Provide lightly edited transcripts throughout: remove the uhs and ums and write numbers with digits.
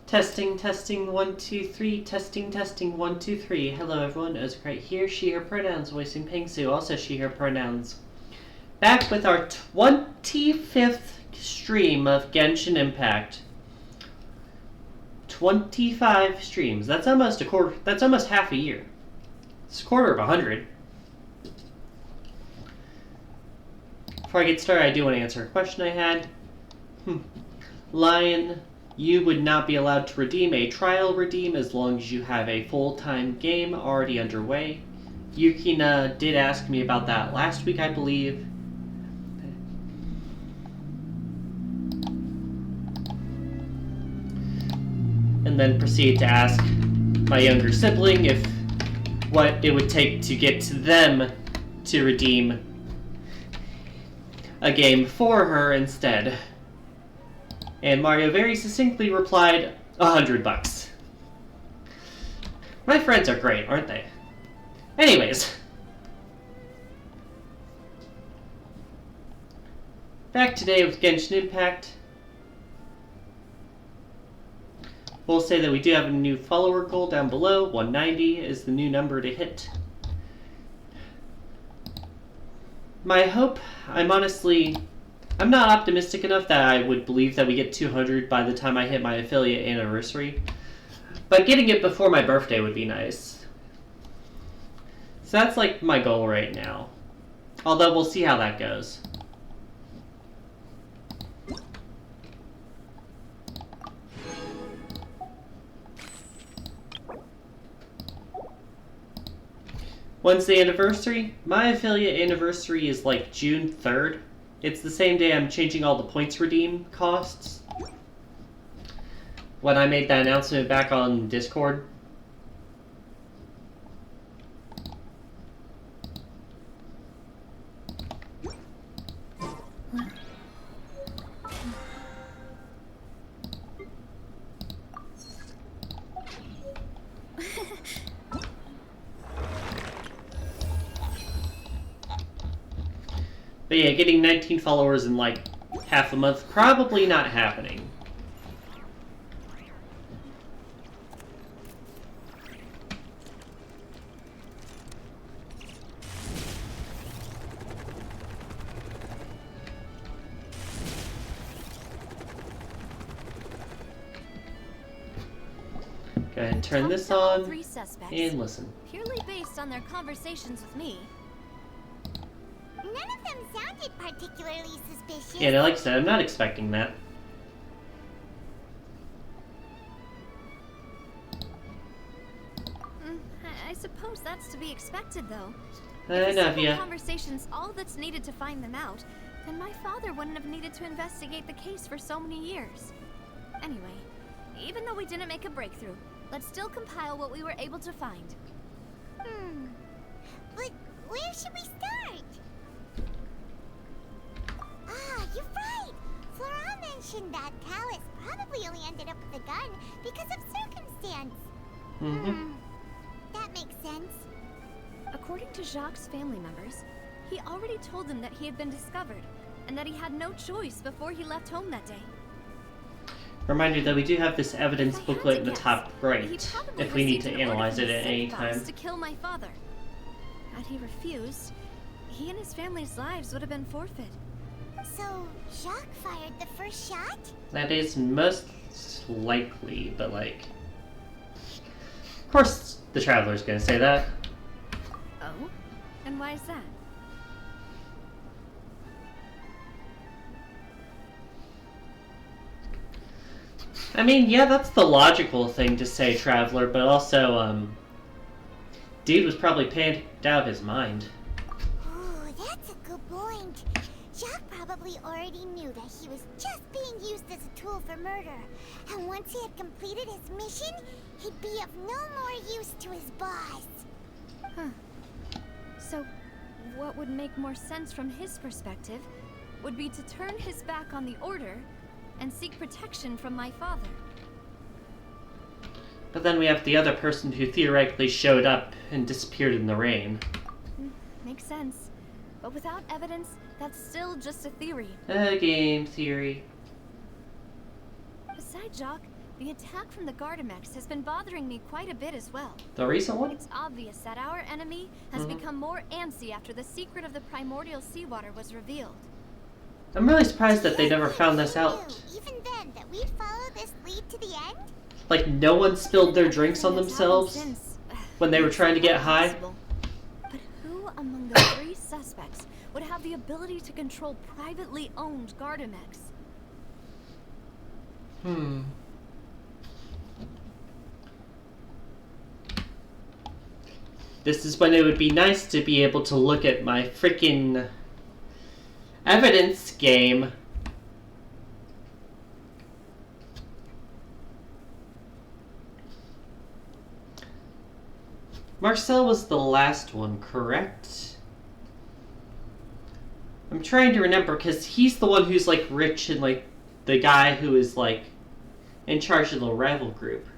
Testing, testing, 1, 2, 3, testing, testing, 1, 2, 3. Hello everyone, Ozak right here, she, her pronouns, voicing Pingsu, also she, her pronouns. Back with our 25th stream of Genshin Impact. 25 streams, that's almost a quarter, that's almost half a year. It's a quarter of 100. Before I get started, I do want to answer a question I had. Lion, you would not be allowed to redeem a trial redeem as long as you have a full-time game already underway. Yukina did ask me about that last week, I believe. And then proceed to ask my younger sibling if what it would take to get to them to redeem a game for her instead. And Mario very succinctly replied, $100. My friends are great, aren't they? Anyways. Back today with Genshin Impact. We'll say that we do have a new follower goal down below. 190 is the new number to hit. My hope, I'm not optimistic enough that I would believe that we get 200 by the time I hit my affiliate anniversary. But getting it before my birthday would be nice. So that's like my goal right now. Although we'll see how that goes. When's the anniversary? My affiliate anniversary is like June 3rd. It's the same day I'm changing all the points redeem costs. When I made that announcement back on Discord. But yeah, getting 19 followers in like half a month, probably not happening. Go ahead and turn this on and listen. Purely based on their conversations with me. None of them sounded particularly suspicious. Yeah, like I said, I'm not expecting that. I suppose that's to be expected, though. Navia. Conversation's all that's needed to find them out, then my father wouldn't have needed to investigate the case for so many years. Anyway, even though we didn't make a breakthrough, let's still compile what we were able to find. But where should we start? Ah, you're right! Flora mentioned that Callus probably only ended up with the gun because of circumstance. That makes sense. According to Jacques' family members, he already told them that he had been discovered, and that he had no choice before he left home that day. Reminder that we do have this evidence booklet in the top right, if we need to analyze it at any time. To kill my father. Had he refused, he and his family's lives would have been forfeit. So, Jacques fired the first shot? That is most likely, but like... Of course the Traveler's gonna say that. Oh? And why is that? I mean, yeah, that's the logical thing to say, Traveler, but also, dude was probably panicked out of his mind. Oh, that's a good point. Jacques probably already knew that he was just being used as a tool for murder. And once he had completed his mission, he'd be of no more use to his boss. Huh. So, what would make more sense from his perspective would be to turn his back on the Order and seek protection from my father. But then we have the other person who theoretically showed up and disappeared in the rain. Makes sense. But without evidence, that's still just a theory. A game theory. Besides, Jock, the attack from the Gardamex has been bothering me quite a bit as well. The recent one? It's obvious that our enemy has become more antsy after the secret of the primordial seawater was revealed. I'm really surprised that they never found this out. Even then, that we'd follow this lead to the end? Like, no one spilled their drinks on themselves when they were trying to get high? But who among the three suspects would have the ability to control privately owned Gardamex? This is when it would be nice to be able to look at my freaking evidence game. Marcel was the last one, correct? I'm trying to remember, because he's the one who's, like, rich and, like, the guy who is, like, in charge of the rival group.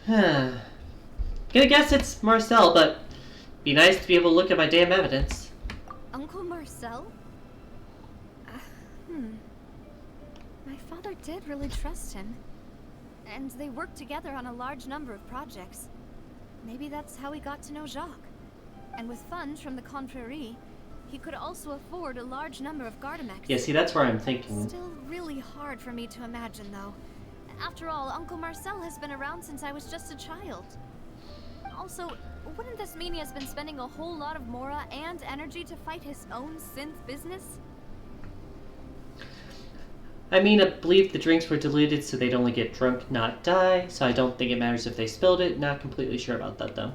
Gonna guess it's Marcel, but be nice to be able to look at my damn evidence. Uncle Marcel? My father did really trust him. And they worked together on a large number of projects. Maybe that's how he got to know Jacques. And with funds from the Confrérie, he could also afford a large number of Gardamex. Yeah, see, that's where I'm thinking. Still really hard for me to imagine, though. After all, Uncle Marcel has been around since I was just a child. Also, wouldn't this mean he has been spending a whole lot of Mora and energy to fight his own synth business? I mean, I believe the drinks were diluted so they'd only get drunk, not die, so I don't think it matters if they spilled it. Not completely sure about that, though.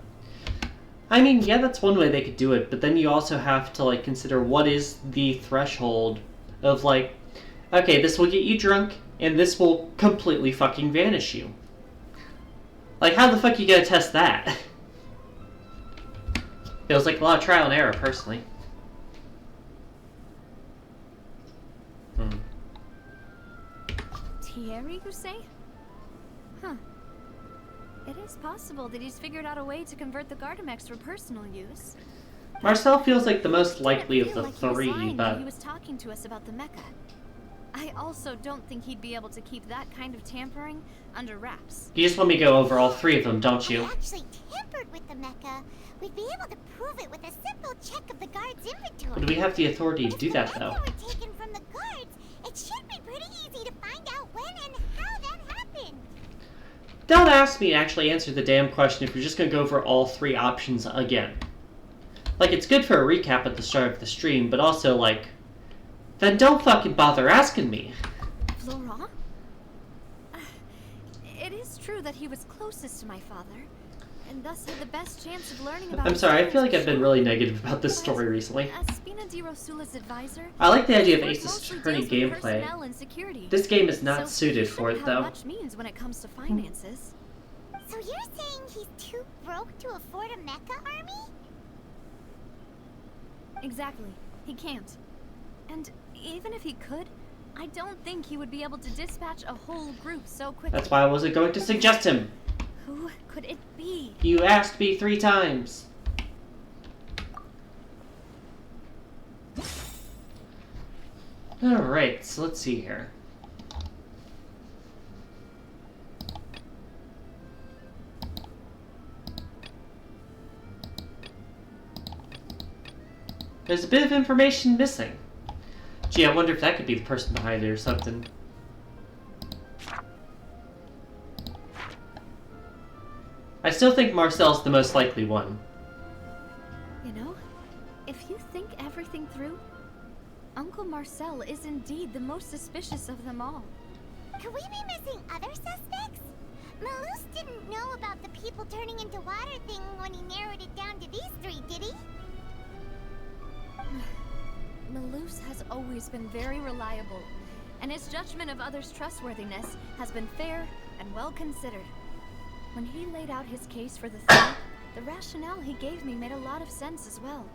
I mean, yeah, that's one way they could do it, but then you also have to, like, consider what is the threshold of, like, okay, this will get you drunk, and this will completely fucking vanish you. Like, how the fuck are you gonna test that? Feels like a lot of trial and error, personally. Thierry, you say? Huh. It is possible that he's figured out a way to convert the Gardamex for personal use. Marcel feels like the most likely of the He three, was but... He was talking to us about the mecha. I also don't think he'd be able to keep that kind of tampering under wraps. You just want me to go over all three of them, don't you? I actually tampered with the mecha. We'd be able to prove it with a simple check of the guard's inventory. But do we have the authority to do that, though? If the mecha were taken from the guards, it should be pretty easy to find out when and how that happened. Don't ask me to actually answer the damn question if you're just gonna go over all three options again. Like, it's good for a recap at the start of the stream, but also, like, then don't fucking bother asking me. Florent? It is true that he was closest to my father, and thus had the best chance of learning about... I'm sorry, I feel like I've been really negative about this story recently. As Spina di Rosula's advisor, I like the idea of Ford Ace's mostly Attorney deals with gameplay. personnel and security. This game is not So suited he for it, shouldn't have though. much means when it comes to finances. So you're saying he's too broke to afford a mecha army? Exactly. He can't. And even if he could, I don't think he would be able to dispatch a whole group so quickly. That's why I wasn't going to suggest him. Who could it be? You asked me 3 times. Alright, so let's see here. There's a bit of information missing. Gee, I wonder if that could be the person behind it or something. I still think Marcel's the most likely one. You know, if you think everything through, Uncle Marcel is indeed the most suspicious of them all. Could we be missing other suspects? Malus didn't know about the people turning into water thing when he narrowed it down to these 3, did he? Malus has always been very reliable, and his judgment of others' trustworthiness has been fair and well considered. When he laid out his case for the thing, the rationale he gave me made a lot of sense as well.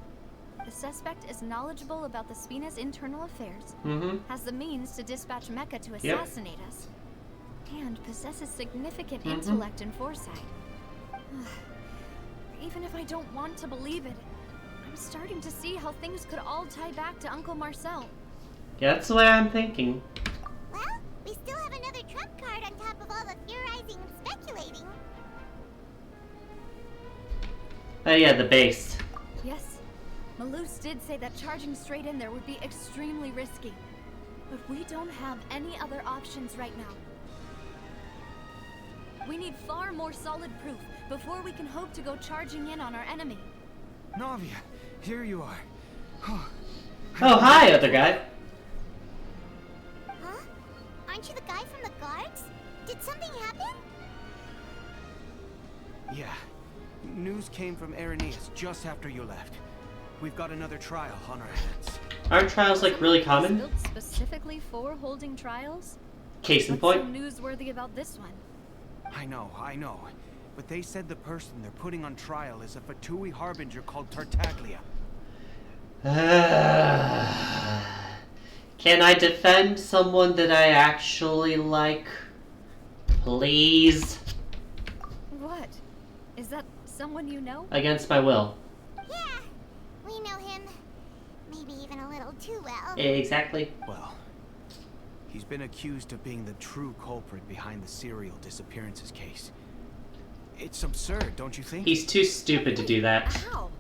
The suspect is knowledgeable about the Spina's internal affairs, has the means to dispatch Mecha to assassinate us. and possesses significant intellect and foresight. Even if I don't want to believe it, I'm starting to see how things could all tie back to Uncle Marcel. Yeah, that's the way I'm thinking. Well, we still have another trump card on top of all the theorizing and speculating. Oh yeah, the base. Yes, Malus did say that charging straight in there would be extremely risky. But we don't have any other options right now. We need far more solid proof before we can hope to go charging in on our enemy. Navia, here you are. Oh, hi, other guy. Huh? Aren't you the guy from the guards? Did something happen? Yeah. News came from Irenaeus just after you left. We've got another trial on our hands. Aren't trials like really common? Built specifically for holding trials? Case in What's so point. newsworthy about this one? I know. But they said the person they're putting on trial is a Fatui harbinger called Tartaglia. Can I defend someone that I actually like? Please? What? Is that someone you know? Against my will. Yeah, we know him. Maybe even a little too well. Exactly. Well, he's been accused of being the true culprit behind the serial disappearances case. It's absurd, don't you think? He's too stupid to do that. How?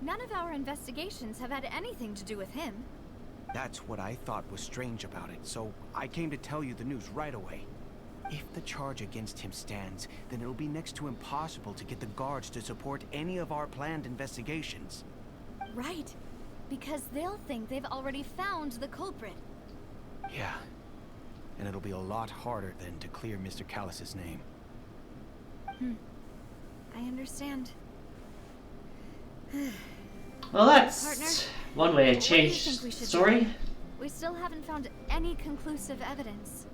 None of our investigations have had anything to do with him. That's what I thought was strange about it, so I came to tell you the news right away. If the charge against him stands, then it'll be next to impossible to get the guards to support any of our planned investigations. Right. Because they'll think they've already found the culprit. Yeah. And it'll be a lot harder then to clear Mr. Callus's name. I understand. Well, that's Partner, one way to what do you change think we should the story. do? We still haven't found any conclusive evidence.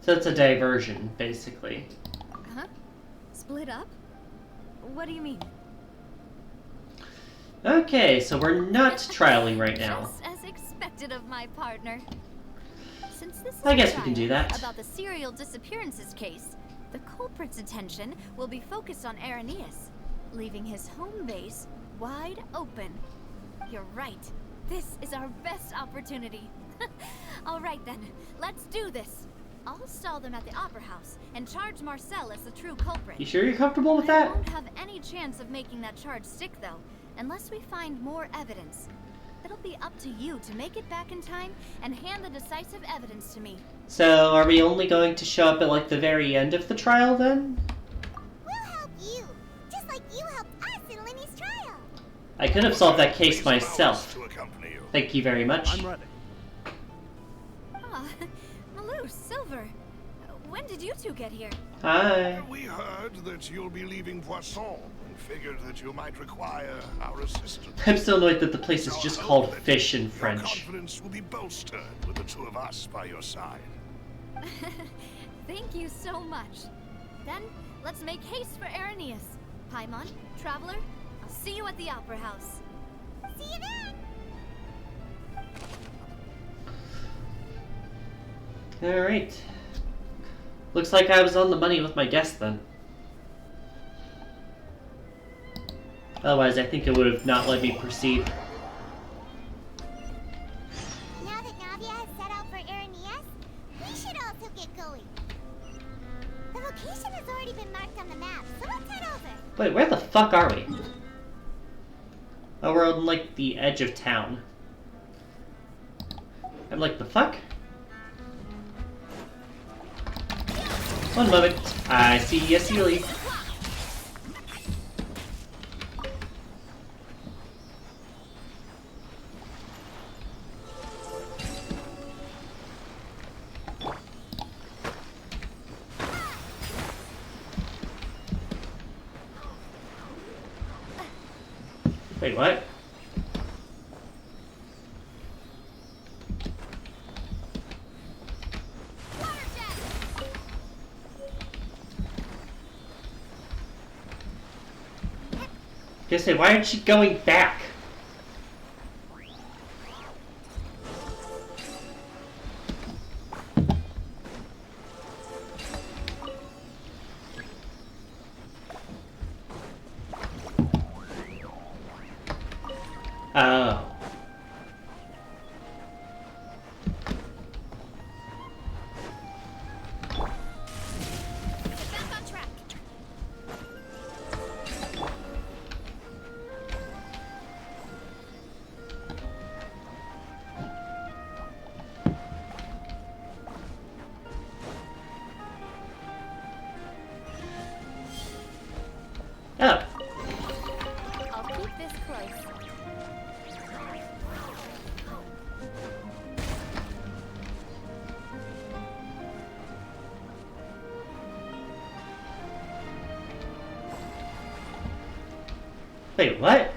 So it's a diversion, basically. Huh? Split up? What do you mean? Okay, so we're not trialing right now. Just as expected of my partner. Since this is I guess a we can do trial that. about the serial disappearances case, the culprit's attention will be focused on Irenaeus, leaving his home base wide open. You're right. This is our best opportunity. All right then, let's do this. I'll stall them at the Opera House and charge Marcel as the true culprit. You sure you're comfortable with I that? won't have any chance of making that charge stick, though, unless we find more evidence. It'll be up to you to make it back in time and hand the decisive evidence to me. So are we only going to show up at like the very end of the trial then? We'll help you, just like you helped us in Lenny's trial. I could have solved that case myself. Thank you very much. I'm ready. Ah, Malou, Silver. When did you two get here? Hi. We heard that you'll be leaving Poisson and figured that you might require our assistance. I'm so annoyed that the place is just called That Fish in your French. confidence will be bolstered with the two of us by your side. Thank you so much. Then, let's make haste for Irenaeus. Paimon, Traveler, I'll see you at the Opera House. See you then. Alright. Looks like I was on the money with my guess then. Otherwise, I think it would have not let me proceed. Now that Navia has set out for Irenaeus, we should also get going. The location has already been marked on the map, so let's head over. Wait, where the fuck are we? Oh, we're on like the edge of town. I'm like, the fuck? One moment. I see a ceiling. Wait, what? Gonna say, why aren't she going back? Oh. Get back on track. Oh. I'll keep this close. Wait, what?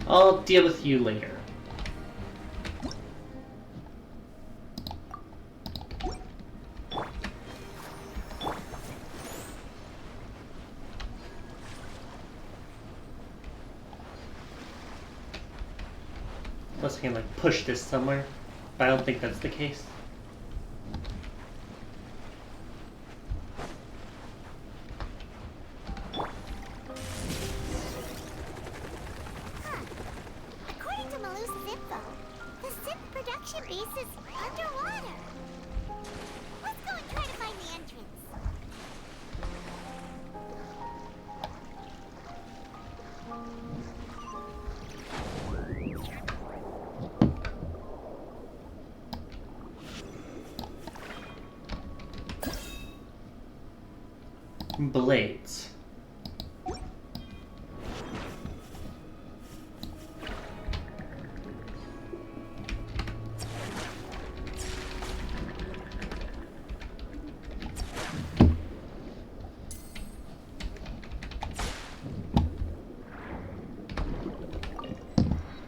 I'll deal with you later. Unless I can like push this somewhere, but I don't think that's the case. According to Malusa's info, the synth production base is underwater. Let's go and try to find the entrance. Blades.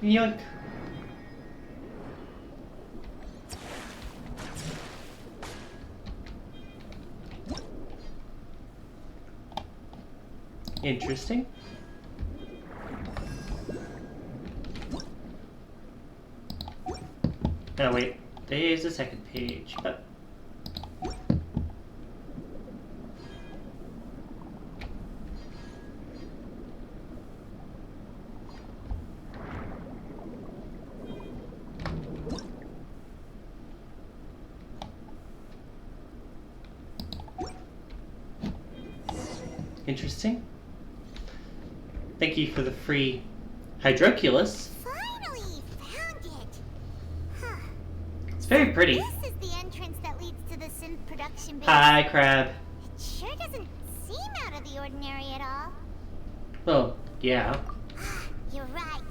Yoink. Interesting. Oh wait, there's a second page, but interesting. Thank you for the free hydroculus. Finally found it. Huh. It's very pretty. This is the entrance that leads to the synth production base. Hi, Crab. It sure doesn't seem out of the ordinary at all. Well, yeah. You're right.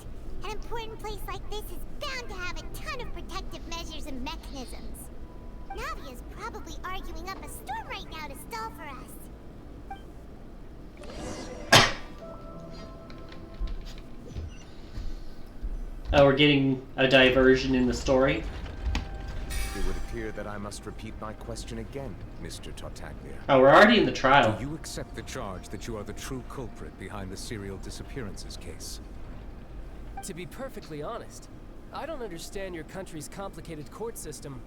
An important place like this is bound to have a ton of protective measures and mechanisms. Navia's probably arguing up a storm right now to stall for us. We're getting a diversion in the story. It would appear that I must repeat my question again, Mr. Tartaglia. Oh, we're already in the trial. Do you accept the charge that you are the true culprit behind the serial disappearances case? To be perfectly honest, I don't understand your country's complicated court system,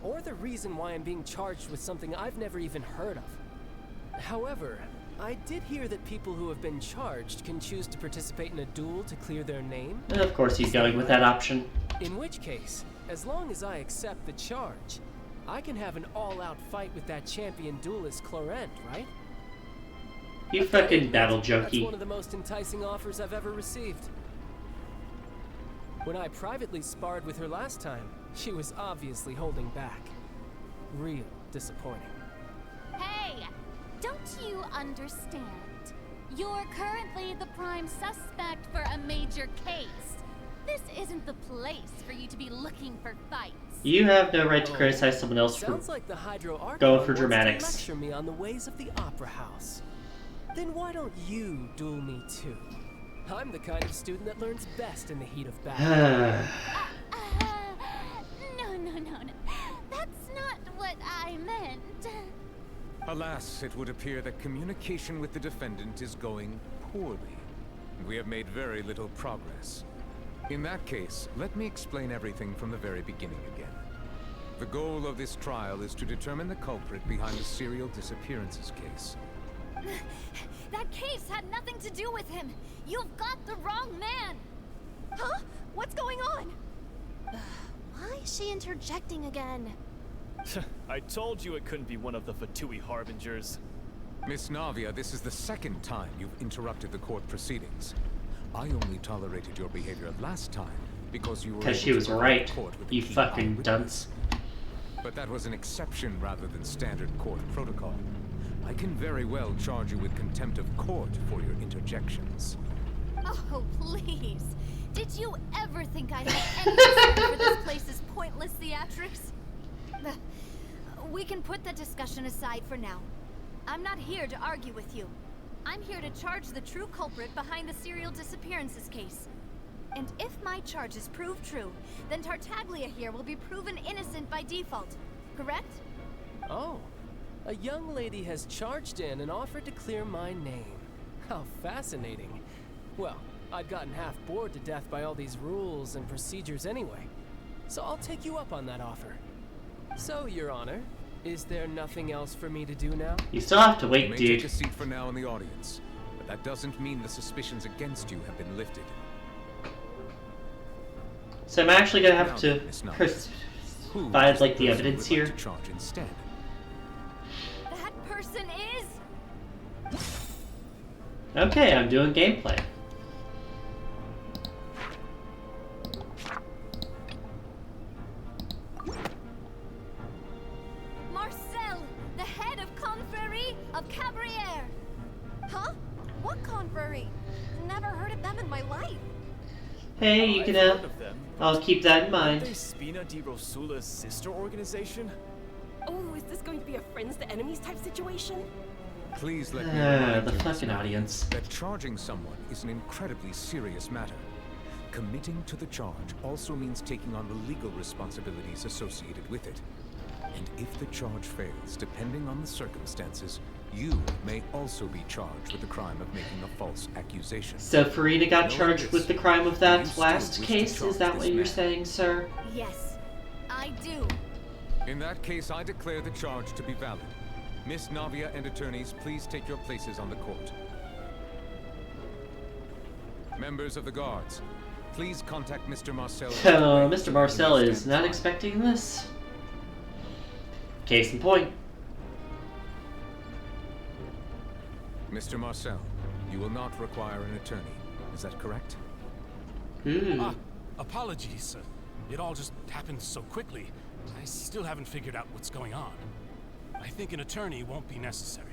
or the reason why I'm being charged with something I've never even heard of. However, I did hear that people who have been charged can choose to participate in a duel to clear their name. And of course he's going with that option. In which case, as long as I accept the charge, I can have an all-out fight with that champion duelist Clorent, right? You fucking battle That's junkie. one of the most enticing offers I've ever received. When I privately sparred with her last time, she was obviously holding back. Real disappointing. Hey! Don't you understand? You're currently the prime suspect for a major case. This isn't the place for you to be looking for fights. You have no right to criticize someone else for Sounds like the Hydro Archon going for wants to dramatics. lecture me on the ways of the Opera House. Then why don't you duel me too? I'm the kind of student that learns best in the heat of battle. No. That's not what I meant. Alas, it would appear that communication with the defendant is going poorly. We have made very little progress. In that case, let me explain everything from the very beginning again. The goal of this trial is to determine the culprit behind the serial disappearances case. That case had nothing to do with him. You've got the wrong man. Huh? What's going on? Why is she interjecting again? I told you it couldn't be one of the Fatui Harbingers. Miss Navia, this is the second time you've interrupted the court proceedings. I only tolerated your behavior last time because you were Because she able was to provide right, the court with a you key fucking eyewitness. dunce. But that was an exception rather than standard court protocol. I can very well charge you with contempt of court for your interjections. Oh, please. Did you ever think I'd have any respect for this place's pointless theatrics? We can put that discussion aside for now. I'm not here to argue with you. I'm here to charge the true culprit behind the serial disappearances case. And if my charges prove true, then Tartaglia here will be proven innocent by default. Correct? Oh, a young lady has charged in and offered to clear my name. How fascinating. Well, I'd gotten half bored to death by all these rules and procedures anyway. So I'll take you up on that offer. So, Your Honor, is there nothing else for me to do now? You still have to You wait, may dude. take a seat for now in the audience, but that doesn't mean the suspicions against you have been lifted. So I'm actually gonna have Now, to Miss Navia, who provide is like the person you evidence would like here. to charge instead? That person is... Okay, I'm doing gameplay. Marcel, the head of Confrérie of Cabrières. Huh? What confrérie? Never heard of them in my life. Hey, you can, I've heard of them. I'll keep that in Aren't they mind. Spina di Rosula's sister organization? Oh, is this going to be a friends to enemies type situation? Please let me remind The you, Miss fucking Navia, audience. that charging someone is an incredibly serious matter. Committing to the charge also means taking on the legal responsibilities associated with it. And if the charge fails, depending on the circumstances, you may also be charged with the crime of making a false accusation. So Farina got Knowing charged this, with the crime of do you that still last wish to case? Is charge that this what you're man? saying, sir? Yes, I do. In that case, I declare the charge to be valid. Miss Navia and attorneys, please take your places on the court. Members of the guards, please contact Mr. Marcel. So Mr. Marcel When we is stand not trial. expecting this. Case in point. Mr. Marcel, you will not require an attorney. Is that correct? Ooh. Apologies. It all just happened so quickly. I still haven't figured out what's going on. I think an attorney won't be necessary.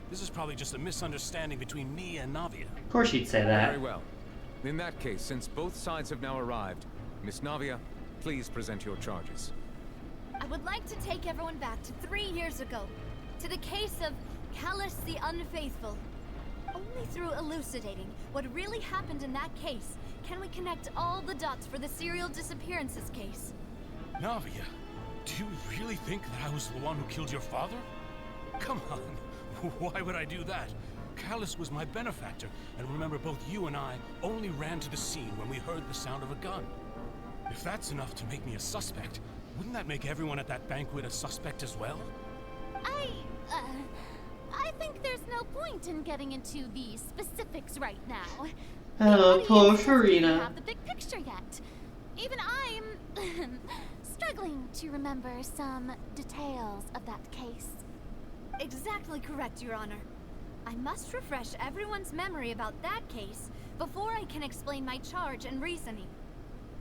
This is probably just a misunderstanding between me and Navia. Of course you'd say that. Very well. In that case, since both sides have now arrived, Miss Navia, please present your charges. I would like to take everyone back to 3 years ago, to the case of Callus the Unfaithful. Only through elucidating what really happened in that case can we connect all the dots for the serial disappearances case. Navia, do you really think that I was the one who killed your father? Come on, why would I do that? Callus was my benefactor, and remember both you and I only ran to the scene when we heard the sound of a gun. If that's enough to make me a suspect, wouldn't that make everyone at that banquet a suspect as well? I think there's no point in getting into the specifics right now. Oh, The poor audience doesn't Farina. have the big picture yet. Even I'm struggling to remember some details of that case. Exactly correct, Your Honor. I must refresh everyone's memory about that case before I can explain my charge and reasoning.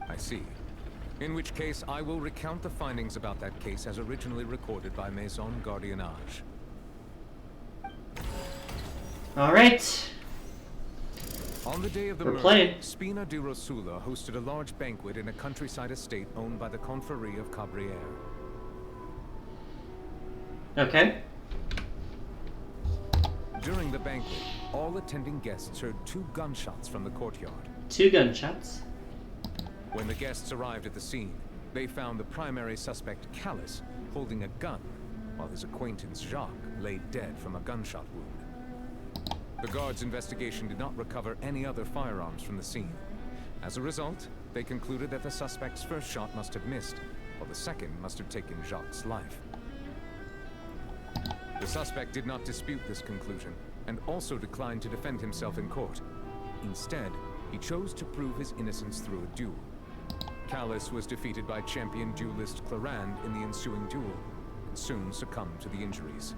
I see. In which case, I will recount the findings about that case as originally recorded by Maison Gardiennage. Alright. On the day of the We're murder, playing. Spina di Rosula hosted a large banquet in a countryside estate owned by the Confrérie of Cabrières. Okay. During the banquet, all attending guests heard 2 gunshots from the courtyard. 2 gunshots. When the guests arrived at the scene, they found the primary suspect, Callus, holding a gun, while his acquaintance, Jacques, lay dead from a gunshot wound. The guards' investigation did not recover any other firearms from the scene. As a result, they concluded that the suspect's first shot must have missed, while the second must have taken Jacques' life. The suspect did not dispute this conclusion, and also declined to defend himself in court. Instead, he chose to prove his innocence through a duel. Callus was defeated by champion duelist Clarande in the ensuing duel, and soon succumbed to the injuries.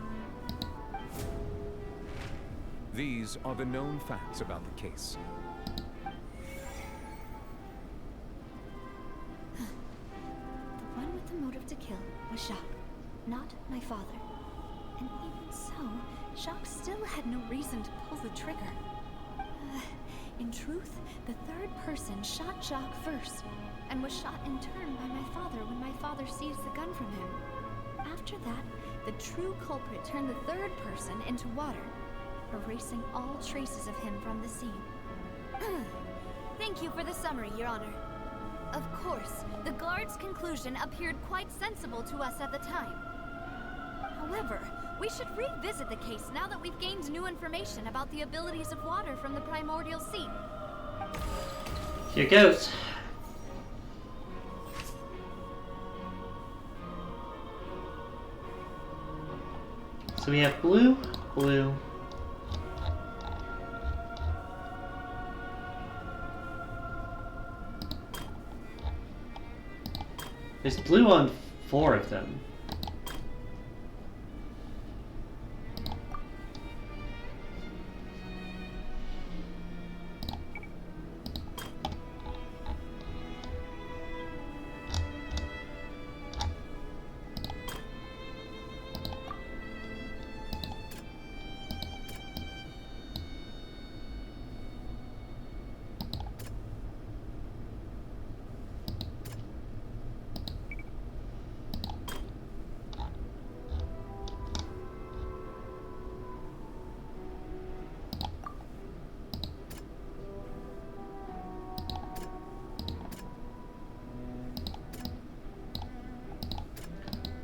These are the known facts about the case. The one with the motive to kill was Jacques, not my father. And even so, Jacques still had no reason to pull the trigger. In truth, the third person shot Jacques first, and was shot in turn by my father when my father seized the gun from him. After that, the true culprit turned the third person into water, erasing all traces of him from the scene. Thank you for the summary, Your Honor. Of course, the guard's conclusion appeared quite sensible to us at the time. However, we should revisit the case now that we've gained new information about the abilities of water from the primordial sea. Here goes. So we have blue, blue. There's blue on 4 of them.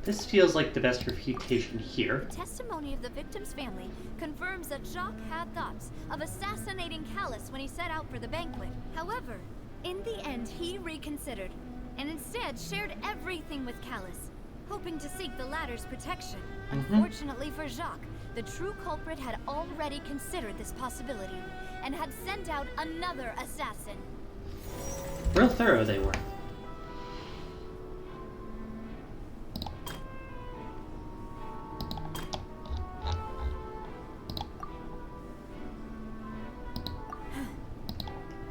This feels like the best refutation here. The testimony of the victim's family confirms that Jacques had thoughts of assassinating Callus when he set out for the banquet. However, in the end, he reconsidered, and instead shared everything with Callus, hoping to seek the latter's protection. Unfortunately for Jacques, the true culprit had already considered this possibility, and had sent out another assassin. Real thorough they were.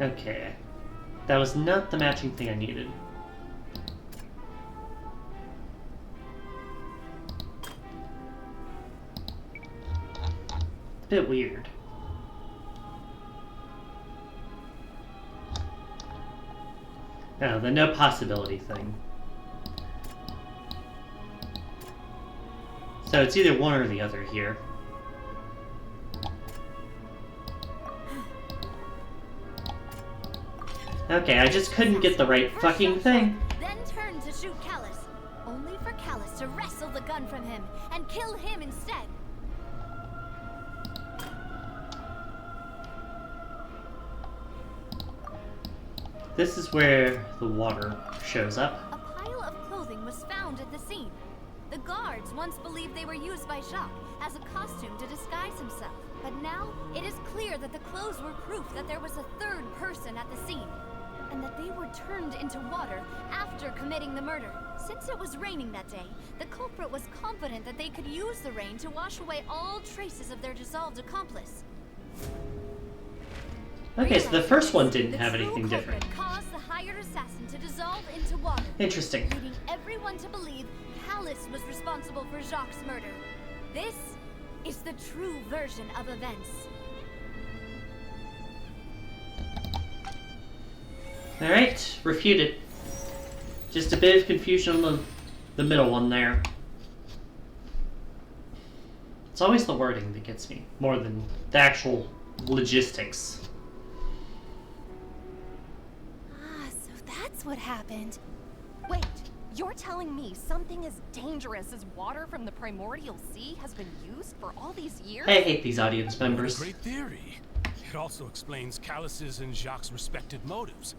Okay. That was not the matching thing I needed. A bit weird. Oh, the no possibility thing. So it's either one or the other here. Okay, I just couldn't get the right fucking thing. Then turned to shoot Callus, only for Callus to wrestle the gun from him and kill him instead. This is where the water shows up. A pile of clothing was found at the scene. The guards once believed they were used by Jacques as a costume to disguise himself. But now, it is clear that the clothes were proof that there was a third person at the scene, and that they were turned into water after committing the murder. Since it was raining that day, the culprit was confident that they could use the rain to wash away all traces of their dissolved accomplice. Okay, so the first one didn't have anything different. The true culprit caused the hired assassin to dissolve into water, Interesting. leading everyone to believe Callus was responsible for Jacques' murder. This is the true version of events. Alright, refuted. Just a bit of confusion on the middle one there. It's always the wording that gets me, more than the actual logistics. Ah, so that's what happened. Wait, you're telling me something as dangerous as water from the primordial sea has been used for all these years? I hate these audience members. Great theory. It also explains Callus's and Jacques' respective motives.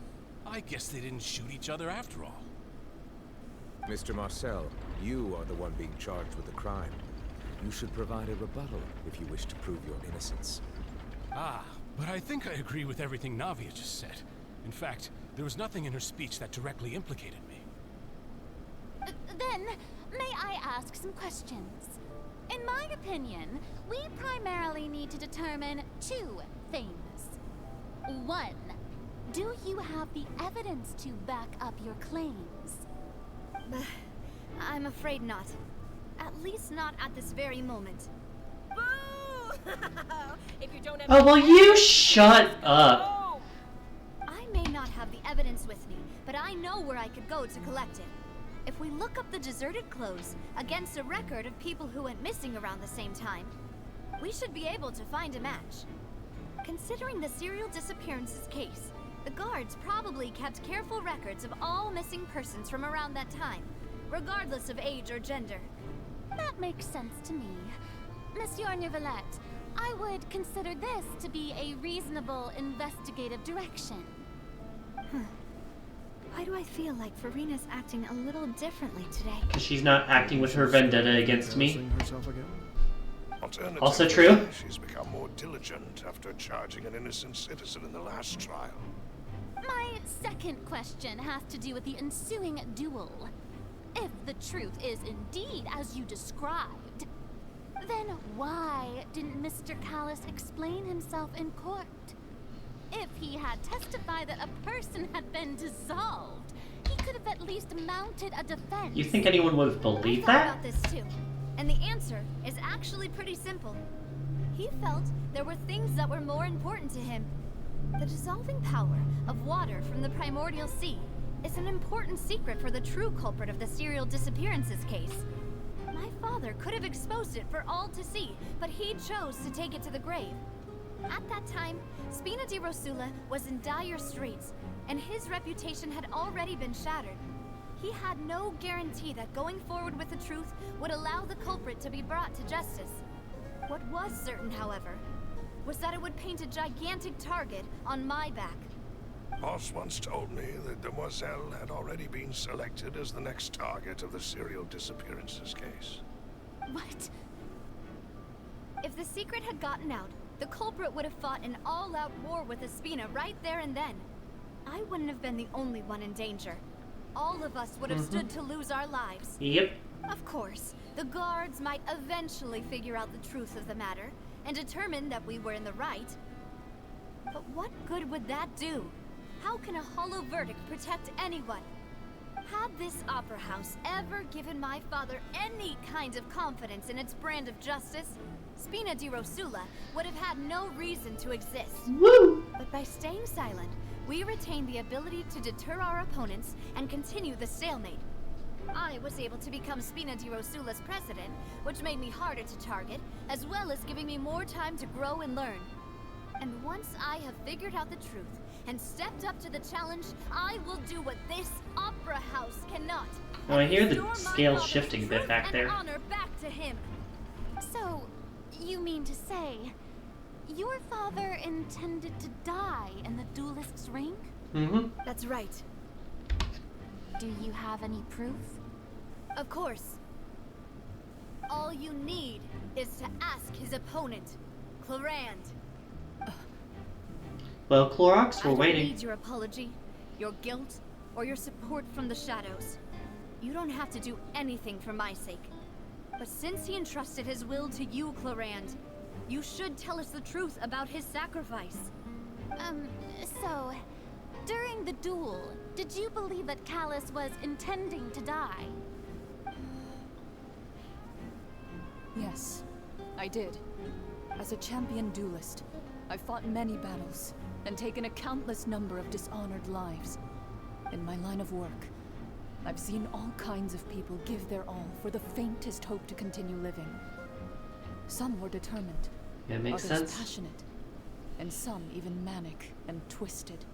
I guess they didn't shoot each other after all. Mr. Marcel, you are the one being charged with the crime. You should provide a rebuttal if you wish to prove your innocence. Ah, but I think I agree with everything Navia just said. In fact, there was nothing in her speech that directly implicated me. Then, may I ask some questions? In my opinion, we primarily need to determine two things. One, do you have the evidence to back up your claims? I'm afraid not. At least not at this very moment. Boo! If you don't have Oh, well, you shut up. I may not have the evidence with me, but I know where I could go to collect it. If we look up the deserted clothes against a record of people who went missing around the same time, we should be able to find a match. Considering the serial disappearances case, the guards probably kept careful records of all missing persons from around that time, regardless of age or gender. That makes sense to me. Monsieur Neuvillette, I would consider this to be a reasonable investigative direction. Why do I feel like Farina's acting a little differently today? Because she's not acting with her vendetta against me. Alternatively, Also true. She's become more diligent after charging an innocent citizen in the last trial. My second question has to do with the ensuing duel. If the truth is indeed as you described, then why didn't Mr. Callus explain himself in court? If he had testified that a person had been dissolved, he could have at least mounted a defense. You think anyone would have believed that? I thought about this too, and the answer is actually pretty simple. He felt there were things that were more important to him. The dissolving power of water from the primordial sea is an important secret for the true culprit of the serial disappearances case. My father could have exposed it for all to see, but he chose to take it to the grave. At that time, Spina di Rosula was in dire straits, and his reputation had already been shattered. He had no guarantee that going forward with the truth would allow the culprit to be brought to justice. What was certain, however, was that it would paint a gigantic target on my back. Boss once told me that Demoiselle had already been selected as the next target of the serial disappearances case. What? If the secret had gotten out, the culprit would have fought an all-out war with Espina right there and then. I wouldn't have been the only one in danger. All of us would have stood to lose our lives. Yep. Of course, the guards might eventually figure out the truth of the matter and determine that we were in the right. But what good would that do? How can a hollow verdict protect anyone? Had this opera house ever given my father any kind of confidence in its brand of justice, Spina di Rosula would have had no reason to exist. Woo! But by staying silent, we retained the ability to deter our opponents and continue the stalemate. I was able to become Spina di Rosula's president, which made me harder to target, as well as giving me more time to grow and learn. And once I have figured out the truth and stepped up to the challenge, I will do what this opera house cannot. Oh, I hear the Restore my scales father's shifting a bit truth back and there. honor back to him. So, you mean to say, your father intended to die in the duelist's ring? Mm-hmm. That's right. Do you have any proof? Of course. All you need is to ask his opponent, Clorand. Well, Clorox, I we're don't waiting. need your apology, your guilt, or your support from the shadows. You don't have to do anything for my sake. But since he entrusted his will to you, Clorand, you should tell us the truth about his sacrifice. So, during the duel, did you believe that Callus was intending to die? Yes, I did. As a champion duelist, I've fought many battles and taken a countless number of dishonored lives. In my line of work, I've seen all kinds of people give their all for the faintest hope to continue living. Some were determined, Yeah, makes others sense. passionate, and some even manic and twisted.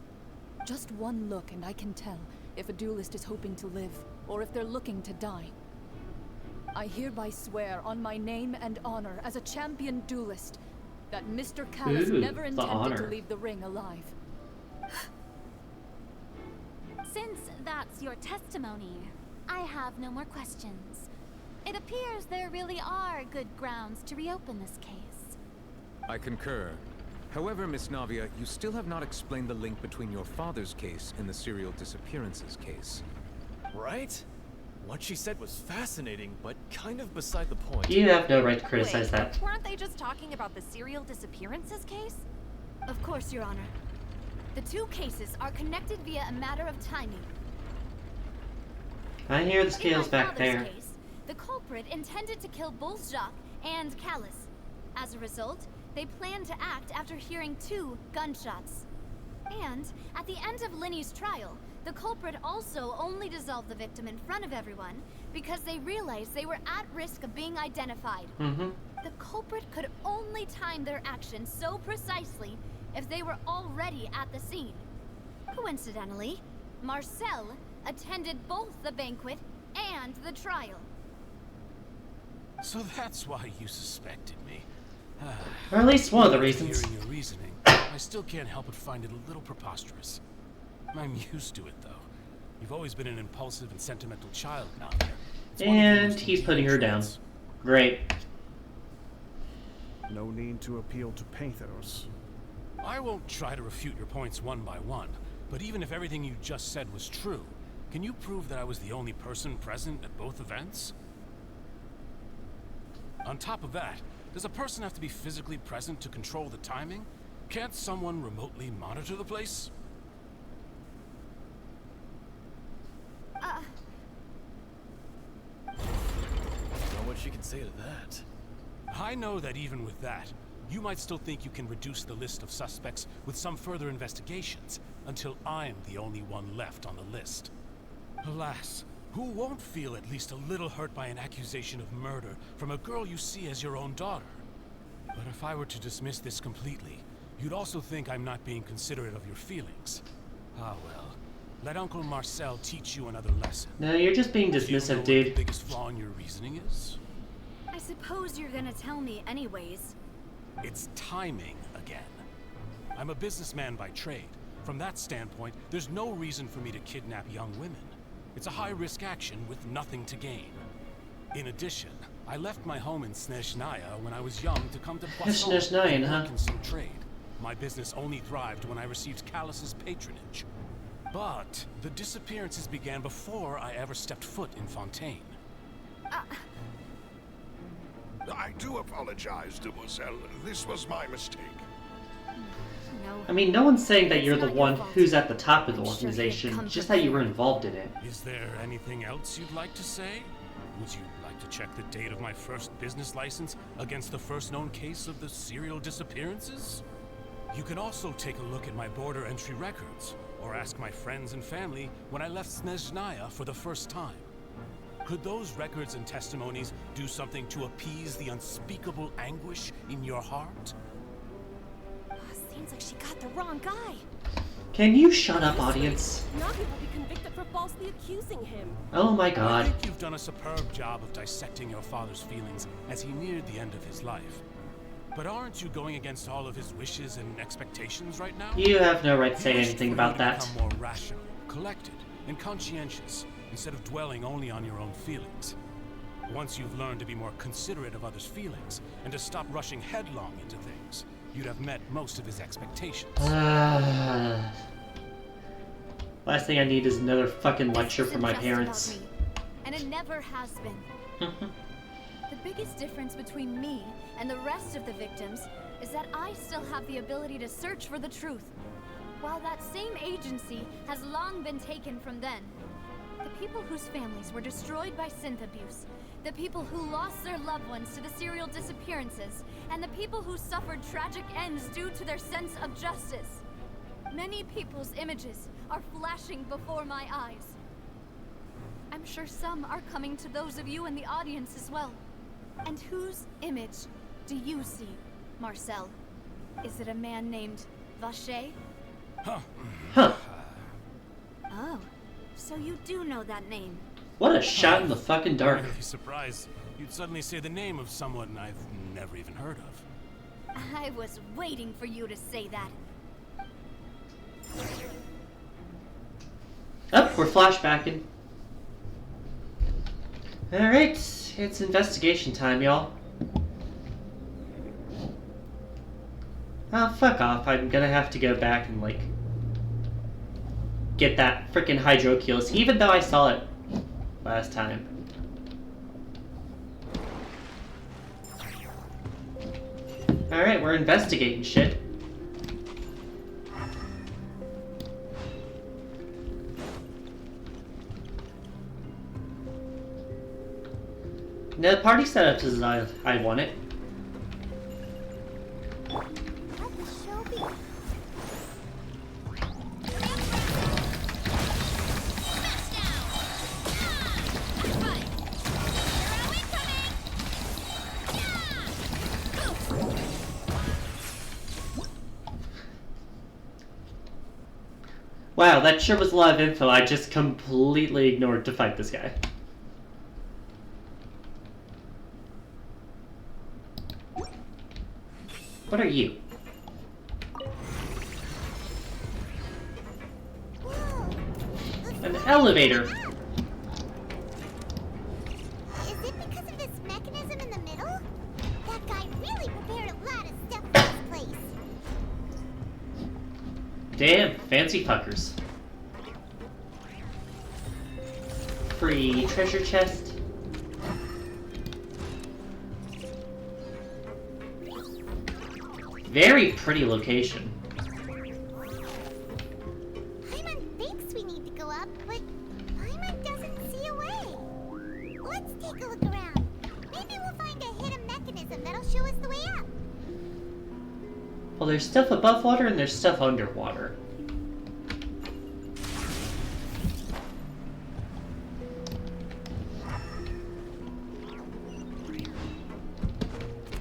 Just one look and I can tell if a duelist is hoping to live or if they're looking to die. I hereby swear on my name and honor as a champion duelist that Mr. Callus Ooh, never the intended honor. to leave the ring alive. Since that's your testimony, I have no more questions. It appears there really are good grounds to reopen this case. I concur. However, Miss Navia, you still have not explained the link between your father's case and the serial disappearances case. Right? What she said was fascinating, but kind of beside the point. You have no right to criticize Wait, that. weren't they just talking about the serial disappearances case? Of course, Your Honor. The two cases are connected via a matter of timing. I hear the In scales my back father's there. case, the culprit intended to kill both Jacques and Callus. As a result, they planned to act after hearing 2 gunshots. And at the end of Linny's trial, the culprit also only dissolved the victim in front of everyone because they realized they were at risk of being identified. The culprit could only time their actions so precisely if they were already at the scene. Coincidentally, Marcel attended both the banquet and the trial. So that's why you suspected me. Or at least one of the reasons. Hearing your reasoning, I still can't help but find it a little preposterous. I'm used to it, though. You've always been an impulsive and sentimental child, Navia. It's one of the And most he's putting her endearing down. traits. Great. No need to appeal to pathos. I won't try to refute your points one by one, but even if everything you just said was true, can you prove that I was the only person present at both events? On top of that, does a person have to be physically present to control the timing? Can't someone remotely monitor the place? Not what she can say to that. I know that even with that, you might still think you can reduce the list of suspects with some further investigations, until I'm the only one left on the list. Alas, who won't feel at least a little hurt by an accusation of murder from a girl you see as your own daughter? But if I were to dismiss this completely, you'd also think I'm not being considerate of your feelings. Ah well, let Uncle Marcel teach you another lesson. No, you're just being Do you know dismissive, what the dude. biggest flaw in your reasoning is? I suppose you're gonna tell me anyways. It's timing again. I'm a businessman by trade. From that standpoint, there's no reason for me to kidnap young women. It's a high-risk action with nothing to gain. In addition, I left my home in Snezhnaya when I was young to come to Poisson Snezhnaya, and huh? work in some trade. My business only thrived when I received Callus's patronage. But the disappearances began before I ever stepped foot in Fontaine. I do apologize, Demoiselle. This was my mistake. No. I mean, no one's saying that It's you're the not your one fault. who's at the top of the I'm sure he'd organization, come just for that you you. were involved in it. Is there anything else you'd like to say? Would you like to check the date of my first business license against the first known case of the serial disappearances? You can also take a look at my border entry records, or ask my friends and family when I left Snezhnaya for the first time. Could those records and testimonies do something to appease the unspeakable anguish in your heart? Seems like she got the wrong guy. Can you shut up, audience? Navi will be convicted for falsely accusing him. Oh my I god. think you've done a superb job of dissecting your father's feelings as he neared the end of his life. But aren't you going against all of his wishes and expectations right now? You have no right to say He wished anything for you about to that. become more rational, collected, and conscientious, instead of dwelling only on your own feelings. Once you've learned to be more considerate of others' feelings, and to stop rushing headlong into things, you'd have met most of his expectations. Last thing I need is another fucking This lecture isn't from my just parents. about me, and it never has been. The biggest difference between me and the rest of the victims is that I still have the ability to search for the truth, while that same agency has long been taken from them. The people whose families were destroyed by synth abuse, the people who lost their loved ones to the serial disappearances, and the people who suffered tragic ends due to their sense of justice. Many people's images are flashing before my eyes. I'm sure some are coming to those of you in the audience as well. And whose image do you see, Marcel? Is it a man named Vacher? Huh. Huh. Oh, so you do know that name. What a shot in the fucking dark. I'm really surprised you'd suddenly say the name of someone I've never even heard of. I was waiting for you to say that. Up, we're flashbacking. Alright, it's investigation time, y'all. Oh, fuck off. I'm gonna have to go back and, like, get that frickin' Hydroculus, even though I saw it last time. Alright, we're investigating shit. No, the party setup is as I want it. Let the show begin. Wow, that sure was a lot of info I just completely ignored to fight this guy. What are you? An elevator. Is it because of this mechanism in the middle? That guy really prepared a lot of stuff for this place. Damn, fancy fuckers. Free treasure chest. Very pretty location. Paimon thinks we need to go up, but Paimon doesn't see a way. Let's take a look around. Maybe we'll find a hidden mechanism that'll show us the way up. Well, there's stuff above water and there's stuff underwater.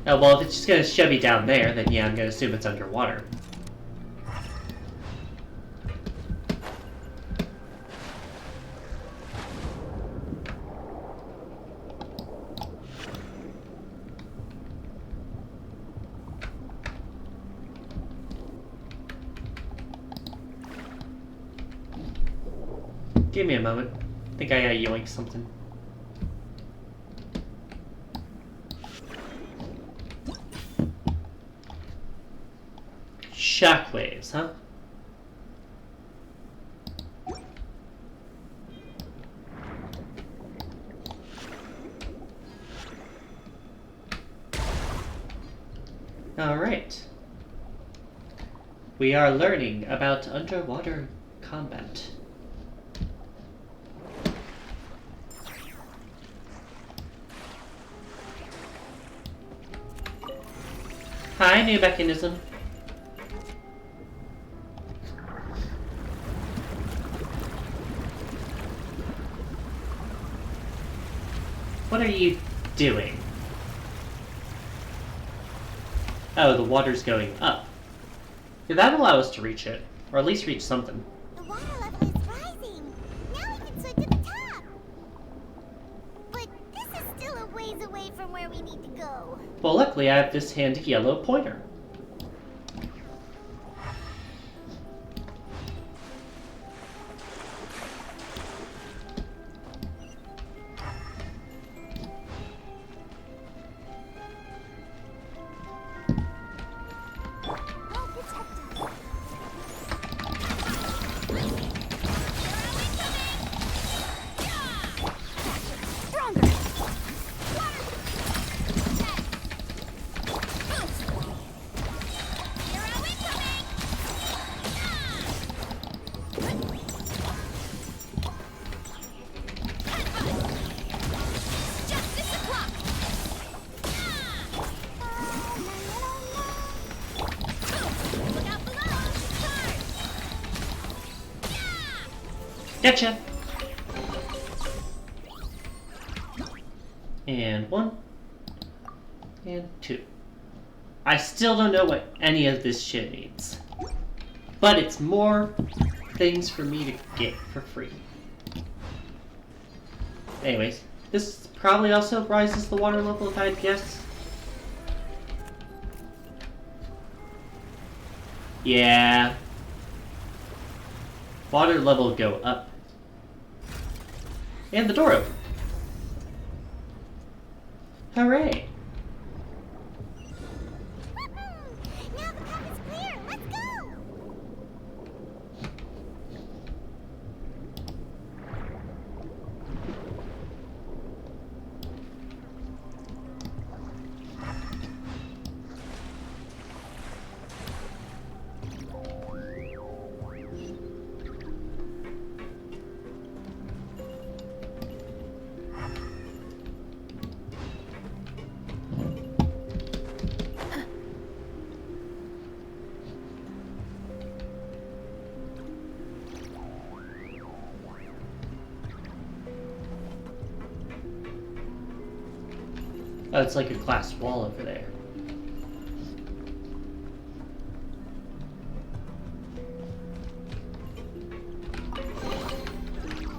Oh, well, if it's just gonna shove you down there, then yeah, I'm gonna assume it's underwater. Give me a moment. I think I gotta yoink something. Shockwaves, huh? Alright. We are learning about underwater combat. Hi, new mechanism. What are you doing? Oh, the water's going up. Did that allow us to reach it? Or at least reach something? The water level is rising. Now we can swim to the top. But this is still a ways away from where we need to go. Well, luckily I have this handy yellow pointer. Gotcha! And 1. And 2. I still don't know what any of this shit means. But it's more things for me to get for free. Anyways, this probably also rises the water level if I had to guess. Yeah. Water level go up. And the door open. Hooray! Now the path is clear. Let's go. Oh, it's like a glass wall over there.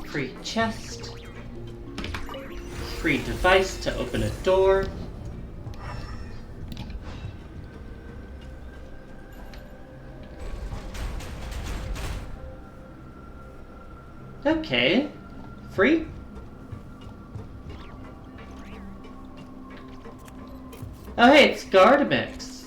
Free chest. Free device to open a door. Okay. Free? Oh hey, it's Gardamex.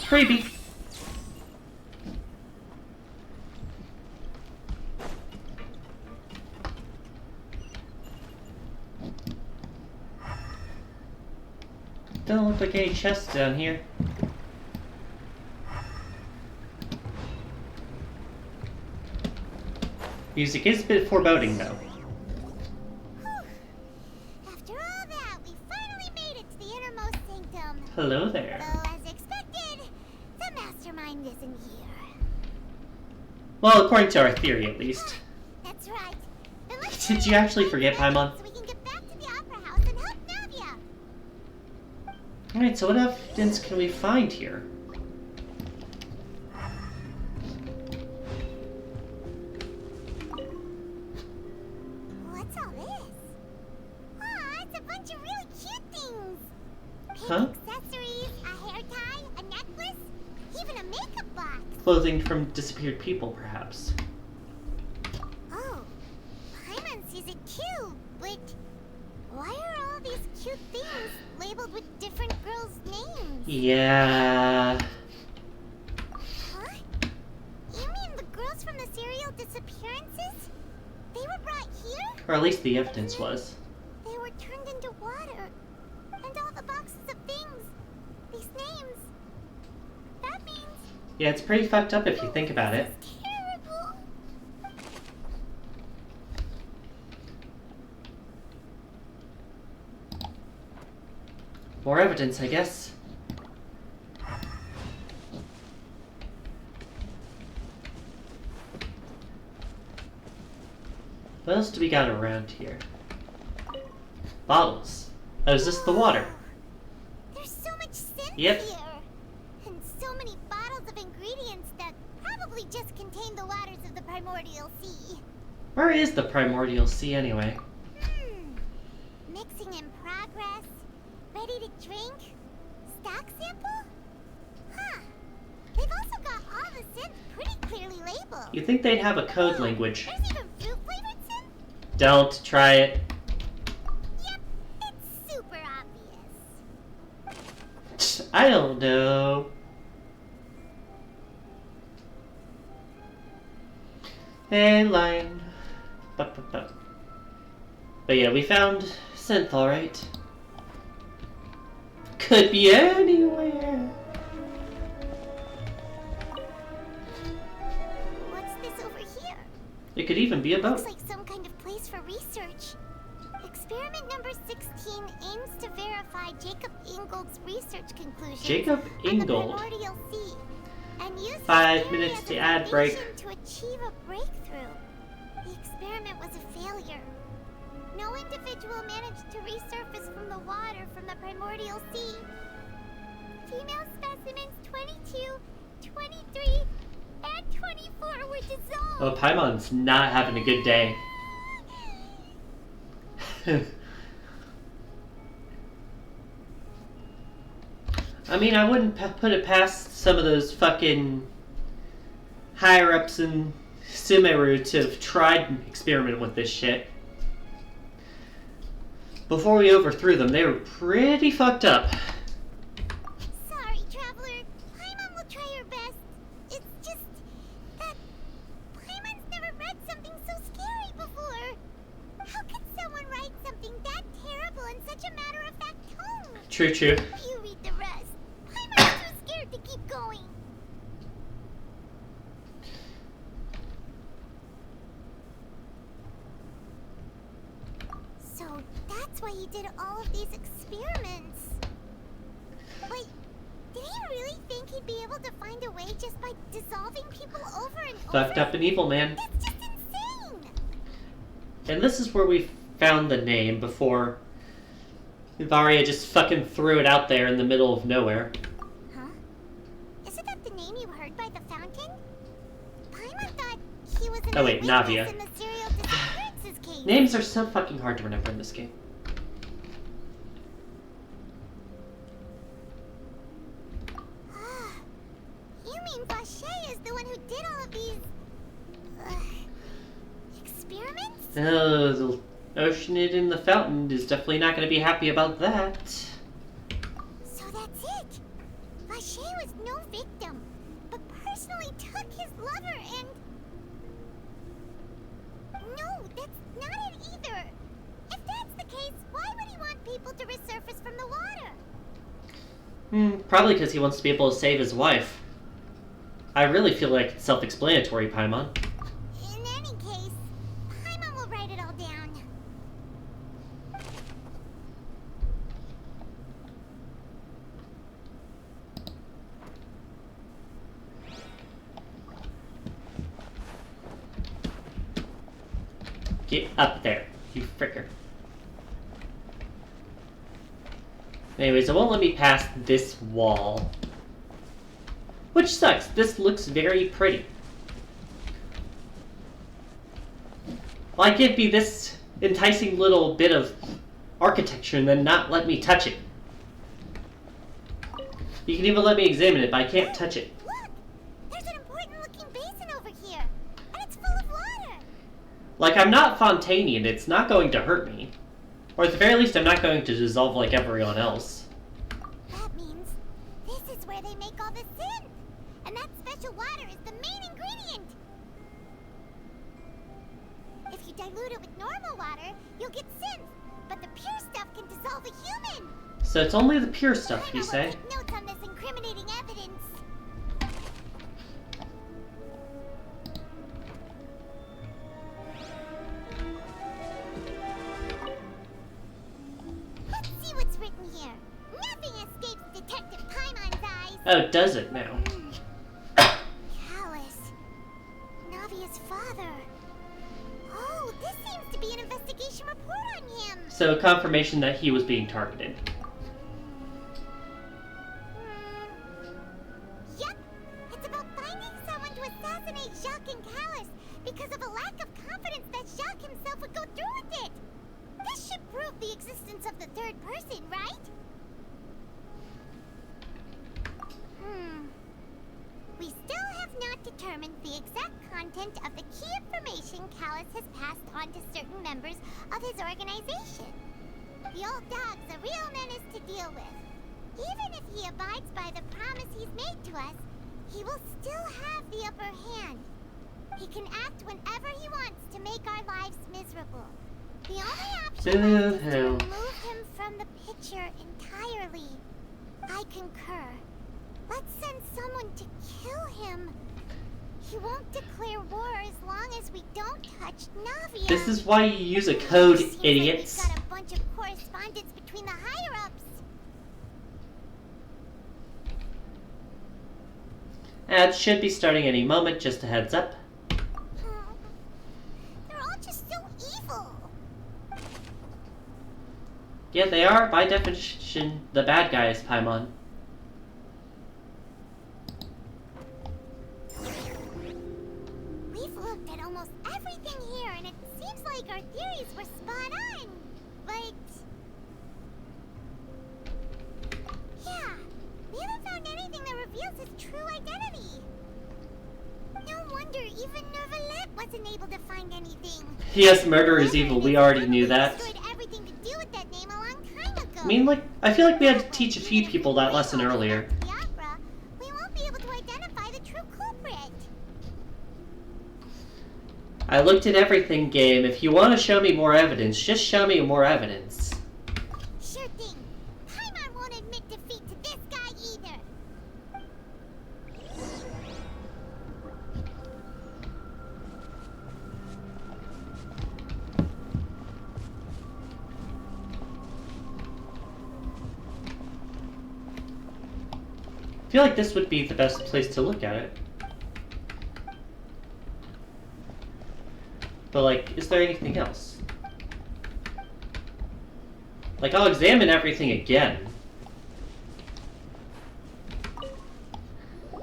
Freebie. Don't look like any chests down here. Music is a bit foreboding though. After all that, we finally made it to the innermost sanctum. Hello there. Though, as expected, the mastermind isn't here. Well, according to our theory at least. That's right. Then let's Did you actually forget Paimon? so we can get back to the opera house and help Navia. Alright, so what evidence can we find here? What's all this? Aw, it's a bunch of really cute things. Pink Huh? accessories, a hair tie, a necklace, even a makeup box. Clothing from disappeared people, perhaps. Oh, Paimon sees it too, but why are all these cute things labeled with different girls' names? Yeah. Huh? You mean the girls from the serial disappearances? They were brought here? Or at least the evidence was. They were turned into water. And all the boxes of things. These names. That means Yeah, it's pretty fucked up if you think about it. it's terrible. More evidence, I guess. What else do we got around here? Bottles. Oh, is this the water? There's so much scent Yep. here. And so many bottles of ingredients that probably just contain the waters of the primordial sea. Where is the primordial sea anyway? Mixing in progress. Ready to drink? Stock sample? Huh. They've also got all the scents pretty clearly labeled. You think they'd have a code language? There's even fruit flavored sin? Don't try it. Yep, it's super obvious. I don't know. Hey, line. But yeah, we found synth, alright. Could be anywhere. What's this over here? It could even be a boat. Looks like some kind of place for research. Experiment number 16 aims to verify Jacob Ingold's research conclusions Jacob Ingold. on the primordial sea, and use his 5 theory minutes as to a ad break. foundation to achieve a breakthrough. The experiment was a failure. No individual managed to resurface from the water from the primordial sea. Female specimens 22, 23, and 24 were dissolved. Oh, Paimon's not having a good day. I mean, I wouldn't put it past some of those fucking higher-ups in Sumeru to have tried and experiment with this shit. Before we overthrew them, they were pretty fucked up. Sorry, Traveler. Paimon will try her best. It's just that Paimon's never read something so scary before. How could someone write something that terrible in such a matter-of-fact tone? True, true. You read the rest. Paimon's too scared to keep going. So that's why he did all of these experiments. Wait, did he really think he'd be able to find a way just by dissolving people over and over? Fucked up and evil, man. That's just insane! And this is where we found the name before Varia just fucking threw it out there in the middle of nowhere. Huh? Isn't that the name you heard by the fountain? Paimon thought he was an Oh wait, eyewitness Navia. in the serial disappearances case. Names are so fucking hard to remember in this game. You mean Vache is the one who did all of these... experiments? Oh, the Oceanid in the fountain is definitely not going to be happy about that. So that's it! Vache was no victim, but personally took his lover and... No, that's not it either! If that's the case, why would he want people to resurface from the water? Probably because he wants to be able to save his wife. I really feel like it's self-explanatory, Paimon. In any case, Paimon will write it all down. Get up there, you fricker. Anyways, it won't let me pass this wall. Which sucks. This looks very pretty. Why give me this enticing little bit of architecture and then not let me touch it? You can even let me examine it, but I can't touch it. Look! There's an important looking basin over here, and it's full of water! Like, I'm not Fontanian, it's not going to hurt me. Or at the very least, I'm not going to dissolve like everyone else. That means this is where they make all the synth! And that special water is the main ingredient! If you dilute it with normal water, you'll get synth, but the pure stuff can dissolve a human! So it's only the pure stuff, you Paimon will say? take notes on this incriminating evidence. Let's see what's written here. Nothing escapes Detective Paimon's eyes. Oh, does it now? Callus. Navia's father. Oh, this seems to be an investigation report on him. So confirmation that he was being targeted. Yep. It's about finding someone to assassinate Jacques and Callus because of a lack of confidence that Jacques himself would go through with it. This should prove the existence of the third person, right? We still have not determined the exact content of the key information Callus has passed on to certain members of his organization. The old dog's a real menace to deal with. Even if he abides by the promise he's made to us, he will still have the upper hand. He can act whenever he wants to make our lives miserable. The only option left is to remove him from the picture entirely. I concur. Let's send someone to kill him. He won't declare war as long as we don't touch Navia. This is why you use a code, idiots. We've got a bunch of correspondence between the higher-ups. Ads should be starting any moment, just a heads up. They're all just so evil. Yeah, they are, by definition, the bad guys, Paimon. We've looked at almost everything here, and it seems like our theories were spot on. But yeah, we haven't found anything that reveals his true identity. No wonder even Nervalette wasn't able to find anything. Yes, murder is evil. We already knew that. Everything to do with that name a long time ago. I mean, like, I feel like we had to teach a few people that lesson earlier. We won't be able to identify the true culprit. I looked at everything, game. If you want to show me more evidence, just show me more evidence. Sure thing. Paimon won't admit defeat to this guy either. I feel like this would be the best place to look at it. But, like, is there anything else? Like, I'll examine everything again. You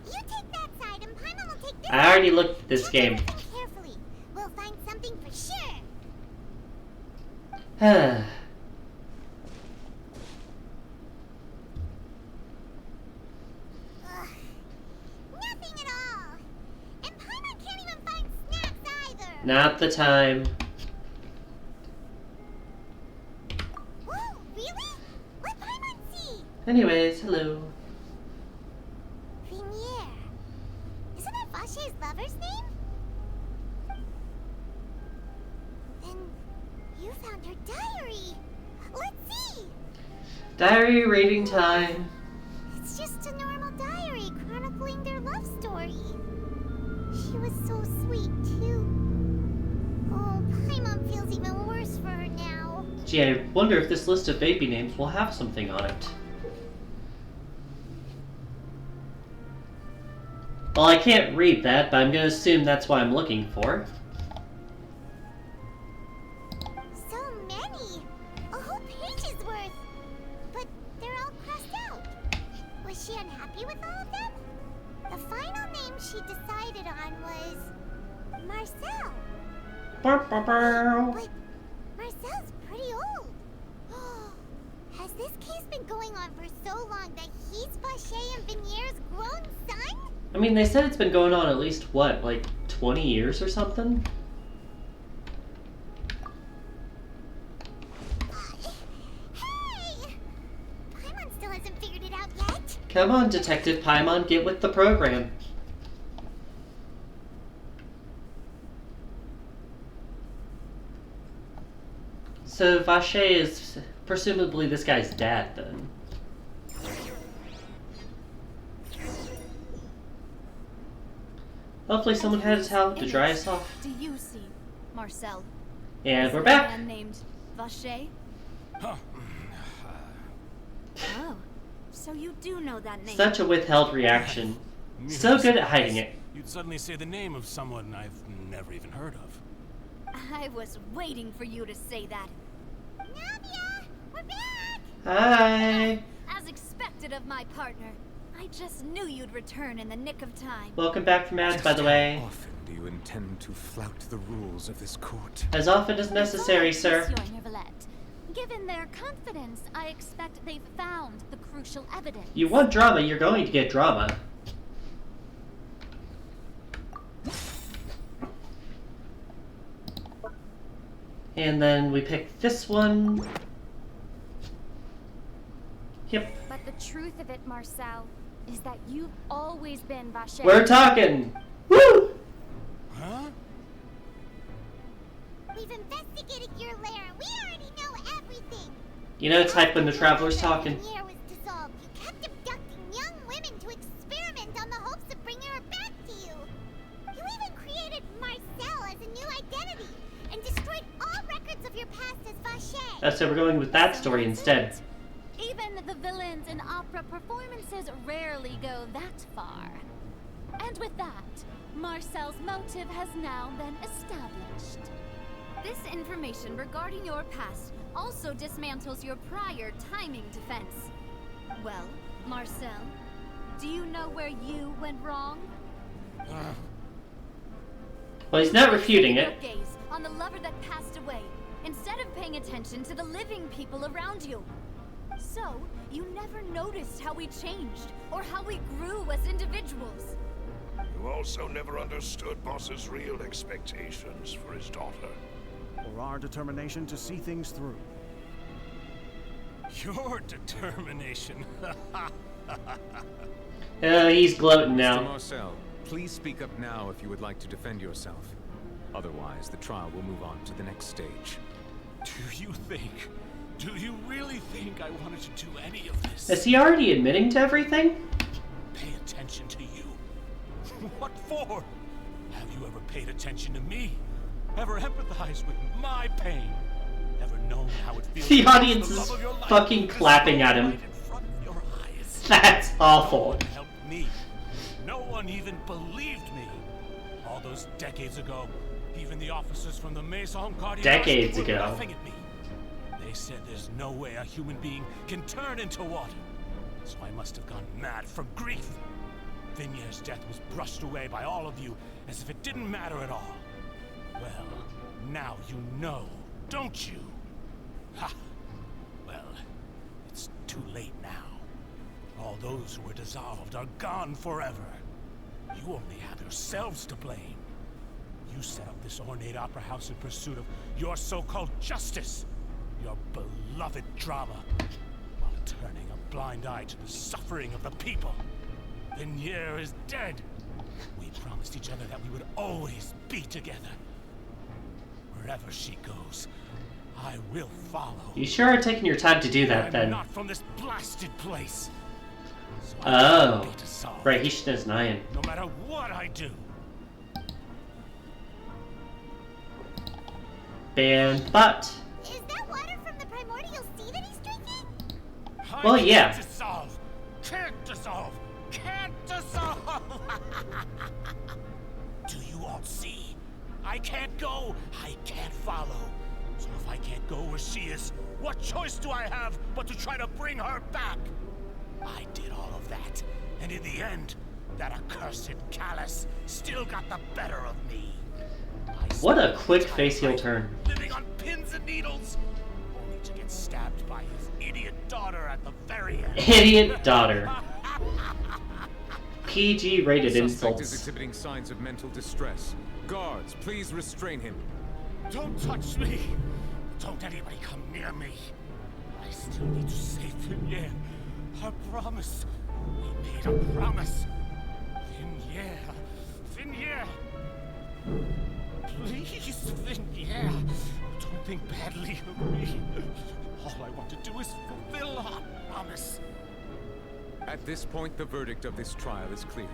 take that side and Paimon will take this. I already looked at this game. Carefully. We'll find something for sure. Nothing at all. And Paimon can't even find snacks either. Not the time. Whoa, really? Let Paimon see. Anyways, hello. Rainier. Isn't that Vache's lover's name? Then you found her diary. Let's see. Diary reading time. It's just a normal diary chronicling their love story. She was so sweet, too. Oh, Paimon feels even worse for her now. Gee, I wonder if this list of baby names will have something on it. Well, I can't read that, but I'm gonna assume that's what I'm looking for. So many! A whole page's worth! But they're all crossed out. Was she unhappy with all of them? The final name she decided on was Marcel. But Marcel's pretty old. Has this case been going on for so long that he's Vache and Venier's grown son? I mean, they said it's been going on at least, what, like 20 years or something? Hey! Paimon still hasn't figured it out yet. Come on, Detective Paimon, get with the program. So Vache is presumably this guy's dad, then. Hopefully someone had a towel to dry us off. Do you see, Marcel? And we're back. A man named Vache? Huh. Oh, so you do know that name. Such a withheld reaction. So good at hiding it. You'd suddenly say the name of someone I've never even heard of. I was waiting for you to say that. Navia! We're back! Hi! As expected of my partner. I just knew you'd return in the nick of time. Welcome back from ads, by the How way. often do you intend to flout the rules of this court? As often as necessary, sir. Monsieur Nervalette, given their confidence, I expect they've found the crucial evidence. You want drama, you're going to get drama. And then we pick this one. Yep. But the truth of it, Marcel, is that you've always been Vache. We're talking! Woo! Huh? We've investigated your lair. We already know everything. You know, type when the traveler's talking. Year was dissolved. You kept abducting young women to experiment on the hopes of bringing her back to you. You even created Marcel as a new identity and destroyed all records of your past as Vache. So we're going with that story instead. Even the villains in opera performances rarely go that far. And with that, Marcel's motive has now been established. This information regarding your past also dismantles your prior timing defense. Well, Marcel, do you know where you went wrong? Well, he's not refuting Your it. gaze on the lover that passed away, instead of paying attention to the living people around you. So, you never noticed how we changed, or how we grew as individuals. You also never understood Boss's real expectations for his daughter. Or our determination to see things through. Your determination. He's gloating Mr. now. Marcel, please speak up now if you would like to defend yourself. Otherwise, the trial will move on to the next stage. Do you really think I wanted to do any of this? Is he already admitting to everything? Pay attention to you. What for? Have you ever paid attention to me? Ever empathized with my pain? Ever known how it feels? The audience is fucking clapping at him. That's awful. No one helped me. No one even believed me. All those decades ago, even the officers from the Maison Guardian Decades were ago. laughing at me. They said there's no way a human being can turn into water. So I must have gone mad from grief. Vignier's death was brushed away by all of you as if it didn't matter at all. Well, now you know, don't you? Ha! Well, it's too late now. All those who were dissolved are gone forever. You only have yourselves to blame. You set up this ornate opera house in pursuit of your so-called justice. Your beloved drama, while turning a blind eye to the suffering of the people. Vignier is dead. We promised each other that we would always be together. Wherever she goes, I will follow. You sure are taking your time to do that, I'm then. not from this blasted place. So Oh, be dissolved, right, he should have Nyan. no matter what I do. But Is that water from the primordial sea that he's drinking? well, yeah. Can't dissolve. Can't dissolve. Can't dissolve. Do you all see? I can't go. I can't follow. So if I can't go where she is, what choice do I have but to try to bring her back? I did all of that, and in the end, that accursed Callus still got the better of me. What a quick face heel turn. Living on pins and needles, only to get stabbed by his idiot daughter at the very end. Idiot daughter. PG rated The suspect is insults. exhibiting signs of mental distress. Guards, please restrain him. Don't touch me! Don't anybody come near me! I still need to save Vignier. I promised. We made a promise. Vignier. Vignier! Please, Vignier. Don't think badly of me. All I want to do is fulfill our promise. At this point, the verdict of this trial is clear.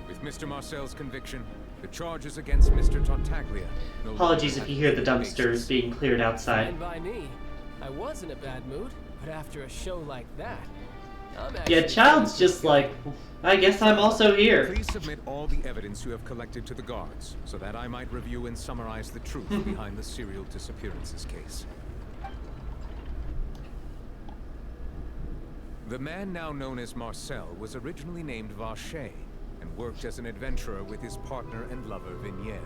With Mr. Marcel's conviction, the charges against Mr. Tartaglia no Apologies longer if you have hear the any dumpsters basis. being cleared outside. Fine by me. I was in a bad mood, but after a show like that, I'm Yeah, actually Child's just like, I guess I'm also here. Please submit all the evidence you have collected to the guards, so that I might review and summarize the truth behind the serial disappearances case. The man now known as Marcel was originally named Vache, and worked as an adventurer with his partner and lover Vignier.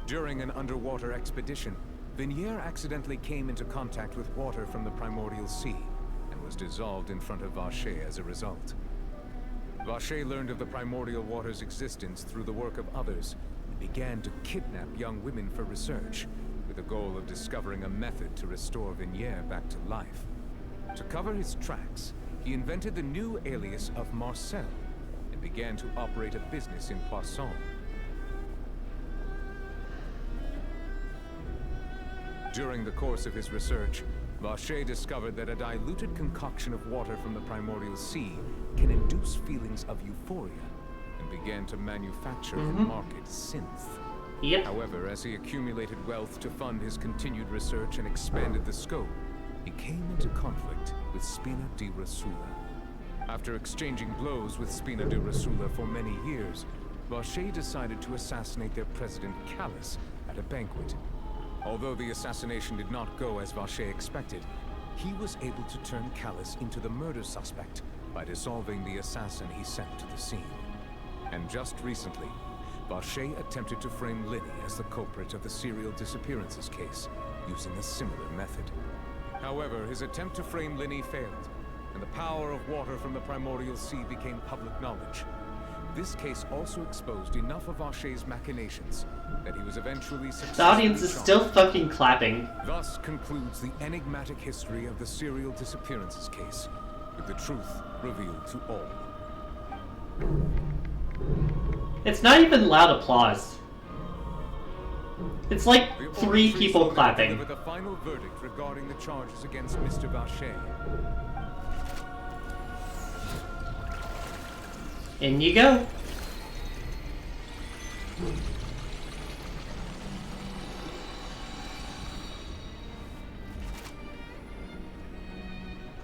During an underwater expedition, Vignier accidentally came into contact with water from the primordial sea, and was dissolved in front of Vache as a result. Vache learned of the primordial water's existence through the work of others, and began to kidnap young women for research, with with the goal of discovering a method to restore Vignier back to life. To cover his tracks, he invented the new alias of Marcel and began to operate a business in Poisson. During the course of his research, Vacher discovered that a diluted concoction of water from the primordial sea can induce feelings of euphoria, and began to manufacture and market synth. Yep. However, as he accumulated wealth to fund his continued research and expanded the scope, he came into conflict with Spina di Rosula. After exchanging blows with Spina di Rosula for many years, Vacher decided to assassinate their president Callus at a banquet. Although the assassination did not go as Vacher expected, he was able to turn Callus into the murder suspect by dissolving the assassin he sent to the scene. And just recently, Vacher attempted to frame Linny as the culprit of the serial disappearances case, using a similar method. However, his attempt to frame Linny failed, and the power of water from the primordial sea became public knowledge. This case also exposed enough of Vacher's machinations that he was eventually successful. The audience is still fucking clapping. Thus concludes the enigmatic history of the serial disappearances case, with the truth revealed to all. It's not even loud applause. It's like The 3 oratory people slogan clapping. delivered the final verdict regarding the charges against Mr. Vacher. In you go.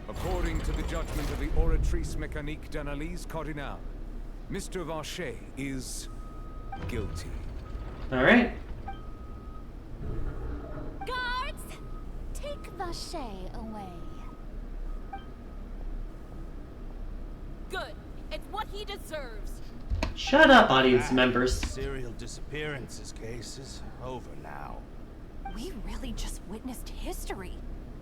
According to the judgment of the Oratrice Mécanique d'Analyse Cardinal, Mr. Vacher is guilty. Alright. Guards! Take Vacher away. Good. It's what he deserves. Shut up, audience members. Serial disappearances case is over now. We really just witnessed history.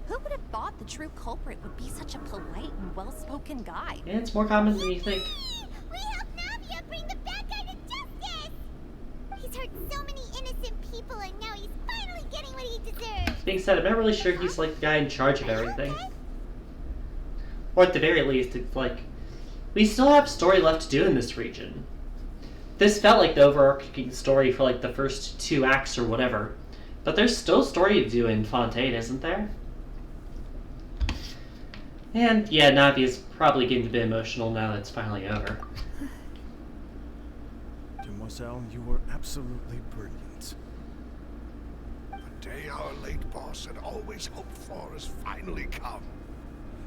Who would have thought the true culprit would be such a polite and well-spoken guy? Yeah, it's more common than you think. We helped Navia bring the bad guy to justice! He's hurt so many innocent people and now he's finally getting what he deserves! Being said, I'm not really sure he's like the guy in charge of everything. Or at the very least, it's like, we still have story left to do in this region. This felt like the overarching story for like the first 2 acts or whatever. But there's still story to do in Fontaine, isn't there? And yeah, Navia's probably getting a bit emotional now that it's finally over. Demoiselle, you were absolutely brilliant. The day our late boss had always hoped for has finally come.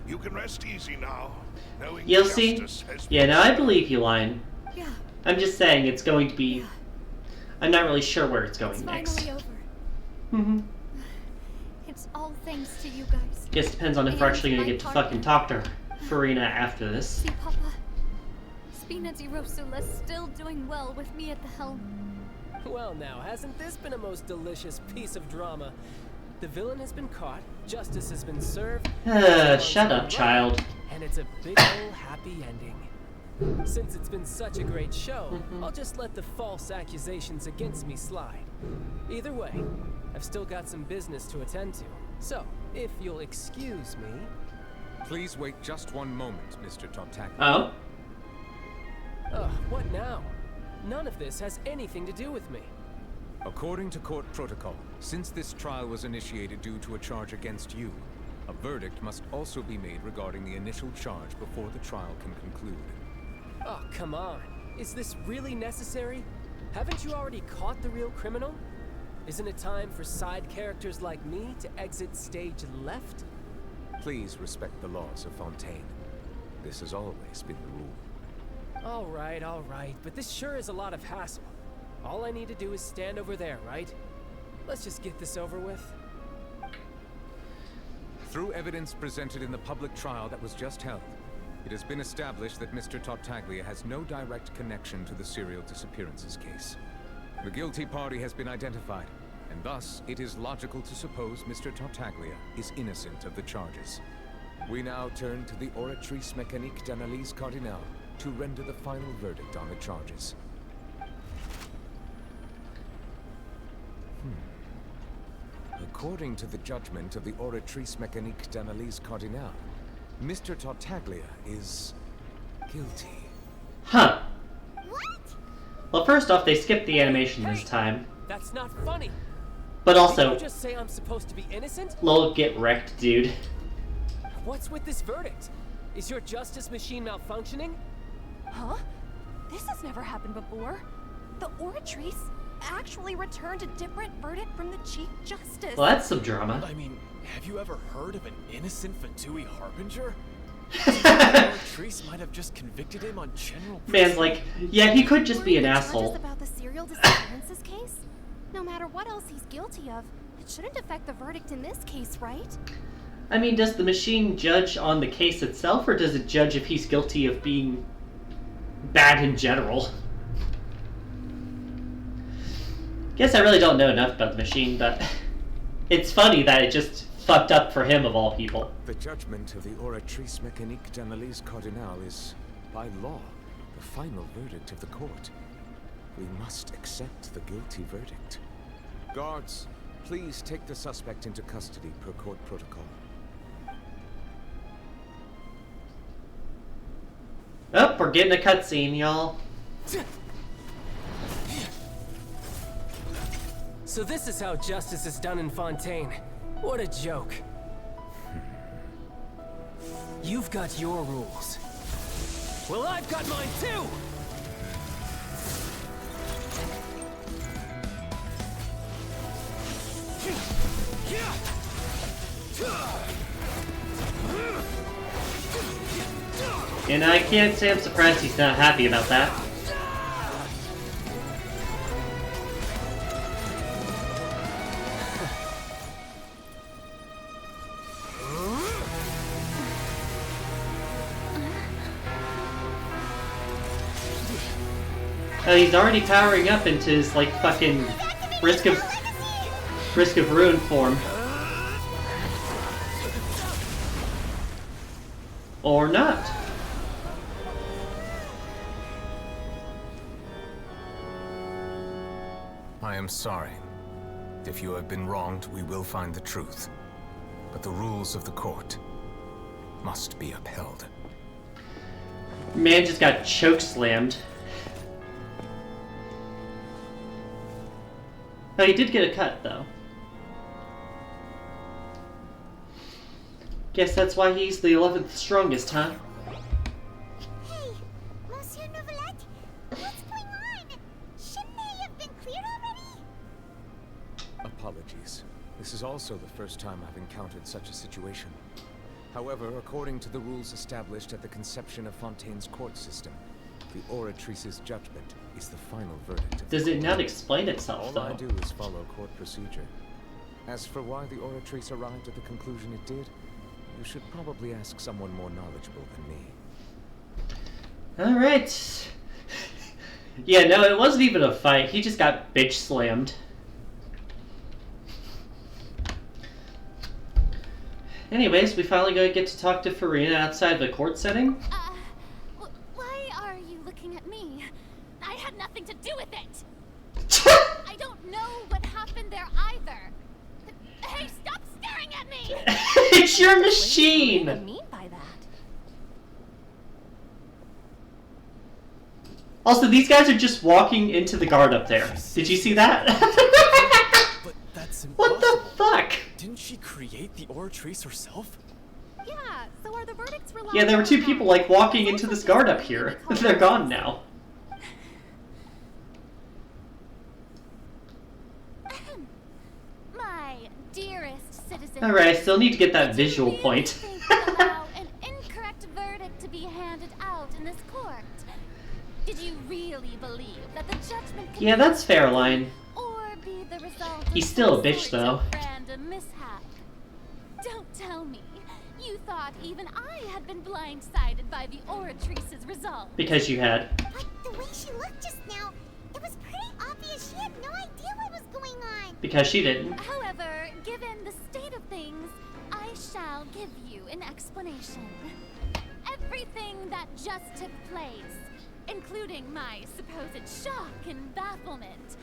You can rest easy now, knowing You'll see. justice has Yeah, no, I believe you, Lion. Yeah. I'm just saying it's going to be... I'm not really sure where it's going It's next. finally over. Mm-hmm. It's all thanks to you guys. Guess depends on if we're actually going to get to fucking talk to Farina after this. See, Papa? Spina di Rosula's still doing well with me at the helm. Well now, hasn't this been a most delicious piece of drama? The villain has been caught, justice has been served. Shut up, child. And it's a big ol' happy ending. Since it's been such a great show, I'll just let the false accusations against me slide. Either way, I've still got some business to attend to. So, if you'll excuse me... Please wait just one moment, Mr. Tartaglia. Oh? What now? None of this has anything to do with me. According to court protocol, since this trial was initiated due to a charge against you, a verdict must also be made regarding the initial charge before the trial can conclude. Oh, come on. Is this really necessary? Haven't you already caught the real criminal? Isn't it time for side characters like me to exit stage left? Please respect the laws of Fontaine. This has always been the rule. All right, but this sure is a lot of hassle. All I need to do is stand over there, right? Let's just get this over with. Through evidence presented in the public trial that was just held, it has been established that Mr. Tartaglia has no direct connection to the serial disappearances case. The guilty party has been identified, and thus it is logical to suppose Mr. Tartaglia is innocent of the charges. We now turn to the Oratrice Mécanique d'Analyse Cardinal to render the final verdict on the charges. According to the judgment of the Oratrice Mécanique d'Analyse Cardinale, Mr. Tartaglia is guilty. Huh. What? Well, first off, they skipped the animation this time. That's not funny. But Did also, you just say I'm supposed to be innocent? lol, get wrecked, dude. What's with this verdict? Is your justice machine malfunctioning? Huh? This has never happened before. The Oratrice actually returned a different verdict from the Chief Justice. Well, that's some drama. I mean, have you ever heard of an innocent Fatui Harbinger? Oratrice might have just convicted him on general Man's like, yeah, he could just be an Charges asshole. about the serial disappearances case? No matter what else he's guilty of, it shouldn't affect the verdict in this case, right? I mean, does the machine judge on the case itself, or does it judge if he's guilty of being bad in general? Guess I really don't know enough about the machine, but it's funny that it just fucked up for him of all people. The judgment of the Oratrice Mécanique d'Analyse Cardinale is, by law, the final verdict of the court. We must accept the guilty verdict. Guards, please take the suspect into custody per court protocol. Oh, we're getting a cutscene, y'all. So this is how justice is done in Fontaine. What a joke. You've got your rules. Well, I've got mine too! And I can't say I'm surprised he's not happy about that. Oh, he's already powering up into his, like, fucking risk of ruin form. Or not. I am sorry. If you have been wronged, we will find the truth. But the rules of the court must be upheld. Man just got chokeslammed. Oh, he did get a cut, though. Guess that's why he's the 11th strongest, huh? Hey, Monsieur Novelette, what's going on? Shouldn't they have been cleared already? Apologies. This is also the first time I've encountered such a situation. However, according to the rules established at the conception of Fontaine's court system, the Oratrice's judgment is the final verdict. Does it not explain itself, All though? I do is follow court procedure. As for why the Oratrice arrived at the conclusion it did, you should probably ask someone more knowledgeable than me. Alright. Yeah, no, it wasn't even a fight. He just got bitch slammed. Anyways, we finally gonna get to talk to Farina outside of the court setting. Why are you looking at me? I had nothing to do with it. I don't know what happened there either. Hey, stop staring at me! It's your machine! What do you mean by that? Also, these guys are just walking into the guard up there. Did you see that? But that's What the fuck? Didn't she create the Oratrice herself? Yeah, so are the verdicts reliable? Yeah, there were two or people, not? like, walking into this guard up here. They're gone now. My dearest citizen. Alright, I still need to get that visual point. Think you allow an incorrect verdict to be handed out in this court? Did you really believe that the judgment could Yeah, that's fair line. or be the result He's of still a some bitch, sort though. of random mishap? Don't tell me you thought even I had been blindsided by the Oratrice's result. Because you had. But the way she looked just now, it was pretty obvious she had no idea what was going on. Because she didn't. However, given the state of things, I shall give you an explanation. Everything that just took place, including my supposed shock and bafflement,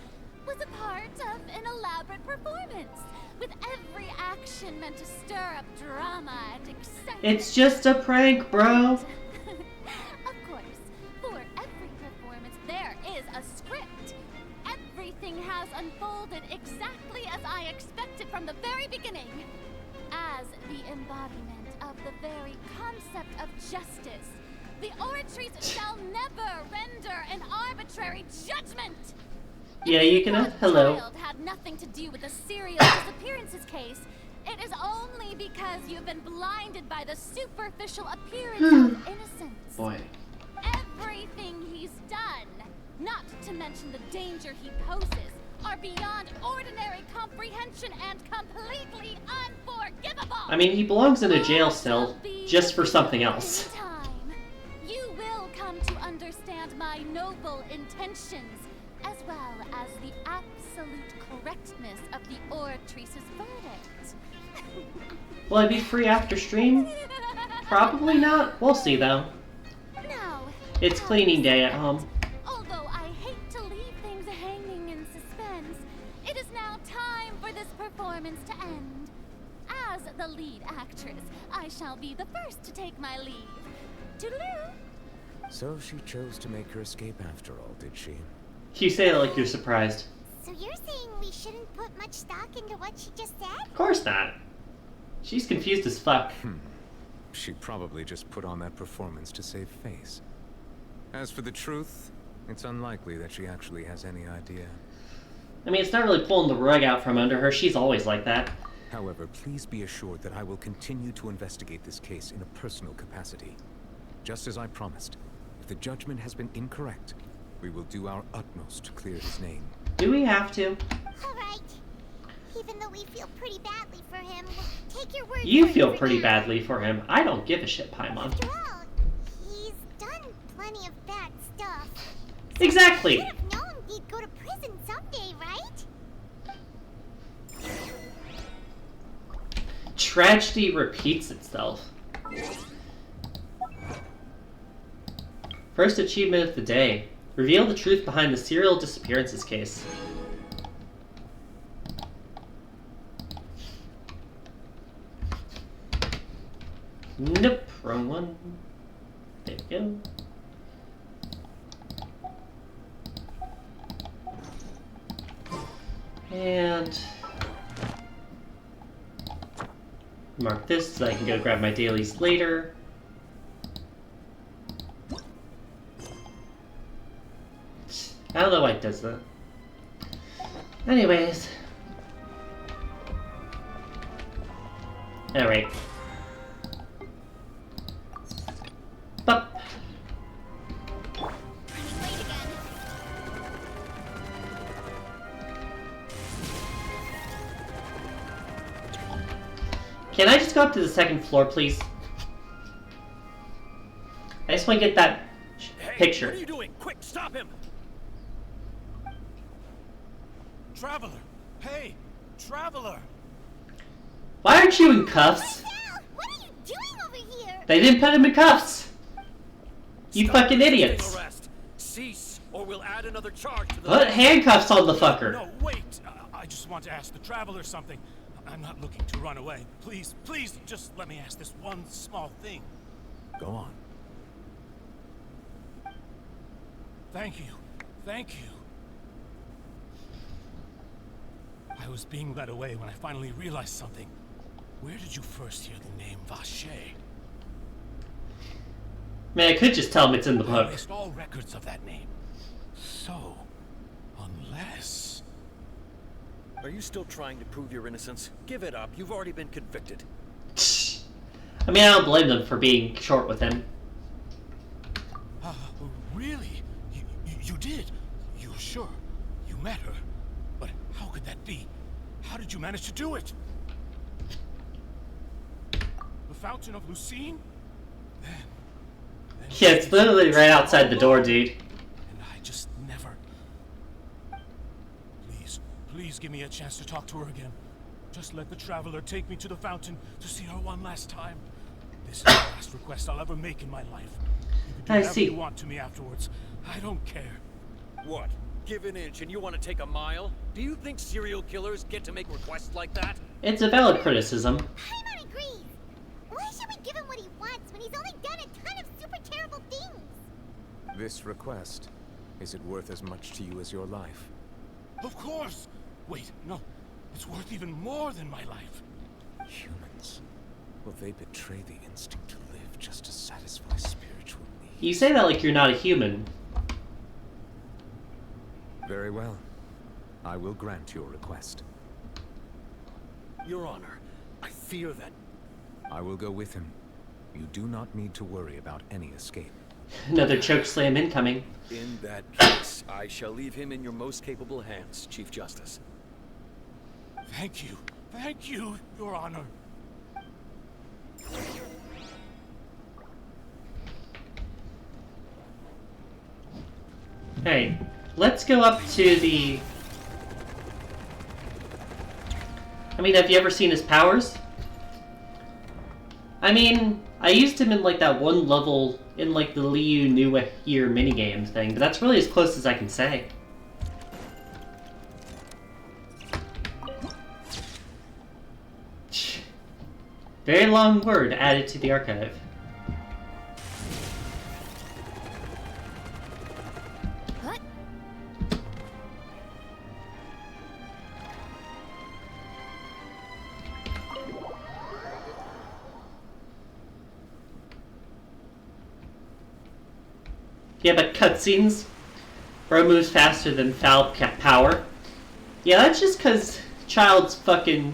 was is a part of an elaborate performance, with every action meant to stir up drama and excitement. It's just a prank, bro. Of course, for every performance there is a script. Everything has unfolded exactly as I expected from the very beginning. As the embodiment of the very concept of justice, the Oratries shall never render an arbitrary judgment. Yeah, you can. Hello. The child had nothing to do with the serial disappearances case. It is only because you've been blinded by the superficial appearance of innocence. Boy. Everything he's done, not to mention the danger he poses, are beyond ordinary comprehension and completely unforgivable. I mean, he belongs in a jail cell just for something else. In time, you will come to understand my noble intentions, as well as the absolute correctness of the Oratrice's verdict. Will I be free after stream? Probably not. We'll see though. Now, It's cleaning day at home. although I hate to leave things hanging in suspense, it is now time for this performance to end. As the lead actress, I shall be the first to take my leave. Toodaloo! So she chose to make her escape after all, did she? You say it like you're surprised. So you're saying we shouldn't put much stock into what she just said? Of course not. She's confused as fuck. She probably just put on that performance to save face. As for the truth, it's unlikely that she actually has any idea. I mean, it's not really pulling the rug out from under her. She's always like that. However, please be assured that I will continue to investigate this case in a personal capacity. Just as I promised, if the judgment has been incorrect, we will do our utmost to clear his name. Do we have to? Alright. Even though we feel pretty badly for him, we'll take your word You for it feel for pretty now. badly for him. I don't give a shit, Paimon. After all, he's done plenty of bad stuff. Exactly. Should have known he'd go to prison someday, right? Tragedy repeats itself. First achievement of the day. Reveal the truth behind the serial disappearances case. Nope, wrong one. There we go. And mark this so I can go grab my dailies later. I don't know why it does that. Anyways. Alright. Bup. Can I just go up to the second floor, please? I just want to get that picture. What are you doing? Quick, stop him! Traveler! Hey! Traveler! Why aren't you in cuffs? What are you doing over here? They didn't put him in cuffs. You Stop fucking resisting idiots. arrest. Cease, or we'll add another charge to the Put handcuffs on the fucker. No, wait! I just want to ask the Traveler something. I'm not looking to run away. Please, please, just let me ask this one small thing. Go on. Thank you. Thank you. I was being led away when I finally realized something. Where did you first hear the name Vache? Man, I could just tell him it's in the I book. erased all records of that name. So, unless... Are you still trying to prove your innocence? Give it up. You've already been convicted. I mean, I don't blame them for being short with him. Really? You did? You're sure? You met her? But how could that be? How did you manage to do it? The Fountain of Lucine? Then Yeah, it's literally right outside the door, dude. And I just never... Please give me a chance to talk to her again. Just let the Traveler take me to the fountain to see her one last time. This is the last request I'll ever make in my life. You can do I whatever see. you want to me afterwards. I don't care. What? give an inch and you want to take a mile? Do you think serial killers get to make requests like that? It's a valid criticism. Paimon agrees. Why should we give him what he wants when he's only done a ton of super terrible things? This request, is it worth as much to you as your life? Of course! Wait, no. It's worth even more than my life. Humans. Will they betray the instinct to live just to satisfy spiritual needs? You say that like you're not a human. Very well. I will grant your request. Your Honor, I fear that... I will go with him. You do not need to worry about any escape. Another chokeslam incoming. In that case, I shall leave him in your most capable hands, Chief Justice. Thank you. Thank you, Your Honor. Hey, let's go up to the... I mean, have you ever seen his powers? I mean, I used him in like that one level in like the Liu New Year minigame thing, but that's really as close as I can say. Very long word added to the archive. What? Yeah, but cutscenes. Bro moves faster than foul power. Yeah, that's just because Child's fucking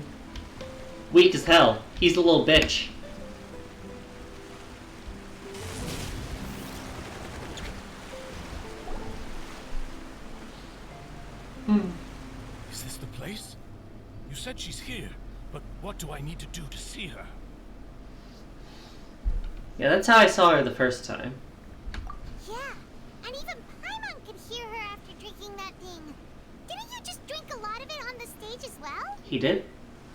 weak as hell. He's a little bitch. Is this the place? You said she's here, but what do I need to do to see her? Yeah, that's how I saw her the first time. Yeah, and even Paimon could hear her after drinking that thing. Didn't you just drink a lot of it on the stage as well? He did?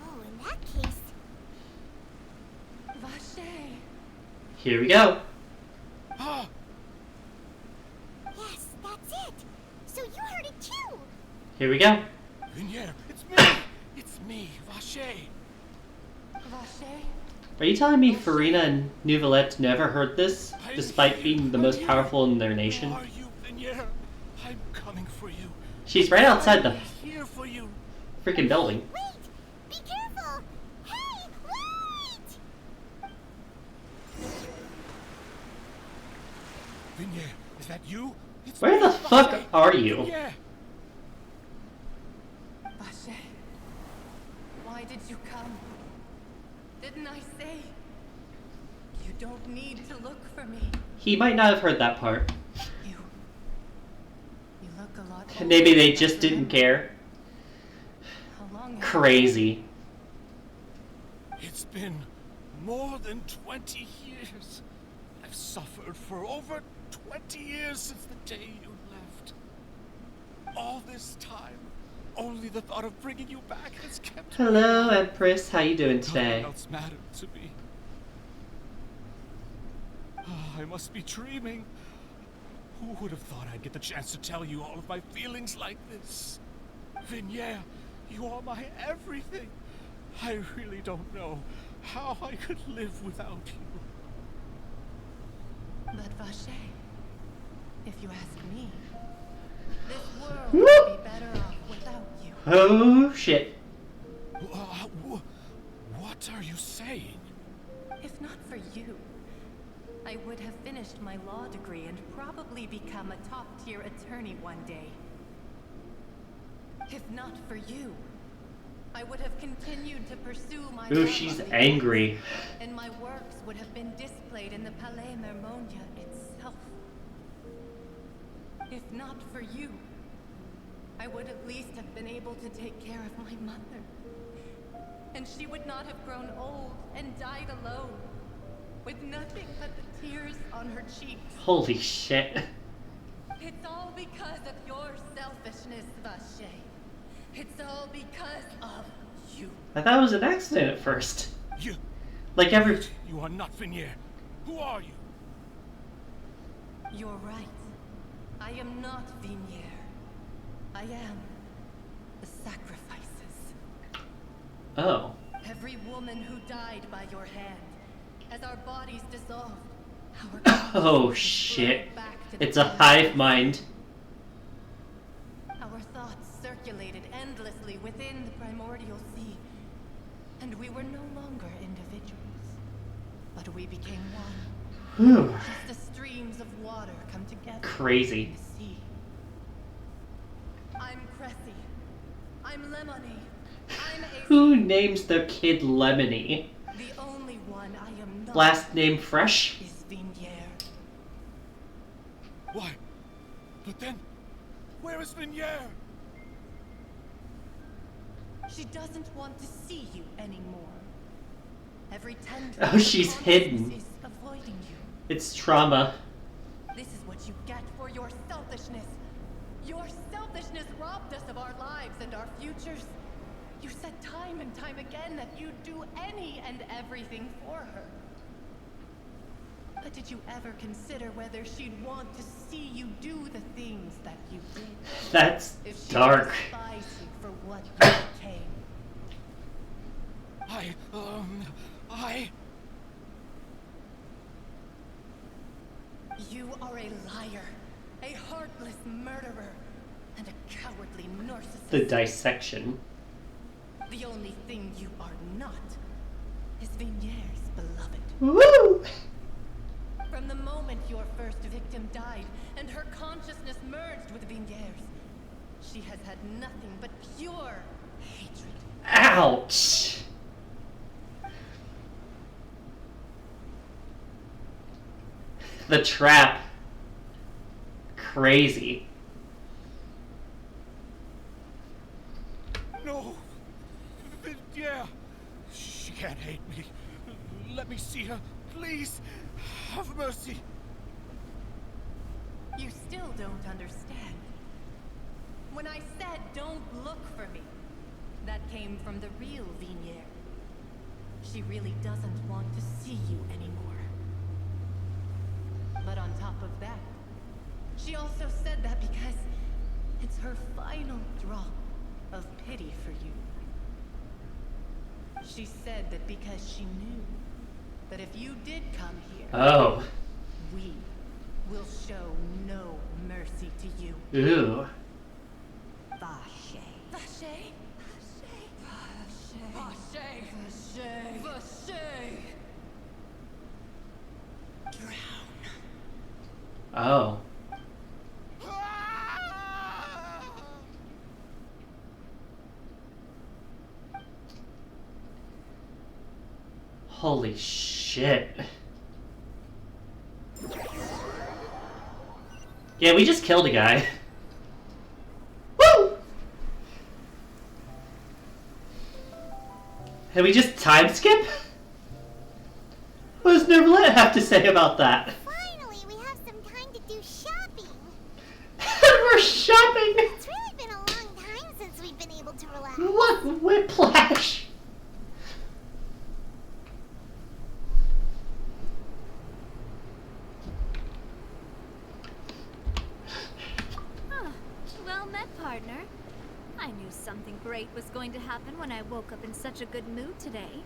Oh, in that case... Vache. Here we go. Ah! Yes, that's it. So you heard it too. Here we go. Vignere, it's me! It's me, Vache! Vache? Are you telling me Farina and Neuvillette never heard this, despite being the most powerful in their nation? Who are you, Vignere? I'm coming for you. She's right outside the I'm here for you. freaking building. Wait! Be careful! Hey, wait! Vignere, is that you? It's Where me, the fuck Vache. are you? Vignere. Vache. Why did you come? Didn't I say? You don't need to look for me. He might not have heard that part. You look a lot Maybe they older just than I didn't remember. care. How long has it Crazy. It's been more than 20 years. I've suffered for over 20 years since the day you left. All this time, only the thought of bringing you back has kept me. Hello, Empress. How you doing today? Nothing else mattered to me. I must be dreaming. Who would have thought I'd get the chance to tell you all of my feelings like this? Vignere, you are my everything. I really don't know how I could live without you. But Vache, if you ask me, this world Whoop. would be better off without you. Oh, shit. What are you saying? If not for you, I would have finished my law degree and probably become a top-tier attorney one day. If not for you, I would have continued to pursue my Ooh, love she's of the angry. arts, and my works would have been displayed in the Palais Mermonia itself. If not for you, I would at least have been able to take care of my mother. And she would not have grown old and died alone, with nothing but the tears on her cheeks. Holy shit. It's all because of your selfishness, Vache. It's all because of you. I thought it was an accident at first. You. Like every... You are not Vignere. Who are you? You're right. I am not Vignere. I am the sacrifices. Oh. Every woman who died by your hand, as our bodies dissolved, our Oh shit. It's a hive mind. Our thoughts circulated endlessly within the primordial sea, and we were no longer individuals, but we became one. Whew. Just as streams of water come together. Crazy. In the sea. I'm Cressy. I'm Lemony. I'm a Who names their kid Lemony? The only one I am not. Last name Fresh? Is Vignier. Why? But then, where is Vignier? She doesn't want to see you anymore. Every tendril Oh, she's of hidden. consciousness is avoiding you. It's trauma. This is what you get for your selfishness. Your selfishness robbed us of our lives and our futures. You said time and time again that you'd do any and everything for her. But did you ever consider whether she'd want to see you do the things that you did? That's if she dark. despised you for what you became. You are a liar, a heartless murderer, and a cowardly narcissist. The dissection. The only thing you are not is Vignier's beloved. Woo! From the moment your first victim died and her consciousness merged with Vignier's, she has had nothing but pure hatred. Ouch! The trap. Crazy. No! Yeah! She can't hate me. Let me see her, please. Have mercy. You still don't understand. When I said don't look for me, that came from the real Vignier. She really doesn't want to see you anymore. But on top of that, she also said that because it's her final drop of pity for you. She said that because she knew that if you did come here, Oh. we will show no mercy to you. Ooh. Vache. Vache? Vache. Vache. Vache. Drown. Oh. Holy shit. Yeah, we just killed a guy. Woo! Did we just time skip? What does Neverland have to say about that? Finally, we have some time to do shopping. We're shopping! It's really been a long time since we've been able to relax. What whiplash? Well met, partner. I knew something great was going to happen when I woke up in such a good mood today.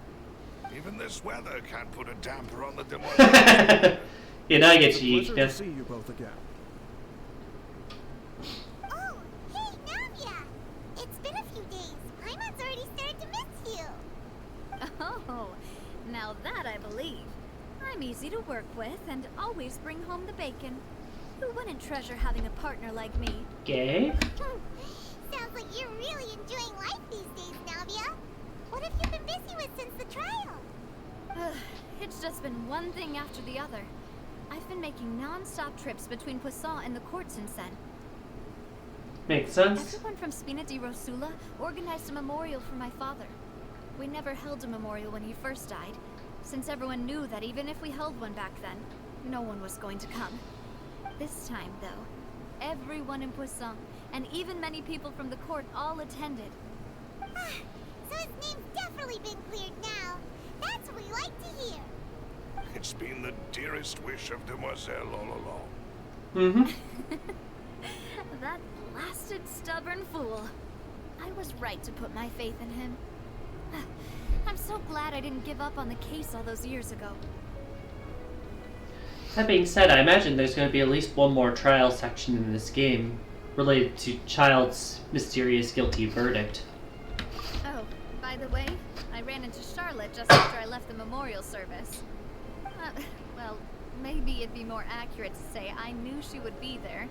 Even this weather can't put a damper on the demolition. You know, I get It's a you. pleasure to see you both again. Oh, hey, Navia! It's been a few days. Paimon's already started to miss you. Oh, now that I believe. I'm easy to work with and always bring home the bacon. Who wouldn't treasure having a partner like me? Gay? Sounds like you're really enjoying life these days, Navia. What have you been busy with since the trial? It's just been one thing after the other. I've been making non-stop trips between Poisson and the court since then. Makes sense. Everyone from Spina di Rosula organized a memorial for my father. We never held a memorial when he first died, since everyone knew that even if we held one back then, no one was going to come. This time, though, everyone in Poisson, and even many people from the court, all attended. So his name's definitely been cleared now. That's what we like to hear. It's been the dearest wish of Demoiselle all along. Mm-hmm. That blasted stubborn fool. I was right to put my faith in him. I'm so glad I didn't give up on the case all those years ago. That being said, I imagine there's going to be at least one more trial section in this game related to Child's mysterious guilty verdict. Oh, by the way, I ran into Charlotte just after I left the memorial service. Well, maybe it'd be more accurate to say I knew she would be there,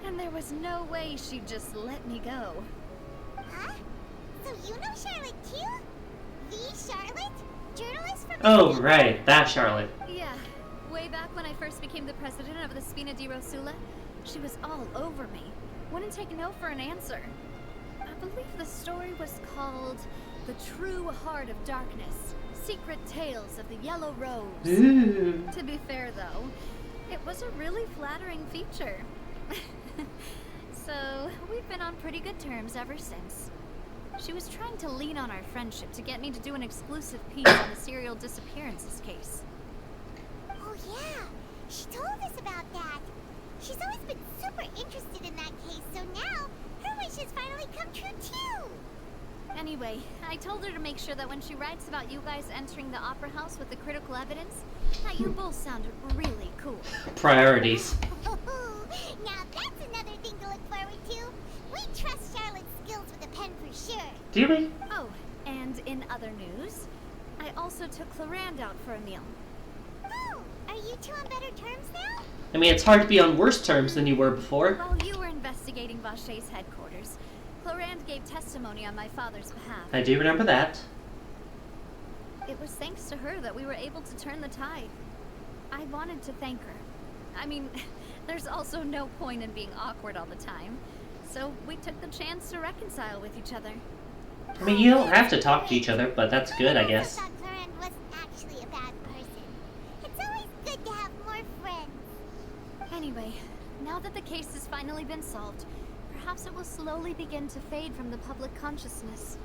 and there was no way she'd just let me go. Huh? So you know Charlotte too? The Charlotte? Journalist from... Oh, right, that Charlotte. Yeah, way back when I first became the president of the Spina di Rosula, she was all over me. Wouldn't take no for an answer. I believe the story was called The True Heart of Darkness. Secret Tales of the Yellow Rose. Ooh. To be fair, though, it was a really flattering feature. So, we've been on pretty good terms ever since. She was trying to lean on our friendship to get me to do an exclusive piece on the serial disappearances case. Oh yeah, she told us about that. She's always been super interested in that case, so now her wish has finally come true too. Anyway, I told her to make sure that when she writes about you guys entering the opera house with the critical evidence, that you both sounded really cool. Priorities. Now that's another thing to look forward to. We trust Charlotte's skills with a pen for sure. Do we? Oh, and in other news, I also took Clarand out for a meal. Oh, are you two on better terms now? I mean, it's hard to be on worse terms than you were before. While you were investigating Vaché's headquarters, Clarand gave testimony on my father's behalf. I do remember that. It was thanks to her that we were able to turn the tide. I wanted to thank her. I mean, there's also no point in being awkward all the time. So we took the chance to reconcile with each other. I mean, you don't have to talk to each other, but that's good, I guess. I thought Clarand wasn't actually a bad person. It's always good to have more friends. Anyway, now that the case has finally been solved, perhaps it will slowly begin to fade from the public consciousness.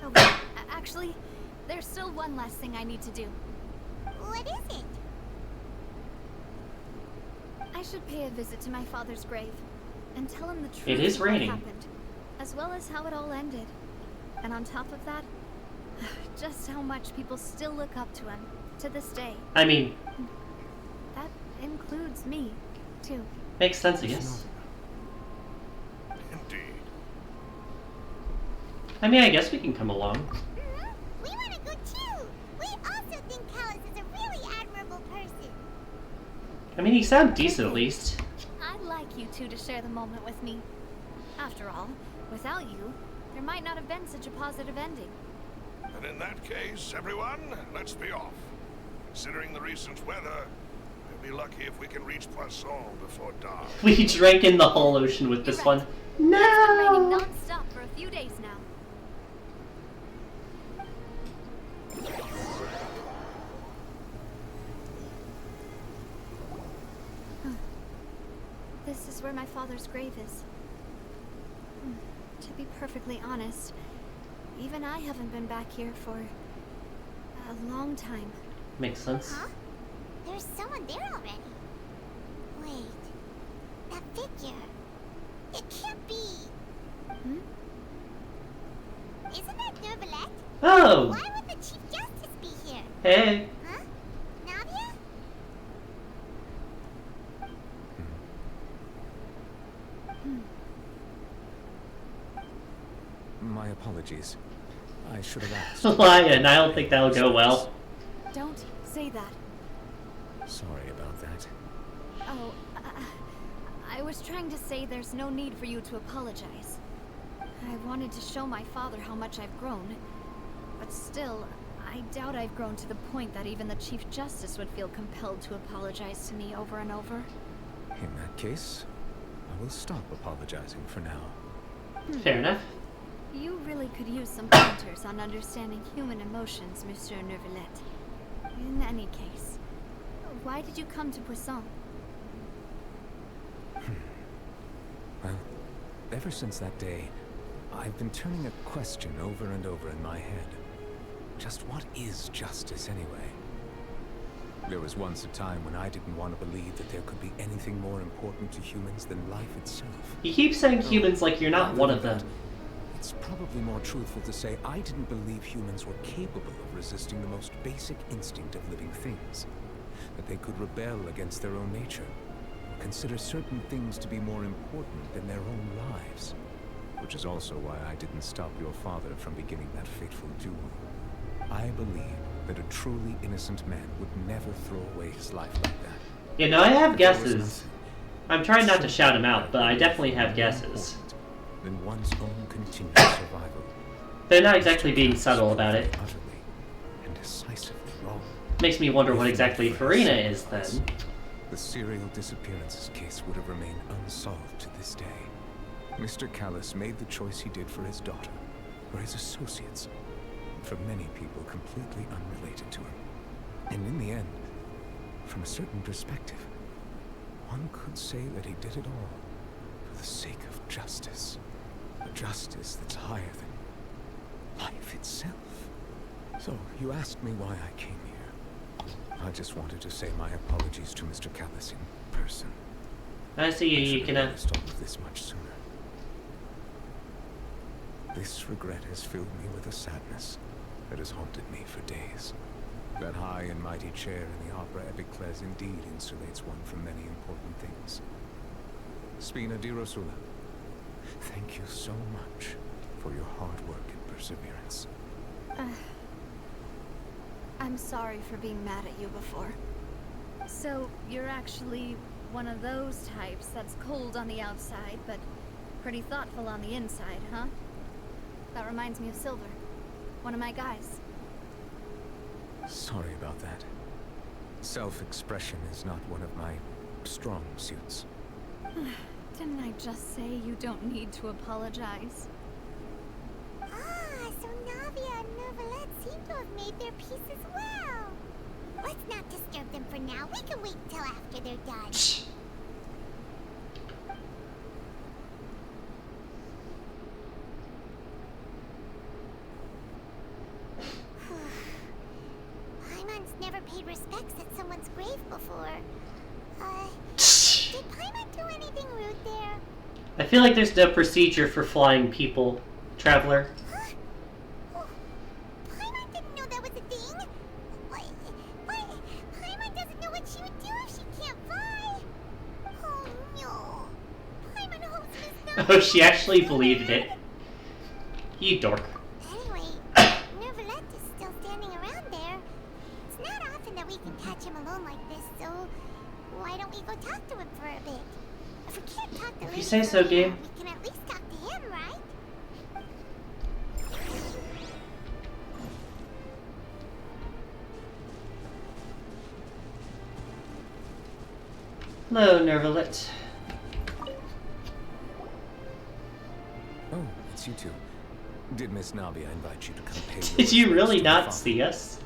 Oh, wait, actually, there's still one last thing I need to do. What is it? I should pay a visit to my father's grave and tell him the truth It is of what raining. happened, as well as how it all ended. And on top of that, just how much people still look up to him to this day. I mean, That includes me, too. makes sense, I guess. Indeed. I mean, I guess we can come along. We want to go too. We also think Callus is a really admirable person. I mean, he sounds decent at least. I'd like you two to share the moment with me. After all, without you, there might not have been such a positive ending. And in that case, everyone, let's be off. Considering the recent weather, we'll be lucky if we can reach Poisson before dark. We drank in the whole ocean with this one. It's been raining No! non-stop for a few days now. This is where my father's grave is. To be perfectly honest, even I haven't been back here for a long time. Makes sense. Huh? There's someone there already. Wait. That figure. It can't be. Hmm? Isn't that Nervalette? Oh! Why would the Chief Justice be here? Hey! Huh? Nadia? My apologies. I should have asked. Lion, I don't think that'll go well. Don't say that. Sorry about that. Oh, I was trying to say there's no need for you to apologize. I wanted to show my father how much I've grown. But still, I doubt I've grown to the point that even the Chief Justice would feel compelled to apologize to me over and over. In that case, I will stop apologizing for now. Fair enough. You really could use some pointers on understanding human emotions, Monsieur Nervalette. In any case, why did you come to Poisson? Well, ever since that day, I've been turning a question over and over in my head. Just what is justice anyway? There was once a time when I didn't want to believe that there could be anything more important to humans than life itself. You keep saying humans like you're not one of them. It's probably more truthful to say I didn't believe humans were capable of resisting the most basic instinct of living things. That they could rebel against their own nature, consider certain things to be more important than their own lives. Which is also why I didn't stop your father from beginning that fateful duel. I believe that a truly innocent man would never throw away his life like that. You know, I have guesses. I'm trying not to shout him out, but I definitely have guesses. Than one's own continued survival. They're not exactly being subtle about it. Utterly and decisively wrong. Makes me wonder what exactly Farina is then. The serial disappearances case would have remained unsolved to this day. Mr. Callus made the choice he did for his daughter, for his associates, and for many people completely unrelated to him. And in the end, from a certain perspective, one could say that he did it all for the sake of justice. A justice that's higher than life itself. So, you asked me why I came here. I just wanted to say my apologies to Mr. Callus in person. I see you can all of this much sooner. This regret has filled me with a sadness that has haunted me for days. That high and mighty chair in the opera epiclese indeed insulates one from many important things. Spina di Rosula, thank you so much for your hard work and perseverance. I'm sorry for being mad at you before. So, you're actually one of those types that's cold on the outside, but pretty thoughtful on the inside, huh? That reminds me of Silver, one of my guys. Sorry about that. Self-expression is not one of my strong suits. Didn't I just say you don't need to apologize? Ah, so Navia and Neuvillette seem to have made their peace as well. Let's not disturb them for now. We can wait until after they're done. Paimon's never paid respects at someone's grave before. Did Paimon do anything rude there? I feel like there's no procedure for flying people, Traveler. Huh? Oh, Paimon didn't know that was a thing. Paimon doesn't know what she would do if she can't fly. Oh no. Paimon hopes Miss Navia. Oh, she actually believed it. You dork. Anyway, Neuvillette is still standing around there. It's not often that we can catch him alone like this, so why don't we go talk to him for a bit? If we can't talk to If you say so, game. we can at least talk to him, right? Hello, Neuvillette. Oh, it's you two. Did Miss Navia invite you to come pay your Did you really respects to not the see us?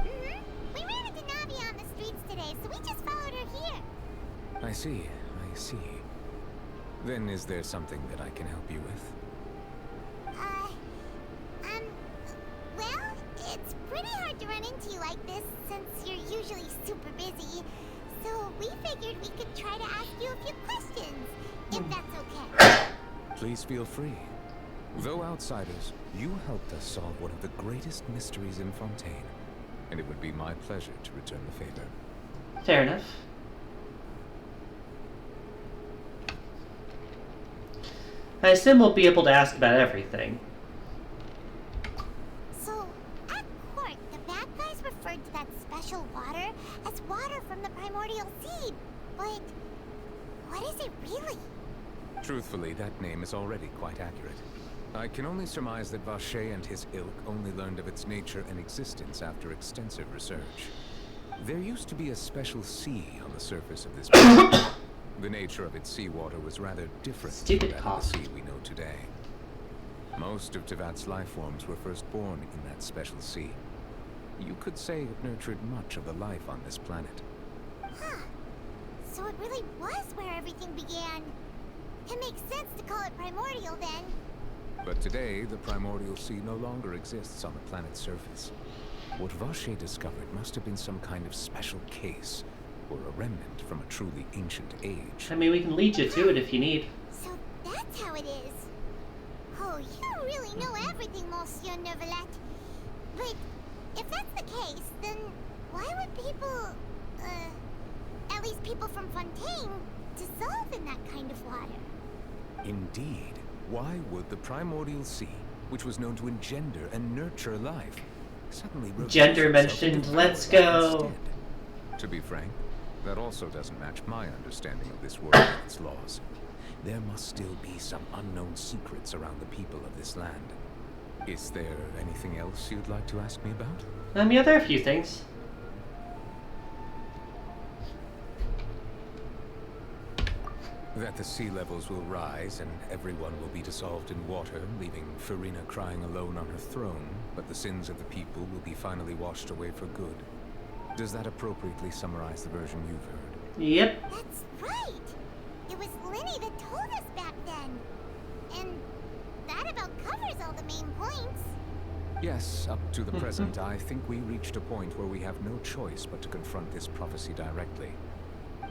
We ran into Navia on the streets today, so we just followed her here. I see, I see. Then is there something that I can help you with? Well, it's pretty hard to run into you like this since you're usually super busy. So we figured we could try to ask you a few questions, if that's okay. Please feel free. Though outsiders, you helped us solve one of the greatest mysteries in Fontaine, and it would be my pleasure to return the favor. Fair enough. I assume we'll be able to ask about everything. So, at court, the bad guys referred to that special water as water from the primordial seed. But what is it really? Truthfully, that name is already quite accurate. I can only surmise that Vacher and his ilk only learned of its nature and existence after extensive research. There used to be a special sea on the surface of this planet. The nature of its seawater was rather different from that of the sea we know today. Most of Tevat's life forms were first born in that special sea. You could say it nurtured much of the life on this planet. Huh. So it really was where everything began. It makes sense to call it primordial then. But today, the primordial sea no longer exists on the planet's surface. What Vache discovered must have been some kind of special case, or a remnant from a truly ancient age. I mean, we can lead you to it if you need. So that's how it is. Oh, you really know everything, Monsieur Neuvillette. But if that's the case, then why would people, at least people from Fontaine, dissolve in that kind of water? Indeed. Why would the primordial sea, which was known to engender and nurture life, suddenly reverse Gender itself into mentioned. Let's life go. instead? To be frank, that also doesn't match my understanding of this world and its laws. There must still be some unknown secrets around the people of this land. Is there anything else you'd like to ask me about? Yeah, there are a few things. That the sea levels will rise and everyone will be dissolved in water, leaving Farina crying alone on her throne, but the sins of the people will be finally washed away for good. Does that appropriately summarize the version you've heard? Yep. That's right. It was Linny that told us back then. And that about covers all the main points. Yes, up to the present, I think we reached a point where we have no choice but to confront this prophecy directly.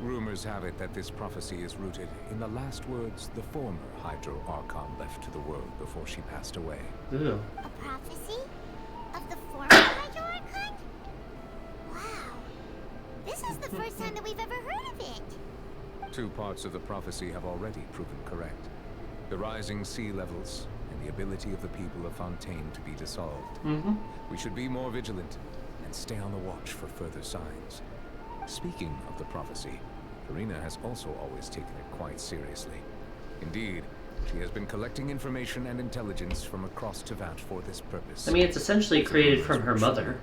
Rumors have it that this prophecy is rooted in the last words the former Hydro Archon left to the world before she passed away. Ooh. A prophecy? Of the former Hydro Archon? Wow. This is the first time that we've ever heard of it. Two parts of the prophecy have already proven correct. The rising sea levels and the ability of the people of Fontaine to be dissolved. We should be more vigilant and stay on the watch for further signs. Speaking of the prophecy, Farina has also always taken it quite seriously. Indeed, she has been collecting information and intelligence from across Tavant for this purpose. I mean, it's essentially created from her mother.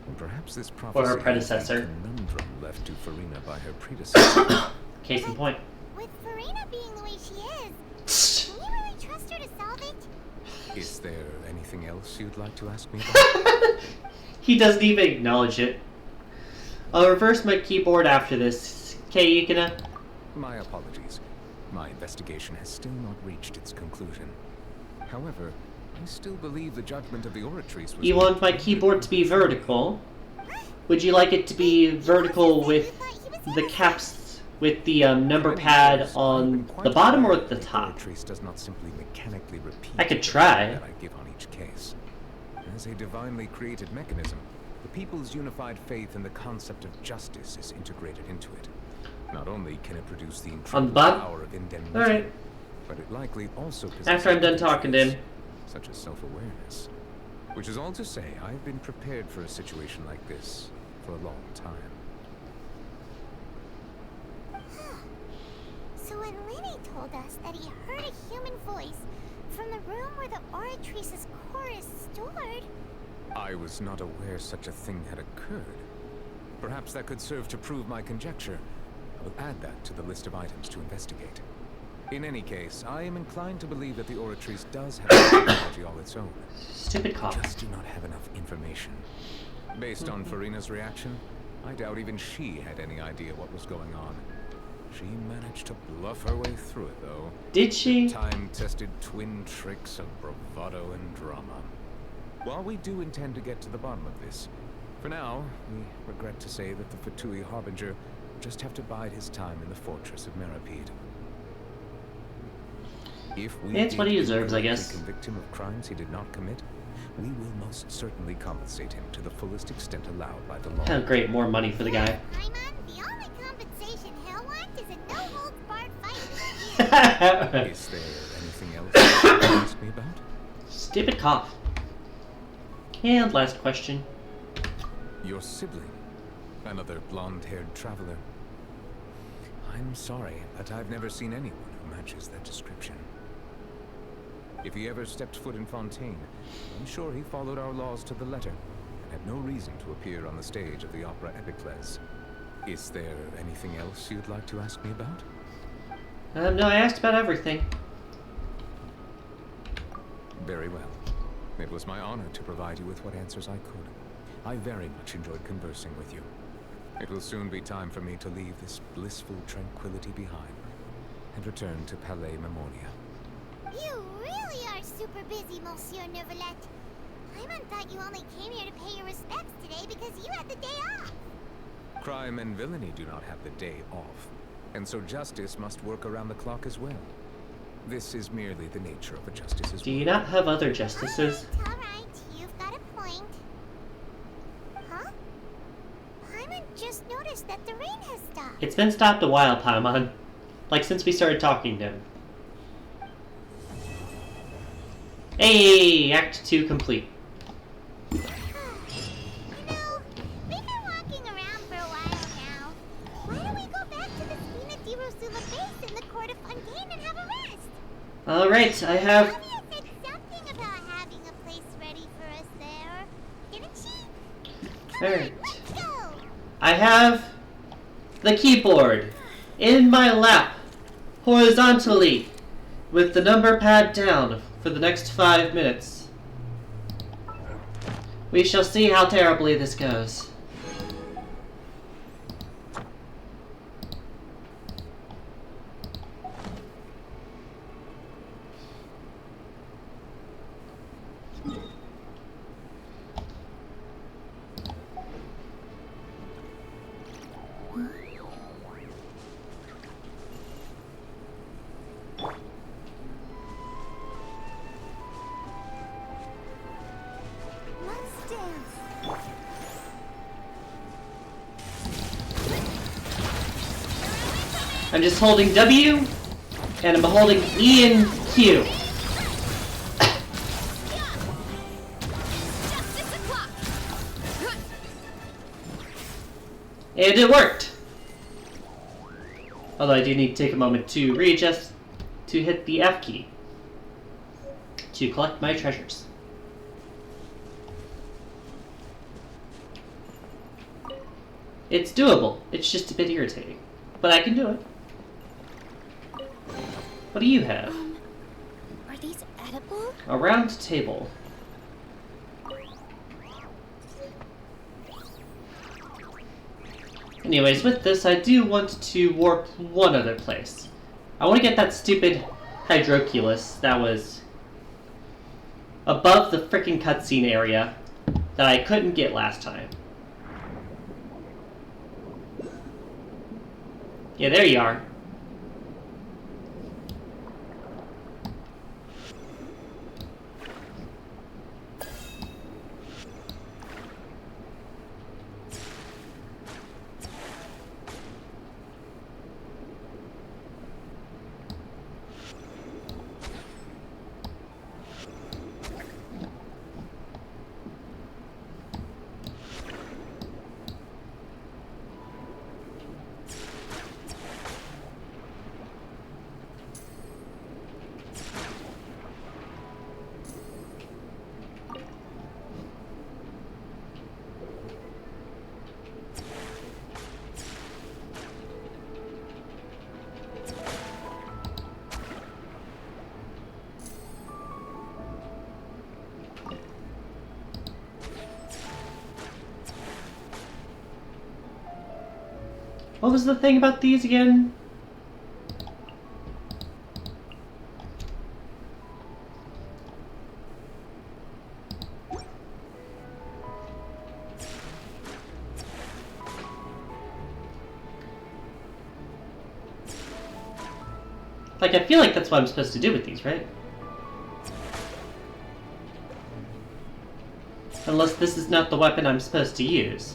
And perhaps this prophecy Or her predecessor. is a conundrum left to Farina by her predecessor. Case in point. With Farina being the way she is, can you really trust her to solve it? Is there anything else you'd like to ask me about? He doesn't even acknowledge it. I'll reverse my keyboard after this. Okay, Yukina? My apologies. My investigation has still not reached its conclusion. However, I still believe the judgment of the Oratrice was... You want my keyboard to be vertical? Would you like it to be vertical with the caps, with the number pad on the bottom or at the top? The Oratrice does not simply mechanically repeat I could try. that I give on each case. As a divinely created mechanism, the people's unified faith in the concept of justice is integrated into it. Not only can it produce the incredible power of indemnity, Alright. but it likely also possesses After I'm done talking to him. such as self-awareness. Which is all to say, I've been prepared for a situation like this for a long time. So when Linny told us that he heard a human voice from the room where the Oratrice's core is stored... I was not aware such a thing had occurred. Perhaps that could serve to prove my conjecture. I will add that to the list of items to investigate. In any case, I am inclined to believe that the Oratrice does have technology all its own. Stupid cop. Just do not have enough information. Based on Farina's reaction, I doubt even she had any idea what was going on. She managed to bluff her way through it, though. Did she? Time-tested twin tricks of bravado and drama. While we do intend to get to the bottom of this, for now, we regret to say that the Fatui Harbinger will just have to bide his time in the fortress of Meripede. If we It's what he deserves, I correctly guess. convict him of crimes he did not commit, we will most certainly compensate him to the fullest extent allowed by the law. Oh, great, more money for the guy. Paimon, the only compensation he'll want is a no-holds-barred fight. Is there anything else you want to ask me about? Stupid cough. And last question. Your sibling, another blonde-haired traveler. I'm sorry, but I've never seen anyone who matches that description. If he ever stepped foot in Fontaine, I'm sure he followed our laws to the letter and had no reason to appear on the stage of the opera Epicles. Is there anything else you'd like to ask me about? No, I asked about everything. Very well. It was my honor to provide you with what answers I could. I very much enjoyed conversing with you. It will soon be time for me to leave this blissful tranquility behind and return to Palais Memoria. You really are super busy, Monsieur Neuvillette. Paimon thought you only came here to pay your respects today because you had the day off. Crime and villainy do not have the day off, and so justice must work around the clock as well. This is merely the nature of a justice's Do you work. not have other justices? Alright, you've got a point. Huh? Paimon just noticed that the rain has stopped. It's been stopped a while, Paimon. Like since we started talking to him. Hey, Act 2 complete. You know, we've been walking around for a while now. Why don't we go back to the Spina di Rosula base in the court of Fontaine and have a rest? Alright, I have... Flavia said something about having a place ready for us there. Didn't she? Come Alright. on, let's go! I have the keyboard in my lap, horizontally, with the number pad down for the next 5 minutes. We shall see how terribly this goes. Let's dance. I'm just holding W, and I'm holding E and Q. And it worked! Although I do need to take a moment to readjust to hit the F key to collect my treasures. It's doable. It's just a bit irritating. But I can do it. What do you have? Are these edible? A round table. Anyways, with this, I do want to warp one other place. I want to get that stupid hydroculus that was above the frickin' cutscene area that I couldn't get last time. Yeah, there you are. What was the thing about these again? Like, I feel like that's what I'm supposed to do with these, right? Unless this is not the weapon I'm supposed to use.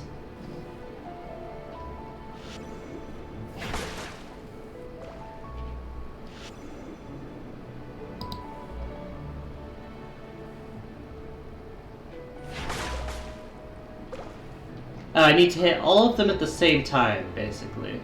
I need to hit all of them at the same time, basically.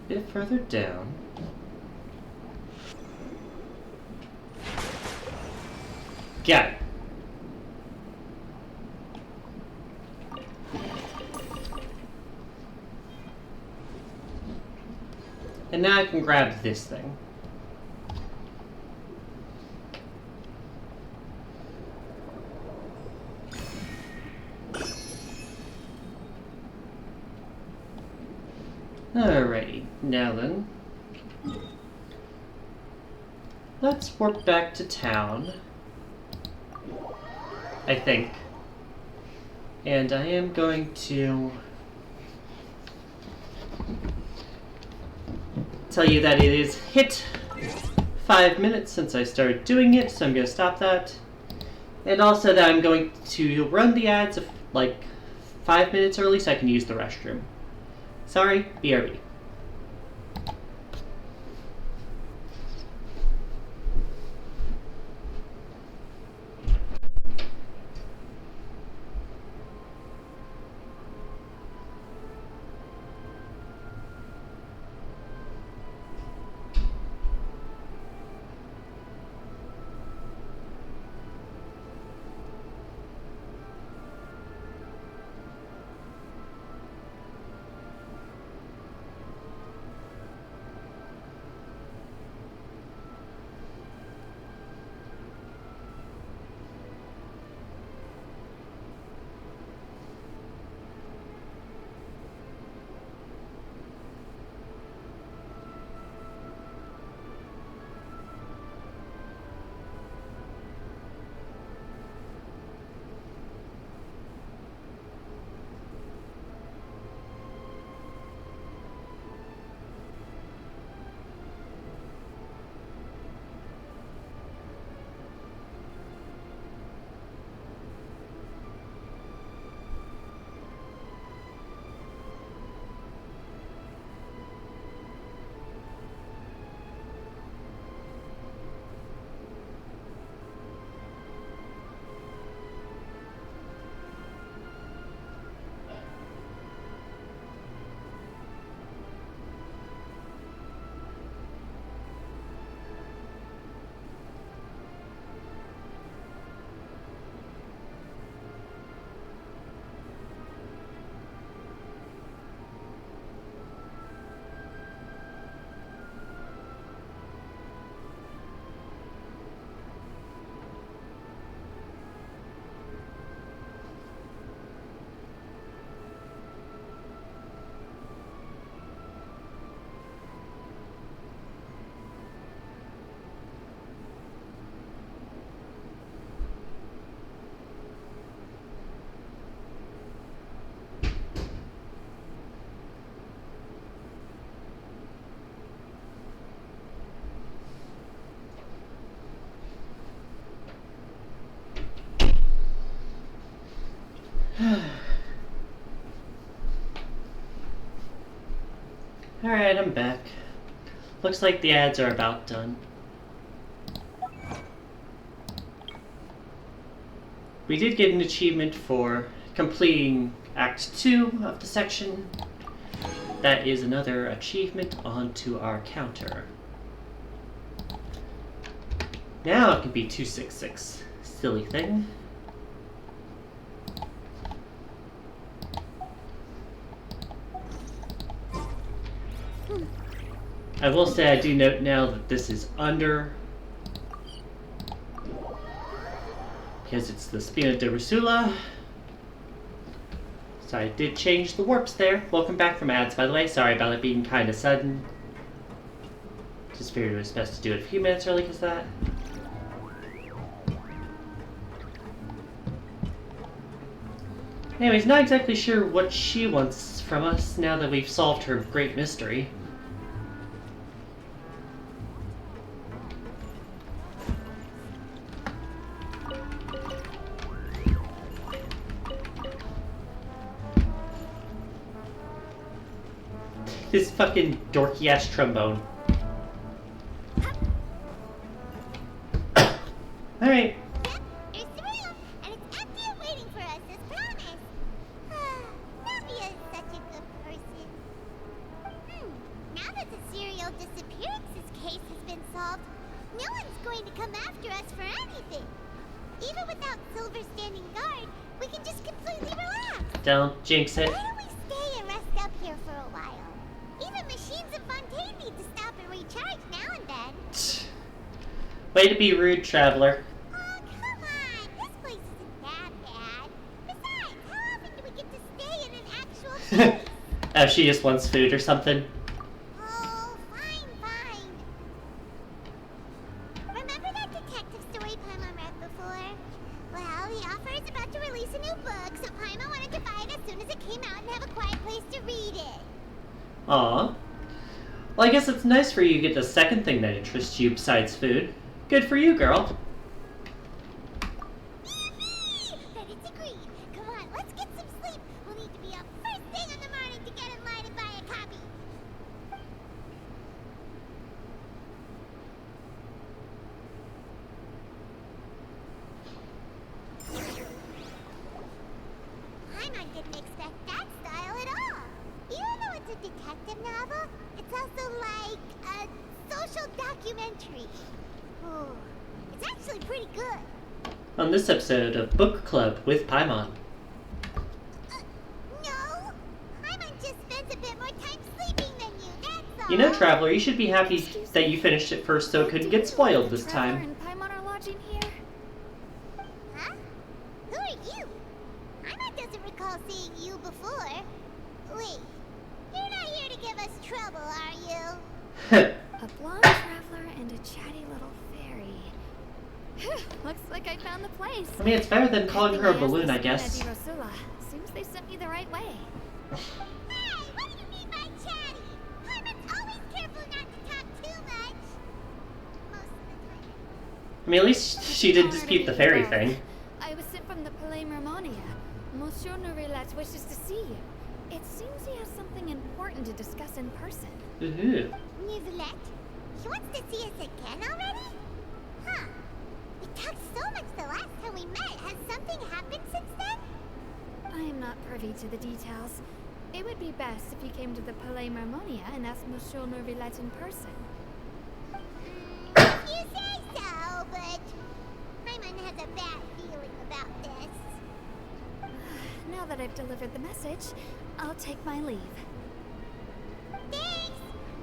A bit further down. Got it. And now I can grab this thing. Alrighty, now then. Let's warp back to town. I think. And I am going to tell you that it is hit 5 minutes since I started doing it, so I'm going to stop that. And also that I'm going to run the ads like 5 minutes early so I can use the restroom. Sorry, BRB. Alright, I'm back. Looks like the ads are about done. We did get an achievement for completing Act 2 of the section. That is another achievement onto our counter. Now it can be 266. Silly thing. I will say I do note now that this is under, because it's the Spina de Rusula. So I did change the warps there. Welcome back from ads, by the way. Sorry about it being kind of sudden. Just figured it was best to do it a few minutes early because of that. Anyways, not exactly sure what she wants from us now that we've solved her great mystery. His fucking dorky ass trombone. Alright. Here's the room, and it's empty and waiting for us as promised. Navia is such a good person. Now that the serial disappearances case has been solved, no one's going to come after us for anything. Even without Silver standing guard, we can just completely relax. Don't jinx it. Why don't we stay and rest up here for a while? Even machines in Fontaine need to stop and recharge now and then. Way to be rude, traveler. Oh, come on. This place isn't that bad. Besides, how often do we get to stay in an actual place? Oh, she just wants food or something. Oh, fine. Remember that detective story Paimon read before? Well, the author is about to release a new book, so Paimon wanted to buy it as soon as it came out and have a quiet place to read it. Aw. Well, I guess it's nice for you to get the second thing that interests you besides food. Good for you, girl. Then it's agreed. Come on, let's get some sleep. We'll need to be up first thing in the morning to get in line and buy a copy. Paimon didn't expect that style at all. Even though it's a detective novel, it's also like a social documentary. Ooh, it's actually pretty good. On this episode of Book Club with Paimon. No, Paimon just spends a bit more time sleeping than you, that's all. You know, Traveler, you should be happy that you finished it first so it couldn't get spoiled this Traveler time. and Paimon are lodging here? Huh? Who are you? Paimon doesn't recall seeing you before. Wait, you're not here to give us trouble, are you? A blonde traveler and a chatty little fairy. Looks like I found the place. I mean, it's better than calling her a balloon, I guess. Seems they sent me the right way. Hey, what do you mean by chatty? Paimon's always careful not to talk too much. Most of the time. I mean, at least she did dispute the fairy thing. I was sent from the Palais Mermonia. Monsieur Nourilat wishes to see you. It seems he has something important to discuss in person. Ooh. Nicolette? He wants to see us again already? Huh. We talked so much the last time we met. Has something happened since then? I am not privy to the details. It would be best if you came to the Palais Mermonia and asked Monsieur Nourilat in person. If you say so, but Paimon has a bad feeling about this. Now that I've delivered the message, I'll take my leave. Thanks!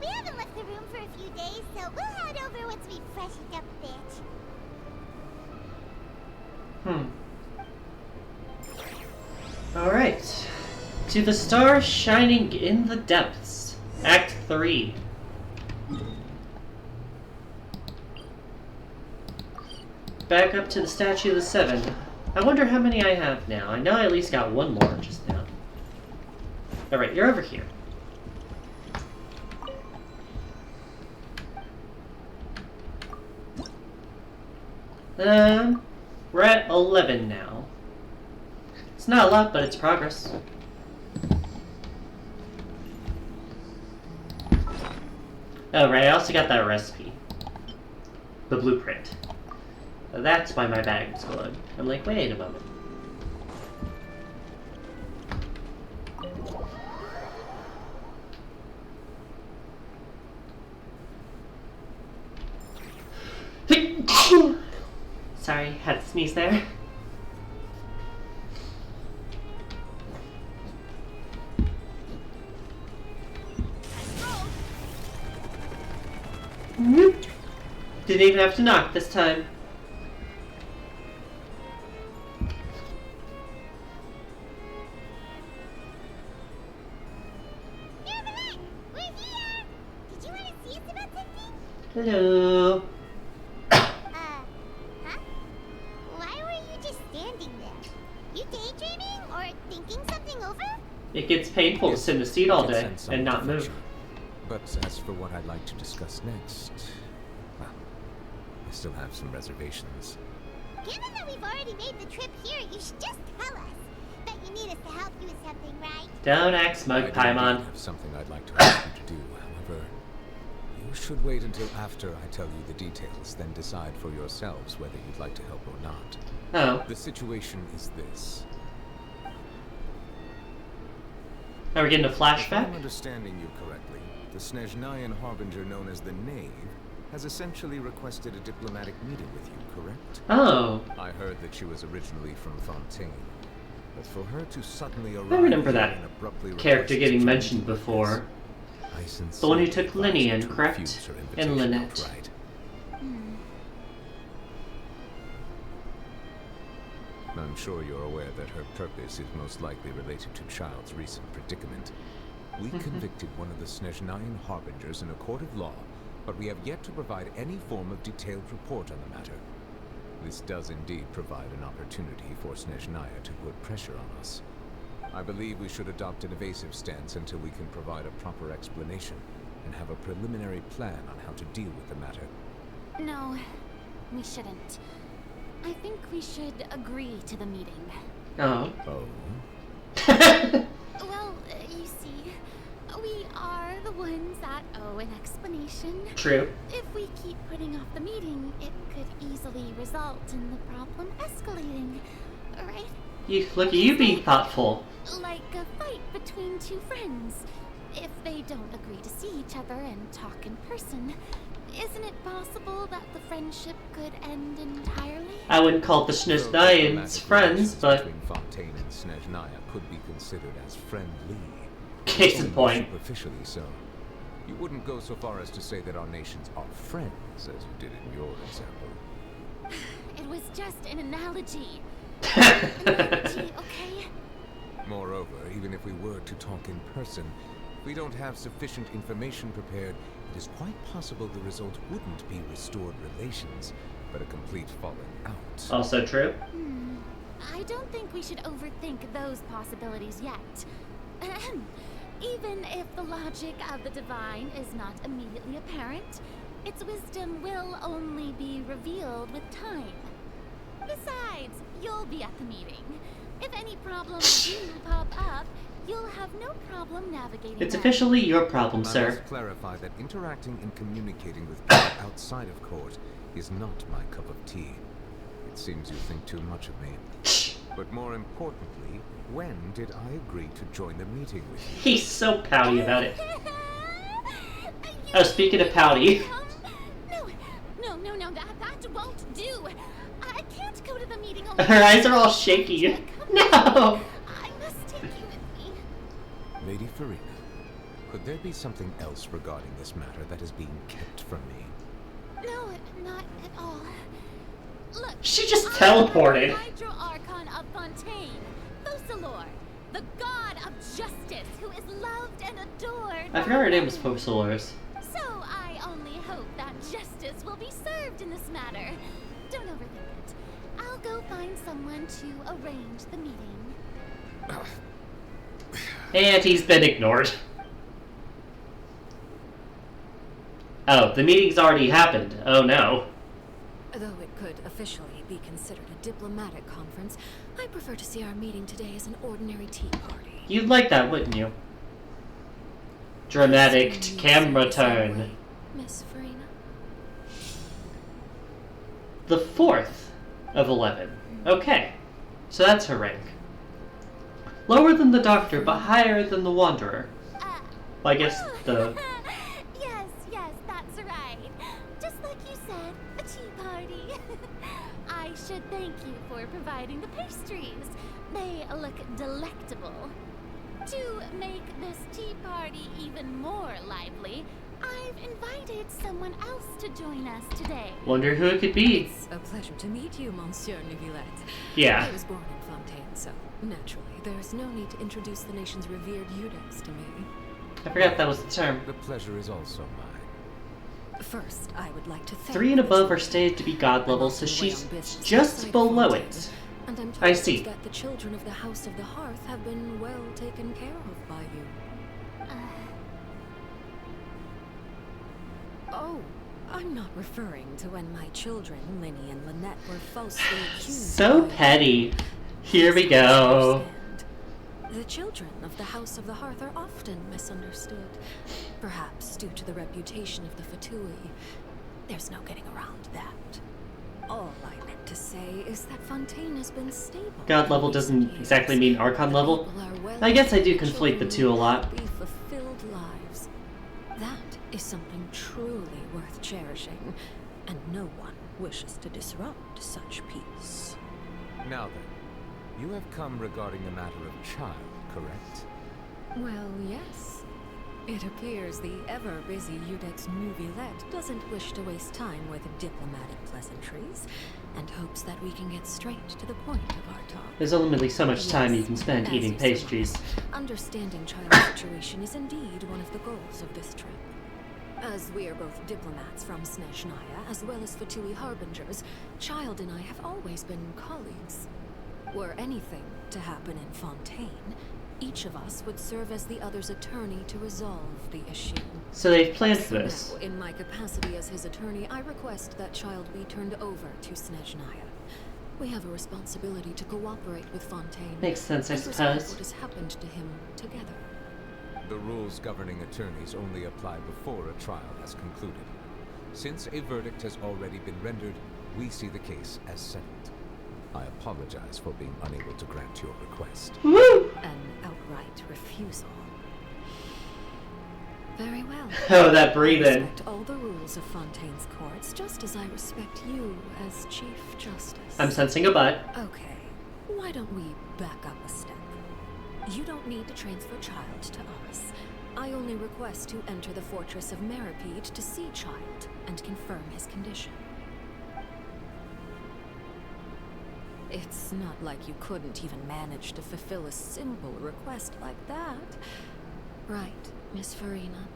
We haven't left the room for a few days, so we'll head over once we've freshened up a bit. Alright. To the stars shining in the depths. Act 3. Back up to the Statue of the Seven. I wonder how many I have now. I know I at least got one more just now. Alright, you're over here. We're at 11 now. It's not a lot, but it's progress. Oh, right, I also got that recipe. The blueprint. That's why my bag's glowing. I'm like, wait a moment. Sorry, had to sneeze there. Didn't even have to knock this time. Nicolette, we're here! Did you want to see us about something? Hello. Huh? Why were you just standing there? You daydreaming or thinking something over? It gets painful to sit in a seat all day and not move. But as for what I'd like to discuss next, well, I still have some reservations. Given that we've already made the trip here, you should just tell us. Bet you need us to help you with something, right? Don't act smug, Paimon. I have something I'd like to ask you to do. However, you should wait until after I tell you the details, then decide for yourselves whether you'd like to help or not. Oh. The situation is this. Are we getting a If flashback? I'm understanding you correctly, the Snezhnayan Harbinger known as the Knave has essentially requested a diplomatic meeting with you, correct? Oh. I heard that she was originally from Fontaine, but for her to suddenly arrive I remember here that and abruptly character request getting to mentioned meet with before. this, I The one who sincerely took advise you Linian, to correct? refuse her And invitation Lynette. outright. I'm sure you're aware that her purpose is most likely related to Child's recent predicament. We convicted one of the Snezhnayan harbingers in a court of law, but we have yet to provide any form of detailed report on the matter. This does indeed provide an opportunity for Snezhnaya to put pressure on us. I believe we should adopt an evasive stance until we can provide a proper explanation and have a preliminary plan on how to deal with the matter. No, we shouldn't. I think we should agree to the meeting. Oh. Well, you see, we are the ones that owe an explanation. True. If we keep putting off the meeting, it could easily result in the problem escalating, right? Look at you being thoughtful. Like a fight between two friends. If they don't agree to see each other and talk in person, isn't it possible that the friendship could end entirely? I wouldn't call the Snezhnayans friends, but... between Fontaine and Snezhnaya could be considered as friendly. Case in point. Superficially so. You wouldn't go so far as to say that our nations are friends, as you did in your example. It was just an analogy. Analogy, okay? Moreover, even if we were to talk in person, if we don't have sufficient information prepared, it is quite possible the result wouldn't be restored relations, but a complete falling out. Also true. I don't think we should overthink those possibilities yet. Even if the logic of the divine is not immediately apparent, its wisdom will only be revealed with time. Besides, you'll be at the meeting. If any problems do pop up, you'll have no problem navigating It's them. officially your problem, I sir. must clarify that interacting and communicating with people outside of court is not my cup of tea. It seems you think too much of me. But more importantly, when did I agree to join the meeting with you? He's so pouty about it. Oh, speaking of pouty. No, that won't do. I can't go to the meeting alone. Her eyes are all shaky. No! I must take you with me. Lady Farina, could there be something else regarding this matter that is being kept from me? No, not at all. Look, She just teleported. Hydro Archon of Fontaine, Focalor, the god of justice who is loved and adored. I forgot her name was Focalors. So I only hope that justice will be served in this matter. Don't overthink it. I'll go find someone to arrange the meeting. And he's been ignored. Oh, the meeting's already happened. Oh no. Though it could officially be considered a diplomatic conference, I prefer to see our meeting today as an ordinary tea party. You'd like that, wouldn't you? Dramatic camera turn. Miss Farina? The 4th of 11. Okay. So that's her rank. Lower than the Doctor, but higher than the Wanderer. Well, I guess the... Yes, that's right. Just like you said, a tea party. I should thank you for providing the pastries. They look delectable. To make this tea party even more lively, I've invited someone else to join us today. Wonder who it could be. It's a pleasure to meet you, Monsieur Neuvillette. Yeah. I was born in Fontaine, so naturally, there's no need to introduce the nation's revered Eudex to me. I forgot that was the term. The pleasure is also mine. First, I would like to thank 3 and above are stated to be god level, so she's just below it. And I'm I told see. that the children of the House of the Hearth have been well taken care of by you. Oh, I'm not referring to when my children, Linny and Lynette, were falsely accused. So petty. Here we go. The children of the House of the Hearth are often misunderstood. Perhaps due to the reputation of the Fatui. There's no getting around that. All I meant to say is that Fontaine has been stable. God level doesn't exactly mean Archon level. I guess I do conflate the two a lot. Be fulfilled lives. That is something truly worth cherishing, and no one wishes to disrupt such peace. Now then, you have come regarding a matter of child, correct? Well, yes. It appears the ever-busy Eudex Neuvillette doesn't wish to waste time with diplomatic pleasantries, and hopes that we can get straight to the point of our talk. There's only so much time you can spend as eating you pastries. surmise, understanding Child's situation is indeed one of the goals of this trip. As we are both diplomats from Snezhnaya, as well as Fatui Harbingers, Child and I have always been colleagues. Were anything to happen in Fontaine, each of us would serve as the other's attorney to resolve the issue. So they've planned for this. Now, in my capacity as his attorney, I request that Child be turned over to Snezhnaya. We have a responsibility to cooperate with Fontaine. Makes sense, I and resolve suppose. what has happened to him together. The rules governing attorneys only apply before a trial has concluded. Since a verdict has already been rendered, we see the case as settled. I apologize for being unable to grant your request. Woo! An outright refusal. Very well. Oh, that I breathing. respect all the rules of Fontaine's courts, just as I respect you as Chief Justice. I'm sensing a butt. Okay, why don't we back up a step? You don't need to transfer Child to us. I only request to enter the fortress of Meripede to see Child and confirm his condition. It's not like you couldn't even manage to fulfill a simple request like that. Right, Miss Farina?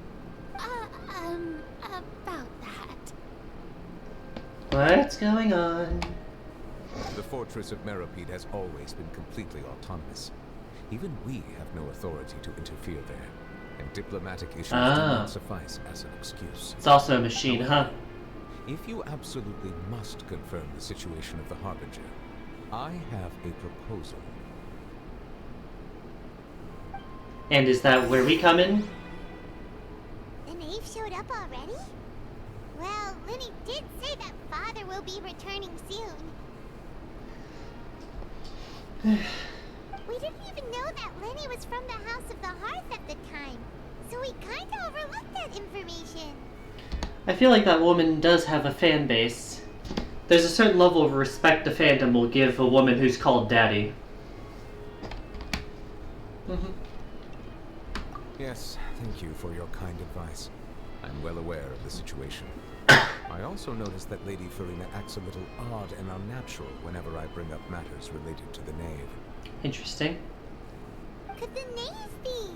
About that. What's going on? The fortress of Meripede has always been completely autonomous. Even we have no authority to interfere there, and diplomatic issues do not suffice as an excuse. It's also a machine, huh? If you absolutely must confirm the situation of the Harbinger, I have a proposal. And is that where we come in? The knave showed up already? Well, Lenny did say that Father will be returning soon. We didn't even know that Lenny was from the House of the Hearth at the time, so we kinda overlooked that information. I feel like that woman does have a fan base. There's a certain level of respect the fandom will give a woman who's called Daddy. Yes, thank you for your kind advice. I'm well aware of the situation. I also noticed that Lady Farina acts a little odd and unnatural whenever I bring up matters related to the Knave. Interesting. Could the knave be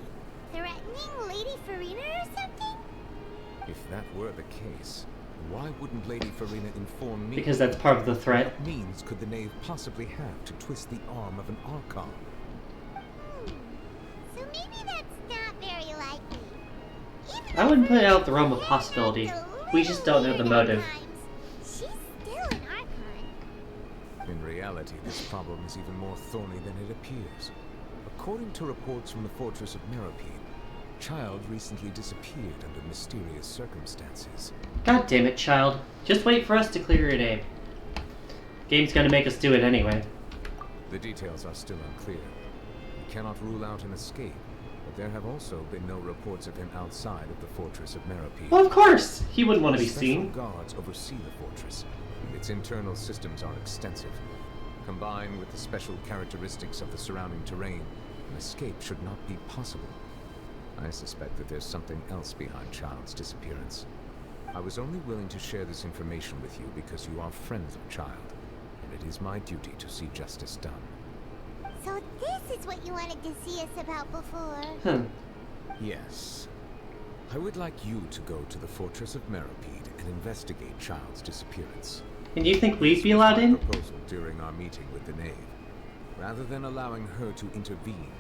threatening Lady Farina or something? If that were the case, why wouldn't Lady Farina inform me? Because that's part of the threat. What means could the Knave possibly have to twist the arm of an Archon? So maybe that's not very likely. I wouldn't put it out the realm of possibility. We just don't know the motive. She's still an Archon. In reality, this problem is even more thorny than it appears. According to reports from the Fortress of Meripede, Child recently disappeared under mysterious circumstances. God damn it, Child. Just wait for us to clear your name. Game's gonna make us do it anyway. The details are still unclear. We cannot rule out an escape, but there have also been no reports of him outside of the Fortress of Meripede. Well, of course! He wouldn't want to be seen. Special guards oversee the fortress. Its internal systems are extensive. Combined with the special characteristics of the surrounding terrain, an escape should not be possible. I suspect that there's something else behind Child's disappearance. I was only willing to share this information with you because you are friends of Child, and it is my duty to see justice done. So this is what you wanted to see us about before. Yes. I would like you to go to the Fortress of Meripede and investigate Child's disappearance. And you think we'd be allowed in? Proposal during our meeting with the Knave. Rather than allowing her to intervene,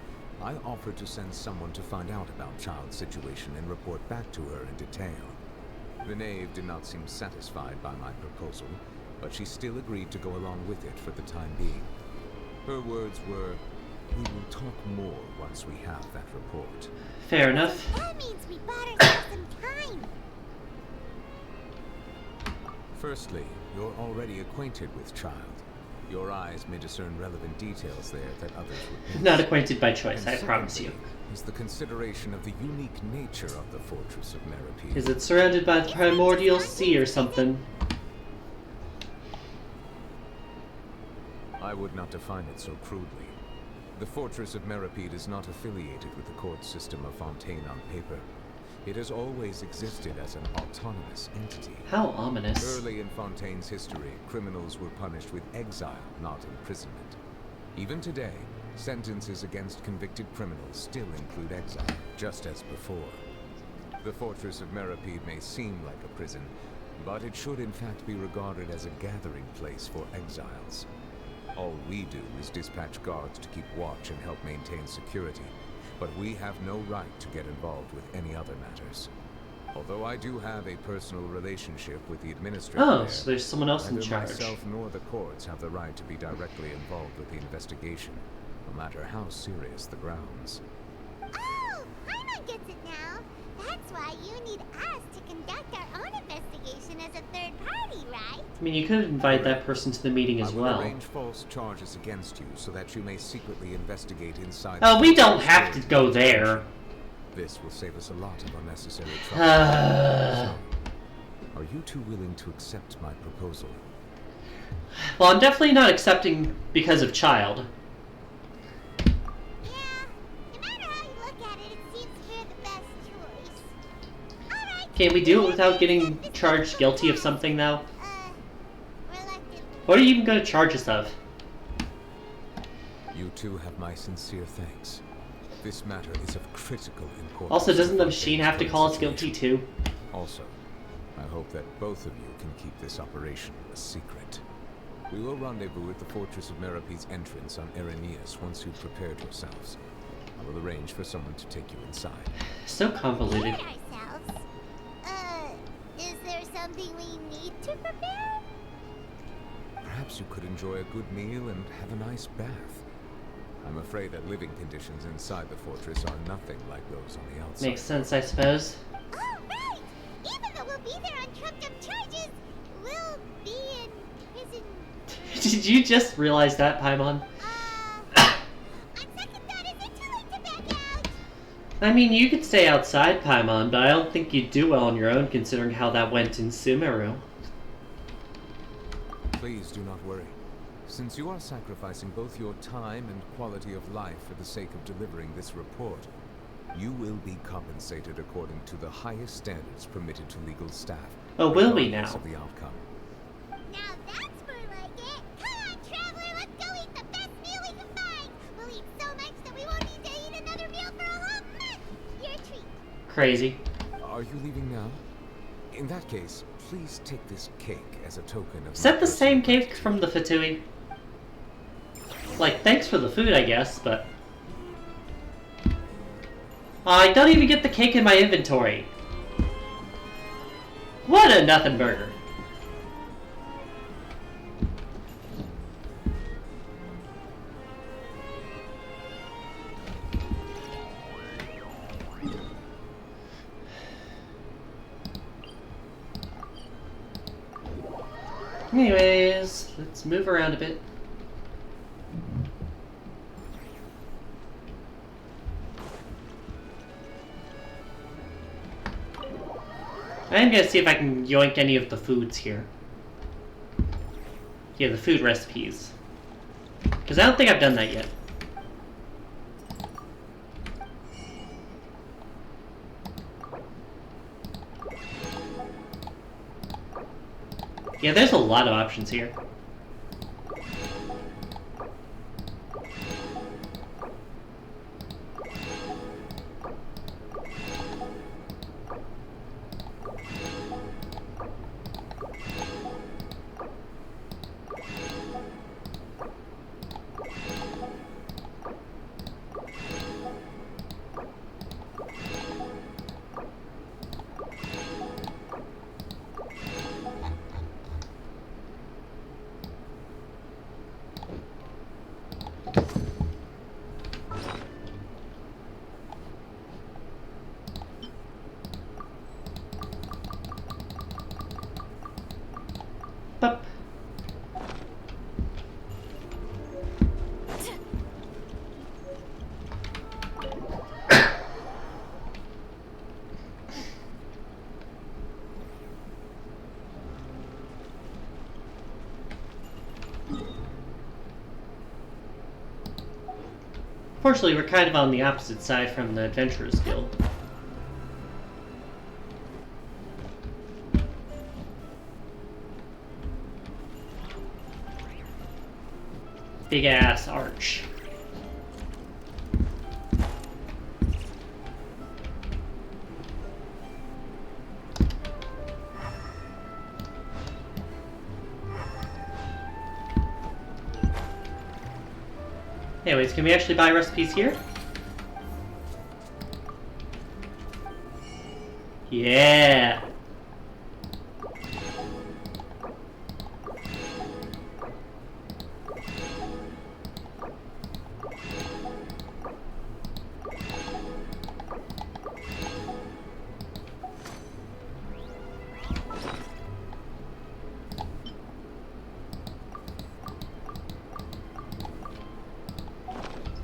I offered to send someone to find out about Child's situation and report back to her in detail. The Knave did not seem satisfied by my proposal, but she still agreed to go along with it for the time being. Her words were, "We will talk more once we have that report." Fair enough. That means we bought ourselves some time. Firstly, you're already acquainted with Child. Your eyes may discern relevant details there that others would miss. Not acquainted by choice, And I promise you. secondly, is the consideration of the unique nature of the Fortress of Meripede. Is it surrounded by the primordial sea or something? I would not define it so crudely. The Fortress of Meripede is not affiliated with the court system of Fontaine on paper. It has always existed as an autonomous entity. How ominous. Early in Fontaine's history, criminals were punished with exile, not imprisonment. Even today, sentences against convicted criminals still include exile, just as before. The fortress of Meripede may seem like a prison, but it should in fact be regarded as a gathering place for exiles. All we do is dispatch guards to keep watch and help maintain security, but we have no right to get involved with any other matters. Although I do have a personal relationship with the administrator Oh, there, so there's someone else in neither charge. myself nor the courts have the right to be directly involved with the investigation, no matter how serious the grounds. Oh, Paimon gets it now. That's why you need us to conduct our own investigation as a third party, right? I mean, you could invite that person to the meeting as I will well. arrange false charges against you so that you may secretly investigate inside. Oh, we don't have to go there. This will save us a lot of unnecessary trouble. So, are you two willing to accept my proposal? Well, I'm definitely not accepting because of child. Can we do it without getting charged guilty of something, though? What are you even going to charge us of? You two have my sincere thanks. This matter is of critical importance. Also, doesn't the machine have to call us guilty, too? Also, I hope that both of you can keep this operation a secret. We will rendezvous at the Fortress of Meripede's entrance on Irenaeus once you've prepared yourselves. I will arrange for someone to take you inside. So convoluted. Is there something we need to prepare? Perhaps you could enjoy a good meal and have a nice bath. I'm afraid that living conditions inside the fortress are nothing like those on the outside. Makes sense, I suppose. Oh, right! Even though we'll be there on trumped-up charges, we'll be in prison. Did you just realize that, Paimon? I mean, you could stay outside, Paimon, but I don't think you'd do well on your own considering how that went in Sumeru. Please do not worry. Since you are sacrificing both your time and quality of life for the sake of delivering this report, you will be compensated according to the highest standards permitted to legal staff. Oh, will we regardless now? Of the outcome. Now that's more like it. Come on, traveler, let's go eat the best meal we can find. We'll eat so much that we won't need to eat another meal for a whole month. Your treat. Crazy. Are you leaving now? In that case, please take this cake as a token of. Is that the same cake from the Fatui? Like, thanks for the food, I guess, but... I don't even get the cake in my inventory. What a nothing burger. Anyways, let's move around a bit. I'm gonna see if I can yoink any of the foods here. Yeah, the food recipes. Because I don't think I've done that yet. Yeah, there's a lot of options here. Up. Fortunately, we're kind of on the opposite side from the Adventurers Guild. big ass arch. Anyways, can we actually buy recipes here? Yeah!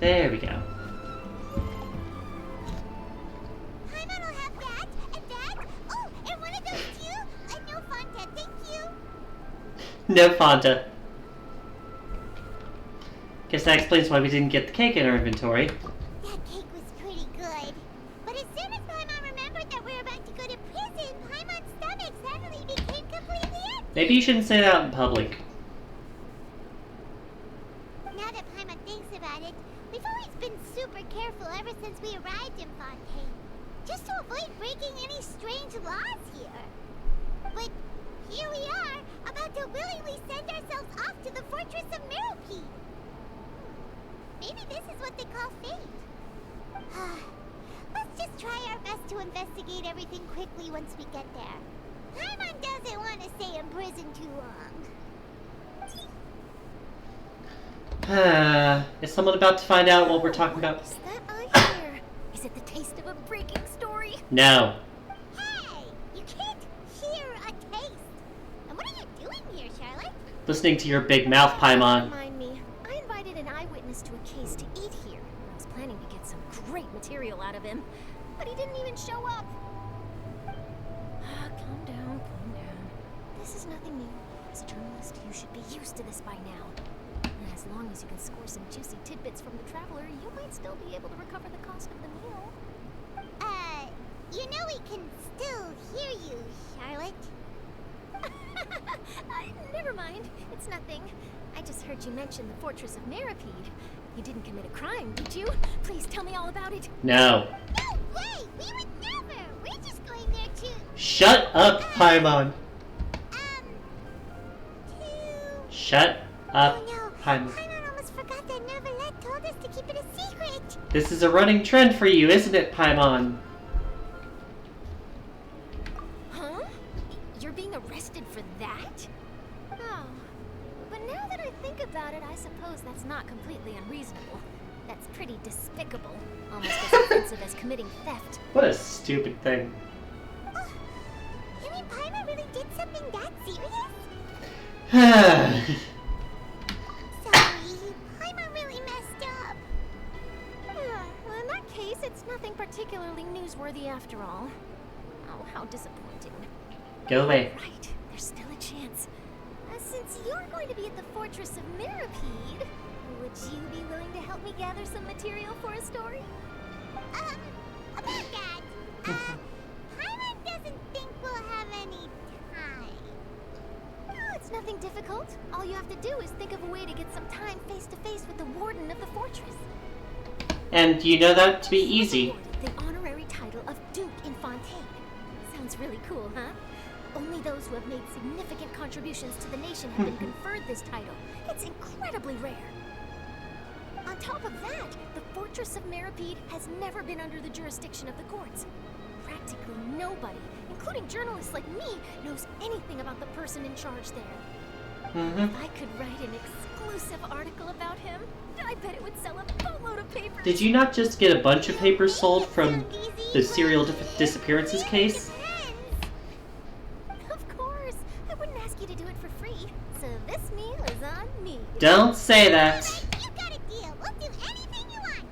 There we go. Paimon will have that, and that. Oh, and one of those too. No Fanta, thank you. No Fanta. Guess that explains why we didn't get the cake in our inventory. That cake was pretty good. But as soon as Paimon remembered that we were about to go to prison, Paimon's stomach suddenly became completely empty. Maybe you shouldn't say that out in public. Now that Paimon thinks about it, we've always been super careful ever since we arrived in Fontaine. Just to avoid breaking any strange laws here. But here we are, about to willingly send ourselves off to the Fortress of Meropide. Maybe this is what they call fate. Let's just try our best to investigate everything quickly once we get there. Paimon doesn't want to stay in prison too long. Is someone about to find out what we're talking about? Is that I hear? Is it the taste of a breaking story? No. Hey! You can't hear a taste! And what are you doing here, Charlotte? Listening to your big mouth, Paimon. Remind me, I invited an eyewitness to a case to eat here. I was planning to get some great material out of him, but he didn't even show up. Calm down, calm down. This is nothing new. As a journalist, you should be used to this by now. And as long as you can score some juicy tidbits from the traveler, you might still be able to recover the cost of the meal. You know we can still hear you, Charlotte. Never mind. It's nothing. I just heard you mention the Fortress of Meropide. You didn't commit a crime, did you? Please tell me all about it. No. No way! We would never! We're just going there to... Shut up, Paimon. Shut up, Paimon. Paimon almost forgot that Neverlet told us to keep it a secret. This is a running trend for you, isn't it, Paimon? Huh? You're being arrested for that? Oh. But now that I think about it, I suppose that's not completely unreasonable. That's pretty despicable. Almost as offensive as committing theft. What a stupid thing. You mean Paimon really did something that serious? Sorry, Paimon really messed up. Well, in that case, it's nothing particularly newsworthy after all. Oh, how disappointing. Go away. Right, there's still a chance. Since you're going to be at the Fortress of Meropide, would you be willing to help me gather some material for a story? About that, Paimon doesn't think we'll have any time. Oh, it's nothing difficult. All you have to do is think of a way to get some time face-to-face with the warden of the fortress. And you know that to be easy. The honorary title of Duke in Fontaine. Sounds really cool, huh? Only those who have made significant contributions to the nation have been conferred this title. It's incredibly rare. On top of that, the Fortress of Meropide has never been under the jurisdiction of the courts. Practically nobody, including journalists like me, knows anything about the person in charge there. If I could write an exclusive article about him, I bet it would sell a boatload of papers. Did you not just get a bunch of papers sold from the serial disappearances case? Of course. I wouldn't ask you to do it for free. So this meal is on me. Don't say that. You got a deal. We'll do anything you want.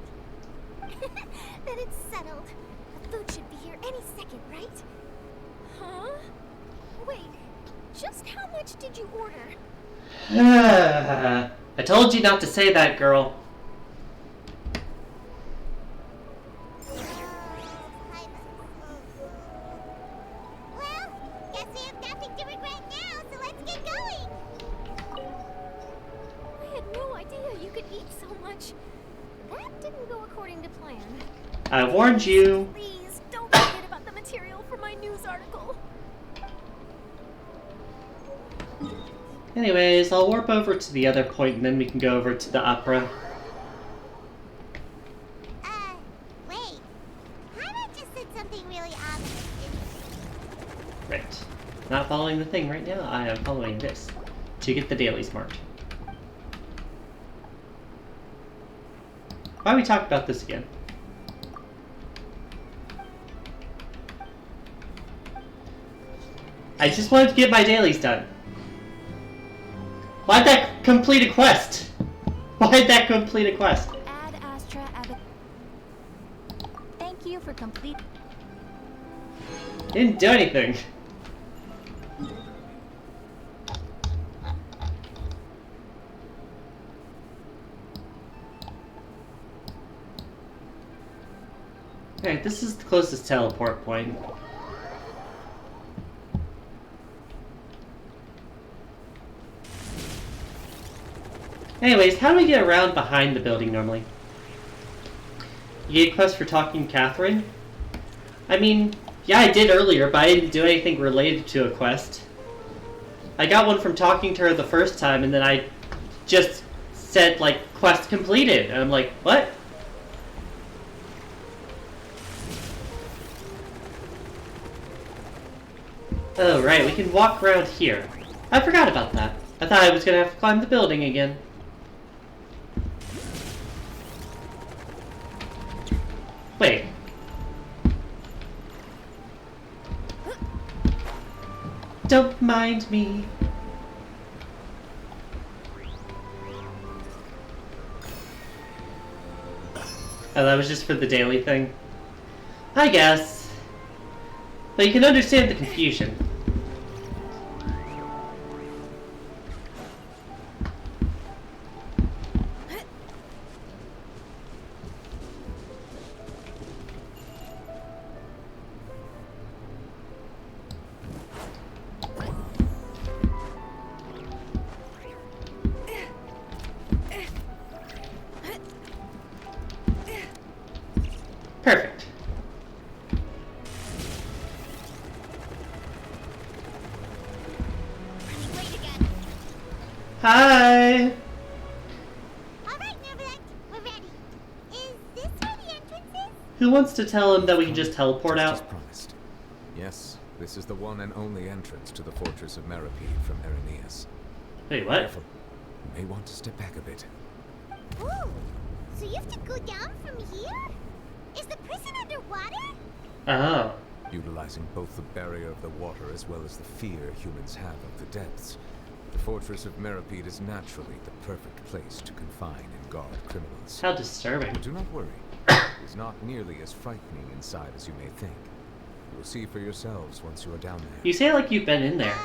Then it's settled. The food should be here any second, right? Huh? Wait, just how much did you order? I told you not to say that, girl. Well, guess we have nothing to regret now, so let's get going. I had no idea you much. That didn't go according to plan. I warned you. Please, don't forget about the material for my news article. Anyways, I'll warp over to the other point and then we can go over to the opera. Wait. Paimon just said something really ominous, didn't she? Right. Not following the thing right now, I am following this. To get the dailies marked. Why we talk about this again? I just wanted to get my dailies done. Why'd that complete a quest? Why'd that complete a quest? Ad Astra Ab. Thank you for complete. Didn't do anything. Alright, this is the closest teleport point. Anyways, how do we get around behind the building normally? You get a quest for talking to Catherine? I mean, yeah, I did earlier, but I didn't do anything related to a quest. I got one from talking to her the first time, and then I just said, like, quest completed. And I'm like, what? Oh, right, we can walk around here. I forgot about that. I thought I was gonna have to climb the building again. Wait. Don't mind me. Oh, that was just for the daily thing? I guess. But you can understand the confusion. Perfect. Hi! Alright, Neverland, we're ready. Is this where the entrance is? Who wants to tell him that we can just teleport out? As promised. Yes, this is the one and only entrance to the fortress of Meripede from Irenaeus. Wait, what? Careful. You may want to step back a bit. Ooh, so you have to go down from here? Is the prison underwater? Oh. Utilizing both the barrier of the water as well as the fear humans have of the depths, the fortress of Meripede is naturally the perfect place to confine and guard criminals. How disturbing. But do not worry. It is not nearly as frightening inside as you may think. You will see for yourselves once you are down there. You say it like you've been in there.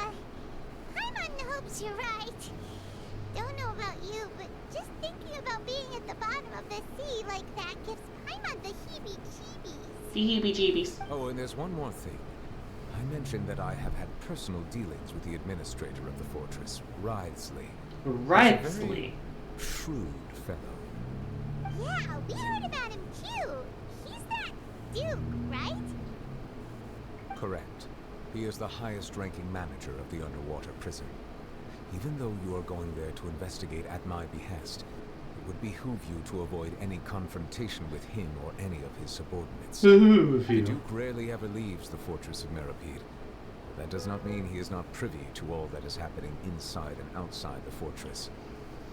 Paimon hopes you're right. Don't know about you, but just thinking about being at the bottom of the sea like that gives Paimon the heebie-jeebies. The heebie-jeebies. Oh, and there's one more thing. I mentioned that I have had personal dealings with the administrator of the fortress, Wriothesley. Wriothesley? Shrewd fellow. Yeah, we heard about him too. He's that Duke, right? Correct. He is the highest-ranking manager of the underwater prison. Even though you are going there to investigate at my behest, it would behoove you to avoid any confrontation with him or any of his subordinates. The Duke rarely ever leaves the fortress of Meripede. That does not mean he is not privy to all that is happening inside and outside the fortress.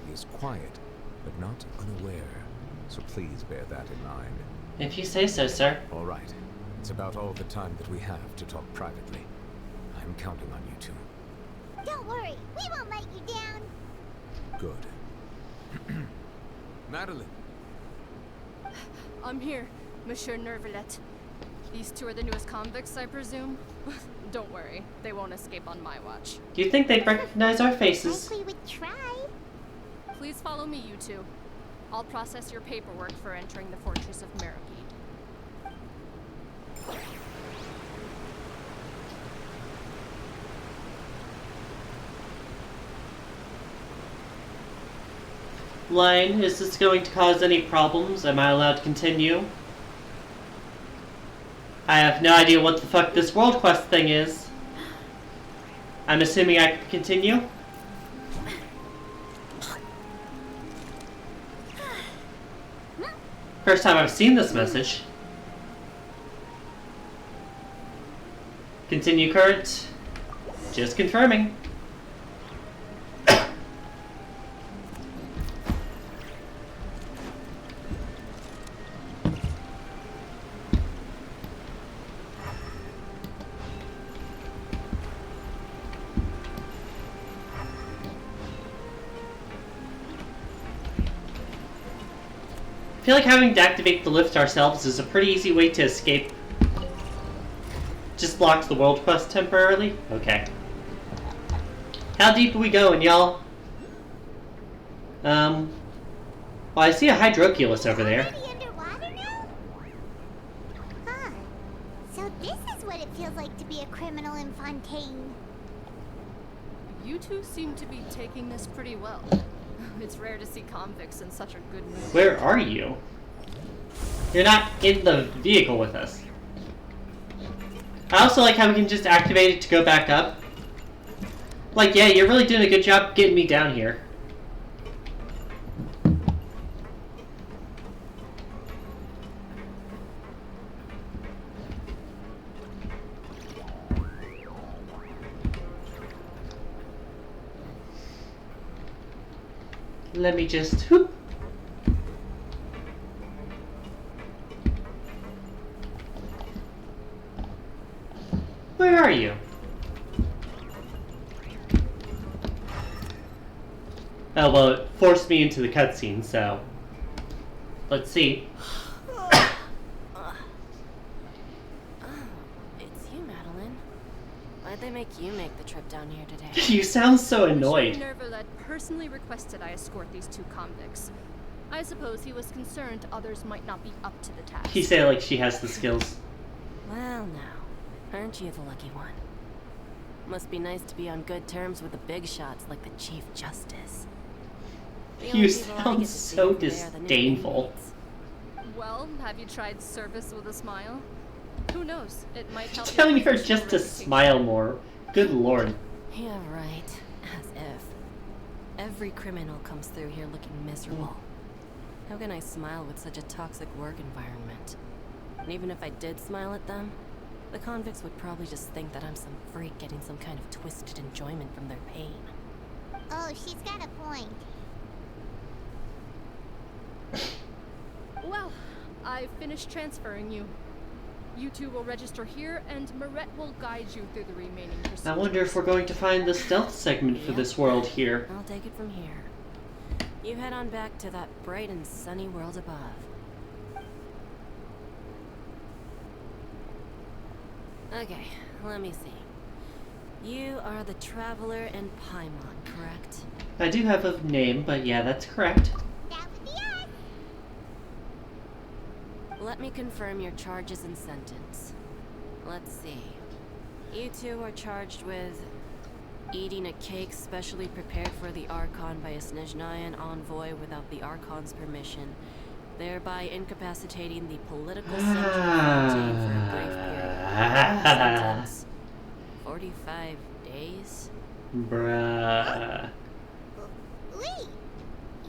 He is quiet, but not unaware, so please bear that in mind. If you say so, sir. All right. It's about all the time that we have to talk privately. I'm counting on you two. Don't worry, we won't let you down. Good. Madeline. I'm here, Monsieur Nervalet. These two are the newest convicts, I presume? Don't worry, they won't escape on my watch. Do you think they'd recognize our faces? We would try. Please follow me, you two. I'll process your paperwork for entering the fortress of Meripede. line. Is this going to cause any problems? Am I allowed to continue? I have no idea what the fuck this world quest thing is. I'm assuming I can continue? First time I've seen this message. Continue current. Just confirming. I feel like having to activate the lift ourselves is a pretty easy way to escape. Just blocks the world quest temporarily? Okay. How deep are we going, y'all? Well, I see a Hydroculus over there. Underwater now? Huh. So this is what it feels like to be a criminal in Fontaine. You two seem to be taking this pretty well. It's rare to see convicts in such a good mood. Where are you? You're not in the vehicle with us. I also like how we can just activate it to go back up. Like, yeah, you're really doing a good job getting me down here. Let me just whoop. Where are you? Oh, well, it forced me into the cutscene, so... Let's see. It's you, Madeline. Why'd they make you make the trip down here today? You sound so annoyed. Nervaled personally requested I escort these two convicts. I suppose he was concerned others might not be up to the task. He said like she has the skills. Well, now, aren't you the lucky one? Must be nice to be on good terms with the big shots like the Chief Justice. You sound so disdainful. Well, have you tried service with a smile? Who knows? It might help. Telling her just to smile more. Good lord. Yeah, right. As if. Every criminal comes through here looking miserable. How can I smile with such a toxic work environment? And even if I did smile at them, the convicts would probably just think that I'm some freak getting some kind of twisted enjoyment from their pain. Oh, she's got a point. Well, I've finished transferring you. You two will register here, and Moret will guide you through the remaining procedures. I wonder if we're going to find the stealth segment for this world here. I'll take it from here. You head on back to that bright and sunny world above. Okay, let me see. You are the Traveler and Paimon, correct? I do have a name, but yeah, that's correct. That would be us. Let me confirm your charges and sentence. Let's see. You two are charged with eating a cake specially prepared for the Archon by a Snezhnayan envoy without the Archon's permission, thereby incapacitating the political center of Fontaine for a brief period. Sentence: 45 days? Bruh. Wait,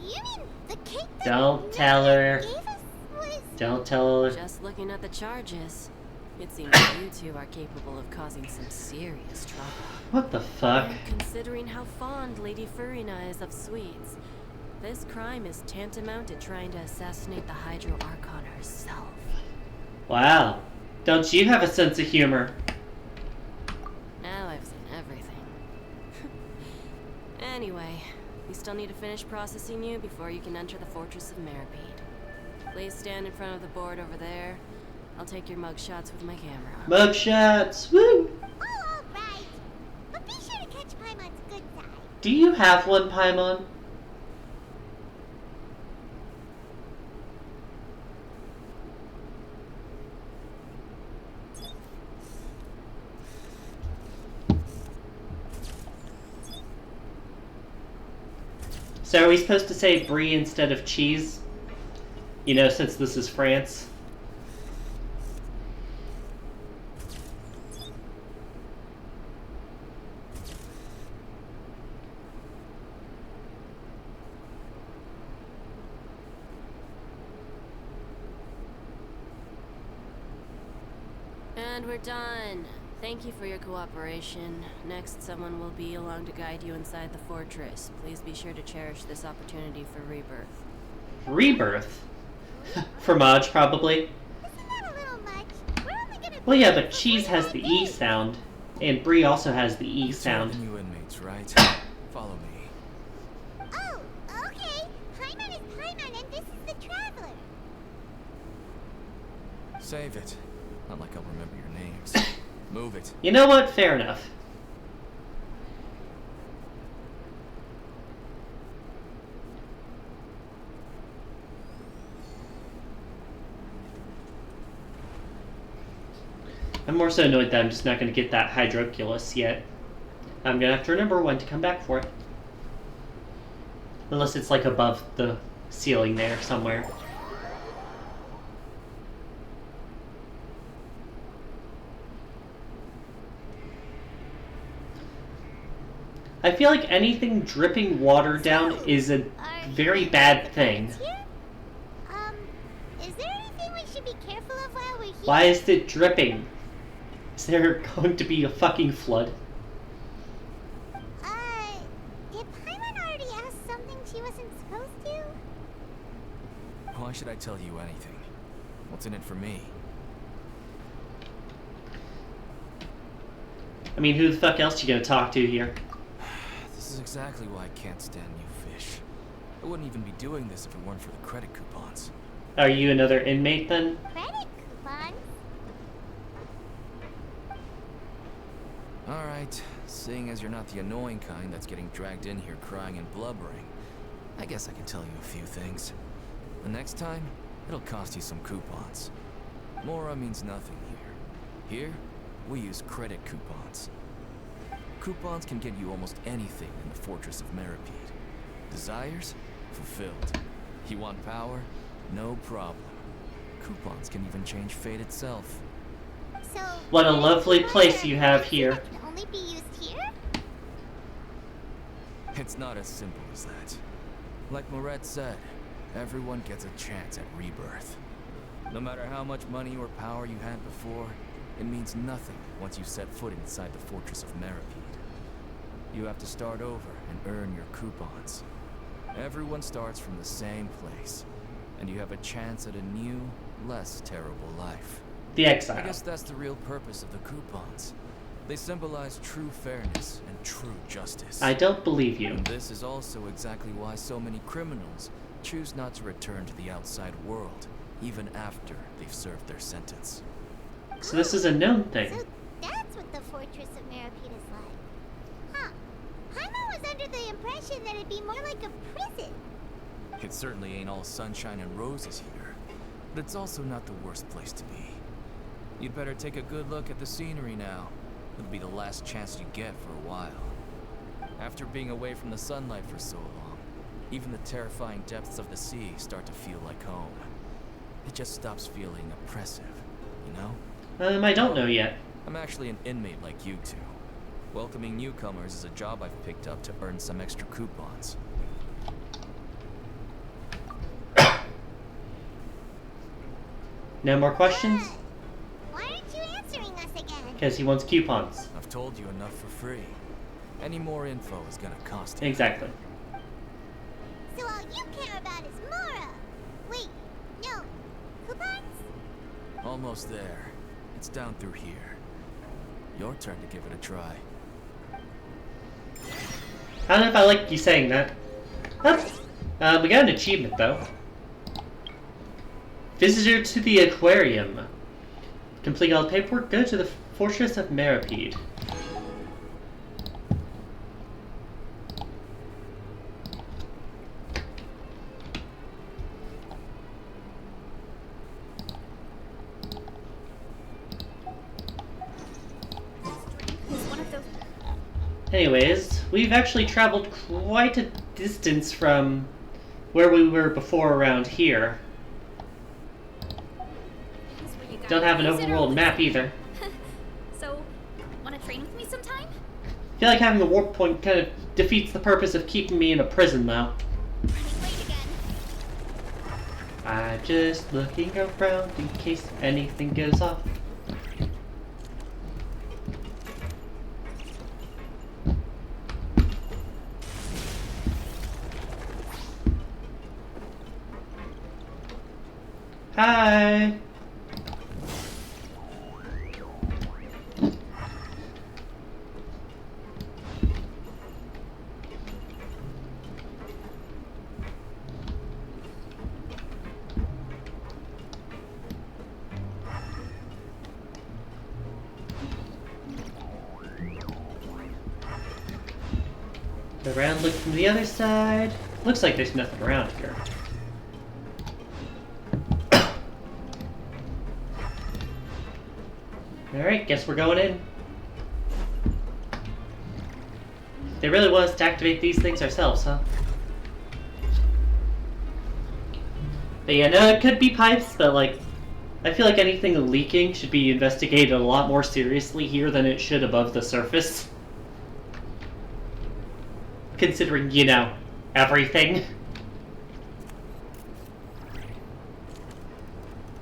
you mean the cake that Don't tell her. gave us was... Don't tell her. Just looking at the charges, it seems you two are capable of causing some serious trouble. What the fuck? And considering how fond Lady Furina is of sweets, this crime is tantamount to trying to assassinate the Hydro Archon herself. Wow. Don't you have a sense of humor? Now I've seen everything. Anyway, we still need to finish processing you before you can enter the Fortress of Meripede. Please stand in front of the board over there. I'll take your mug shots with my camera. Mug shots! Woo! Oh, all right. But be sure to catch Paimon's good side. Do you have one, Paimon? So are we supposed to say brie instead of cheese? You know, since this is France. And we're done. Thank you for your cooperation. Next, someone will be along to guide you inside the fortress. Please be sure to cherish this opportunity for rebirth. Rebirth? Fromage, probably. Well, yeah, but cheese has the E sound. And brie also has the E sound. You inmates, right? Follow me. Oh, okay. Paimon is Paimon, and this is the Traveler. Save it. Not like I'll remember your names. Move it. You know what? Fair enough. I'm more so annoyed that I'm just not going to get that Hydroculus yet. I'm going to have to remember when to come back for it. Unless it's like above the ceiling there somewhere. I feel like anything dripping water down is a very bad thing. Is there anything we should be careful of while we're here? Why is it dripping? Is there going to be a fucking flood? Did Paimon already ask something she wasn't supposed to? Why should I tell you anything? What's in it for me? I mean, who the fuck else you gonna talk to here? This is exactly why I can't stand you fish. I wouldn't even be doing this if it weren't for the credit coupons. Are you another inmate then? Credit coupons? Alright, seeing as you're not the annoying kind that's getting dragged in here crying and blubbering, I guess I can tell you a few things. The next time, it'll cost you some coupons. Mora means nothing here. Here, we use credit coupons. Coupons can get you almost anything in the Fortress of Meripede. Desires? Fulfilled. You want power? No problem. Coupons can even change fate itself. So, what a lovely place you have here. Can only be used here? It's not as simple as that. Like Moret said, everyone gets a chance at rebirth. No matter how much money or power you had before, it means nothing once you set foot inside the Fortress of Meripede. You have to start over and earn your coupons. Everyone starts from the same place, and you have a chance at a new, less terrible life. The exile. I guess that's the real purpose of the coupons. They symbolize true fairness and true justice. I don't believe you. And this is also exactly why so many criminals choose not to return to the outside world, even after they've served their sentence. So this is a known thing. So that's what the Fortress of Meripede is like. Huh. Paimon was under the impression that it'd be more like a prison. It certainly ain't all sunshine and roses here, but it's also not the worst place to be. You'd better take a good look at the scenery now. It'll be the last chance you get for a while. After being away from the sunlight for so long, even the terrifying depths of the sea start to feel like home. It just stops feeling oppressive, you know? I don't know yet. I'm actually an inmate like you two. Welcoming newcomers is a job I've picked up to earn some extra coupons. No more questions? Why aren't you answering us again? Because he wants coupons. I've told you enough for free. Any more info is gonna cost you. Exactly. So all you care about is Mora. Wait, no. Coupons? Almost there. It's down through here. Your turn to give it a try. I don't know if I like you saying that. We got an achievement though. Visitor to the aquarium. Complete all the paperwork. Go to the Fortress of Meripede. Anyways, we've actually traveled quite a distance from where we were before around here. Don't have an overworld map either. So, wanna train with me sometime? I feel like having a warp point kind of defeats the purpose of keeping me in a prison, though. I'm just looking around in case anything goes off. Hi! Around, look from the other side. Looks like there's nothing around here. Alright, guess we're going in. They really want us to activate these things ourselves, huh? But yeah, no, it could be pipes, but like, I feel like anything leaking should be investigated a lot more seriously here than it should above the surface. Considering, you know, everything.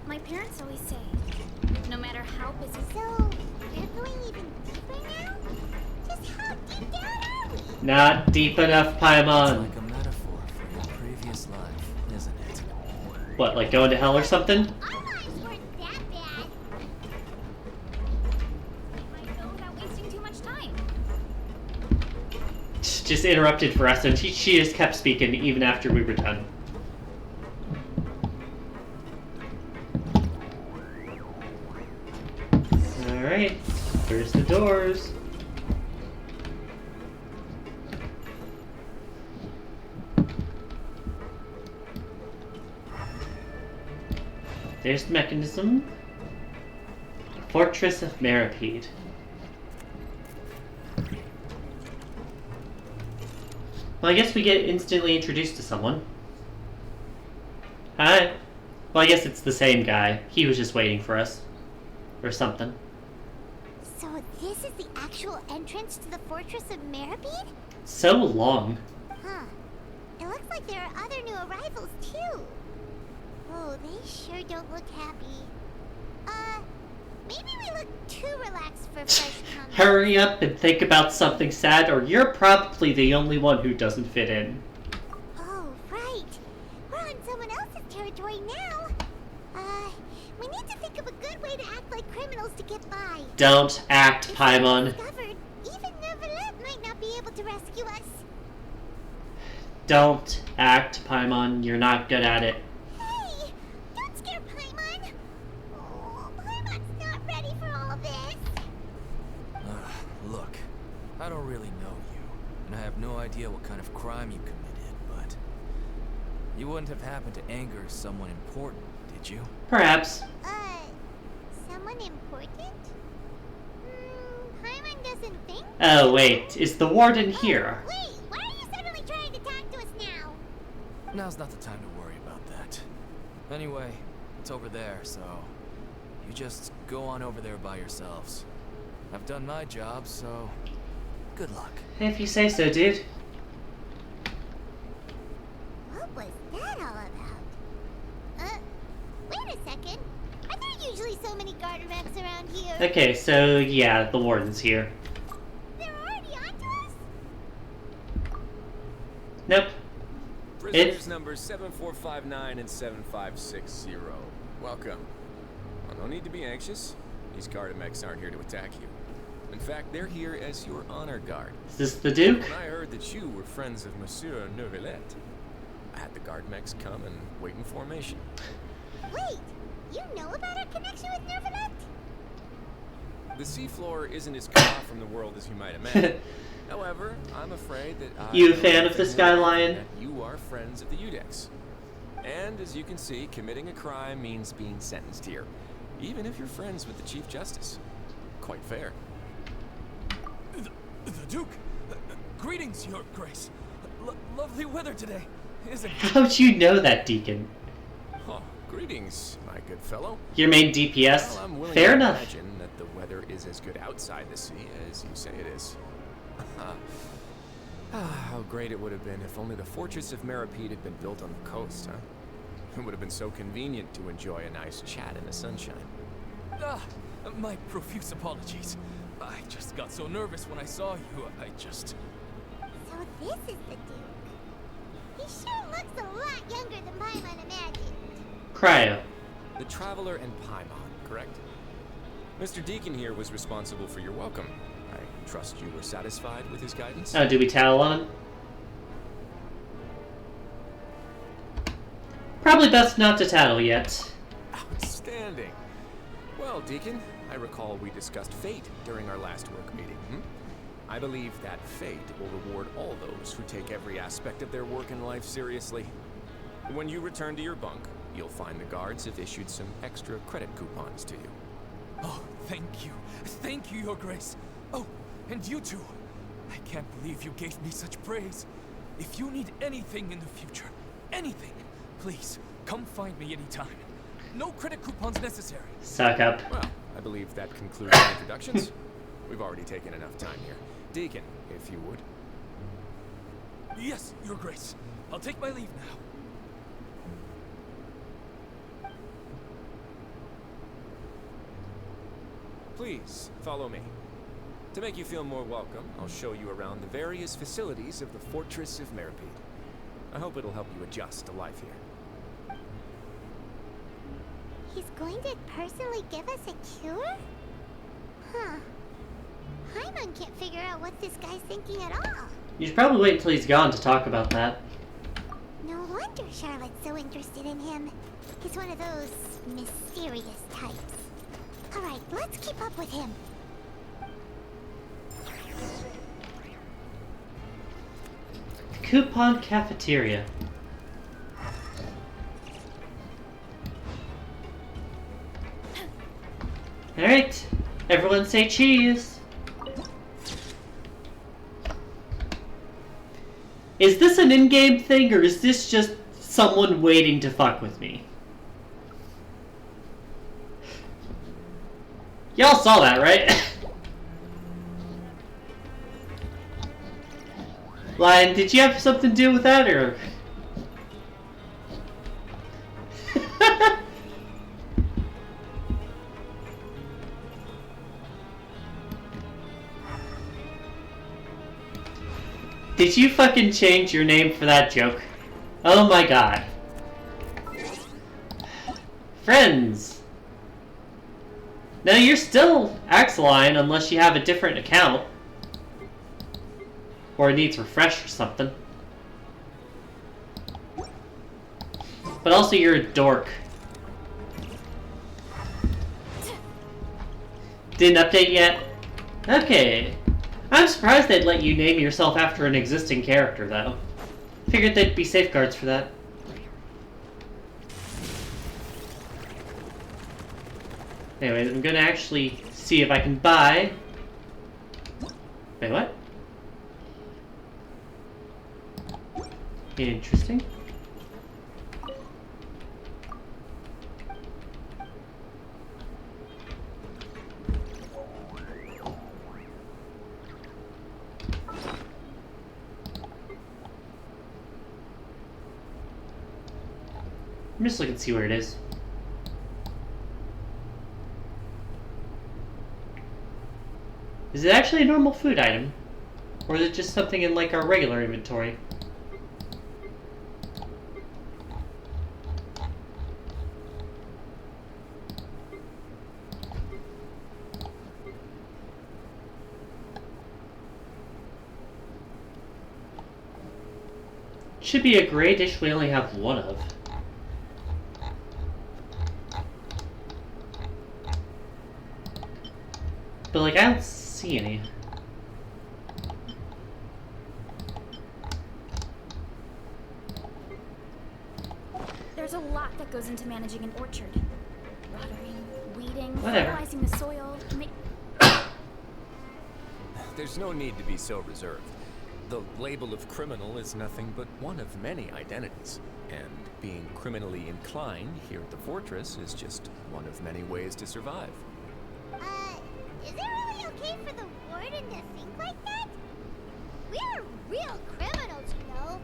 My parents always say, no matter how busy. So, they're going even deeper now? Just how deep down are we? Not deep enough, Paimon. It's like a metaphor for your previous life, isn't it? What, like going to hell or something? Our lives weren't that bad. Might go without wasting too much time. Just interrupted for us, and she just kept speaking even after we were done. Alright, there's the doors. There's the mechanism. Fortress of Maripede. Well, I guess we get instantly introduced to someone. Hi. Well, I guess it's the same guy. He was just waiting for us. Or something. So this is the actual entrance to the Fortress of Maripede? So long. Huh. It looks like there are other new arrivals, too. Oh, they sure don't look happy. Maybe we look too relaxed for fresh coming. Hurry up and think about something sad, or you're probably the only one who doesn't fit in. Oh, right. We're on someone else's territory now. We need to think of a good way to act like criminals to get by. Don't act, Paimon. Discovered, even Neuvillette might not be able to rescue us. Don't act, Paimon. You're not good at it. Hey, don't scare Paimon. Oh, Paimon's not ready for all this. Look, I don't really know you, and I have no idea what kind of crime you committed, but you wouldn't have happened to anger someone important, did you? Perhaps. Someone important? Paimon doesn't think. Oh, wait. Is the warden here? Wait, why are you suddenly trying to talk to us now? Now's not the time to worry about that. Anyway, it's over there, so you just go on over there by yourselves. I've done my job, so good luck. If you say so, dude. What was that all about? Wait a second. Are there usually so many garter mechs around here? Okay, so yeah, the warden's here. They're already onto us? Nope. Prisoners numbers 7459 and 7560. Welcome. Well, no need to be anxious. These garter mechs aren't here to attack you. In fact, they're here as your honor guard. Is this the Duke? When I heard that you were friends of Monsieur Neuvillette, I had the guard mechs come and wait in formation. Wait, you know about our connection with Neuvillette? The seafloor isn't as cut off from the world as you might imagine. However, I'm afraid that You a fan of the Sky Lion? That you are friends of the Udex. And as you can see, committing a crime means being sentenced here, even if you're friends with the Chief Justice. Quite fair. The Duke! Greetings, Your Grace. Lovely weather today, isn't it? How'd you know that, Deacon? Oh, greetings, my good fellow. Your main DPS? Well, I'm willing Fair to enough. imagine that the weather is as good outside the sea as you say it is. How great it would have been if only the Fortress of Meripede had been built on the coast, huh? It would have been so convenient to enjoy a nice chat in the sunshine. My profuse apologies. I just got so nervous when I saw you, So this is the Duke. He sure looks a lot younger than Paimon imagined. Cryo. The Traveler and Paimon, correct? Mr. Deacon here was responsible for your welcome. I trust you were satisfied with his guidance? Oh, do we tattle on him? Probably best not to tattle yet. Outstanding. Well, Deacon, I recall we discussed fate during our last work meeting. I believe that fate will reward all those who take every aspect of their work and life seriously. When you return to your bunk, you'll find the guards have issued some extra credit coupons to you. Oh, thank you. Thank you, Your Grace. Oh, and you too. I can't believe you gave me such praise. If you need anything in the future, anything, please, come find me anytime. No credit coupons necessary. Suck up. Well, I believe that concludes the introductions. We've already taken enough time here. Deacon, if you would. Yes, Your Grace. I'll take my leave now. Please, follow me. To make you feel more welcome, I'll show you around the various facilities of the Fortress of Meripede. I hope it'll help you adjust to life here. He's going to personally give us a cure? Huh. Paimon can't figure out what this guy's thinking at all. You should probably wait until he's gone to talk about that. No wonder Charlotte's so interested in him. He's one of those mysterious types. Alright, let's keep up with him. Coupon cafeteria. Alright, everyone say cheese. Is this an in-game thing, or is this just someone waiting to fuck with me? Y'all saw that, right? Lion, did you have something to do with that, or...? Did you fucking change your name for that joke? Oh my god. Friends. No, you're still Axeline unless you have a different account. Or it needs refresh or something. But also you're a dork. Didn't update yet? Okay. I'm surprised they'd let you name yourself after an existing character, though. Figured there'd be safeguards for that. Anyways, I'm gonna actually see if I can buy... Wait, what? Interesting. I'm just looking to see where it is. Is it actually a normal food item? Or is it just something in like our regular inventory? Should be a gray dish we only have one of. But like, I don't see any. There's a lot that goes into managing an orchard. Watering, weeding, Whatever. fertilizing the soil. There's no need to be so reserved. The label of criminal is nothing but one of many identities. And being criminally inclined here at the fortress is just one of many ways to survive. Is it really okay for the warden to think like that? We're real criminals, you know.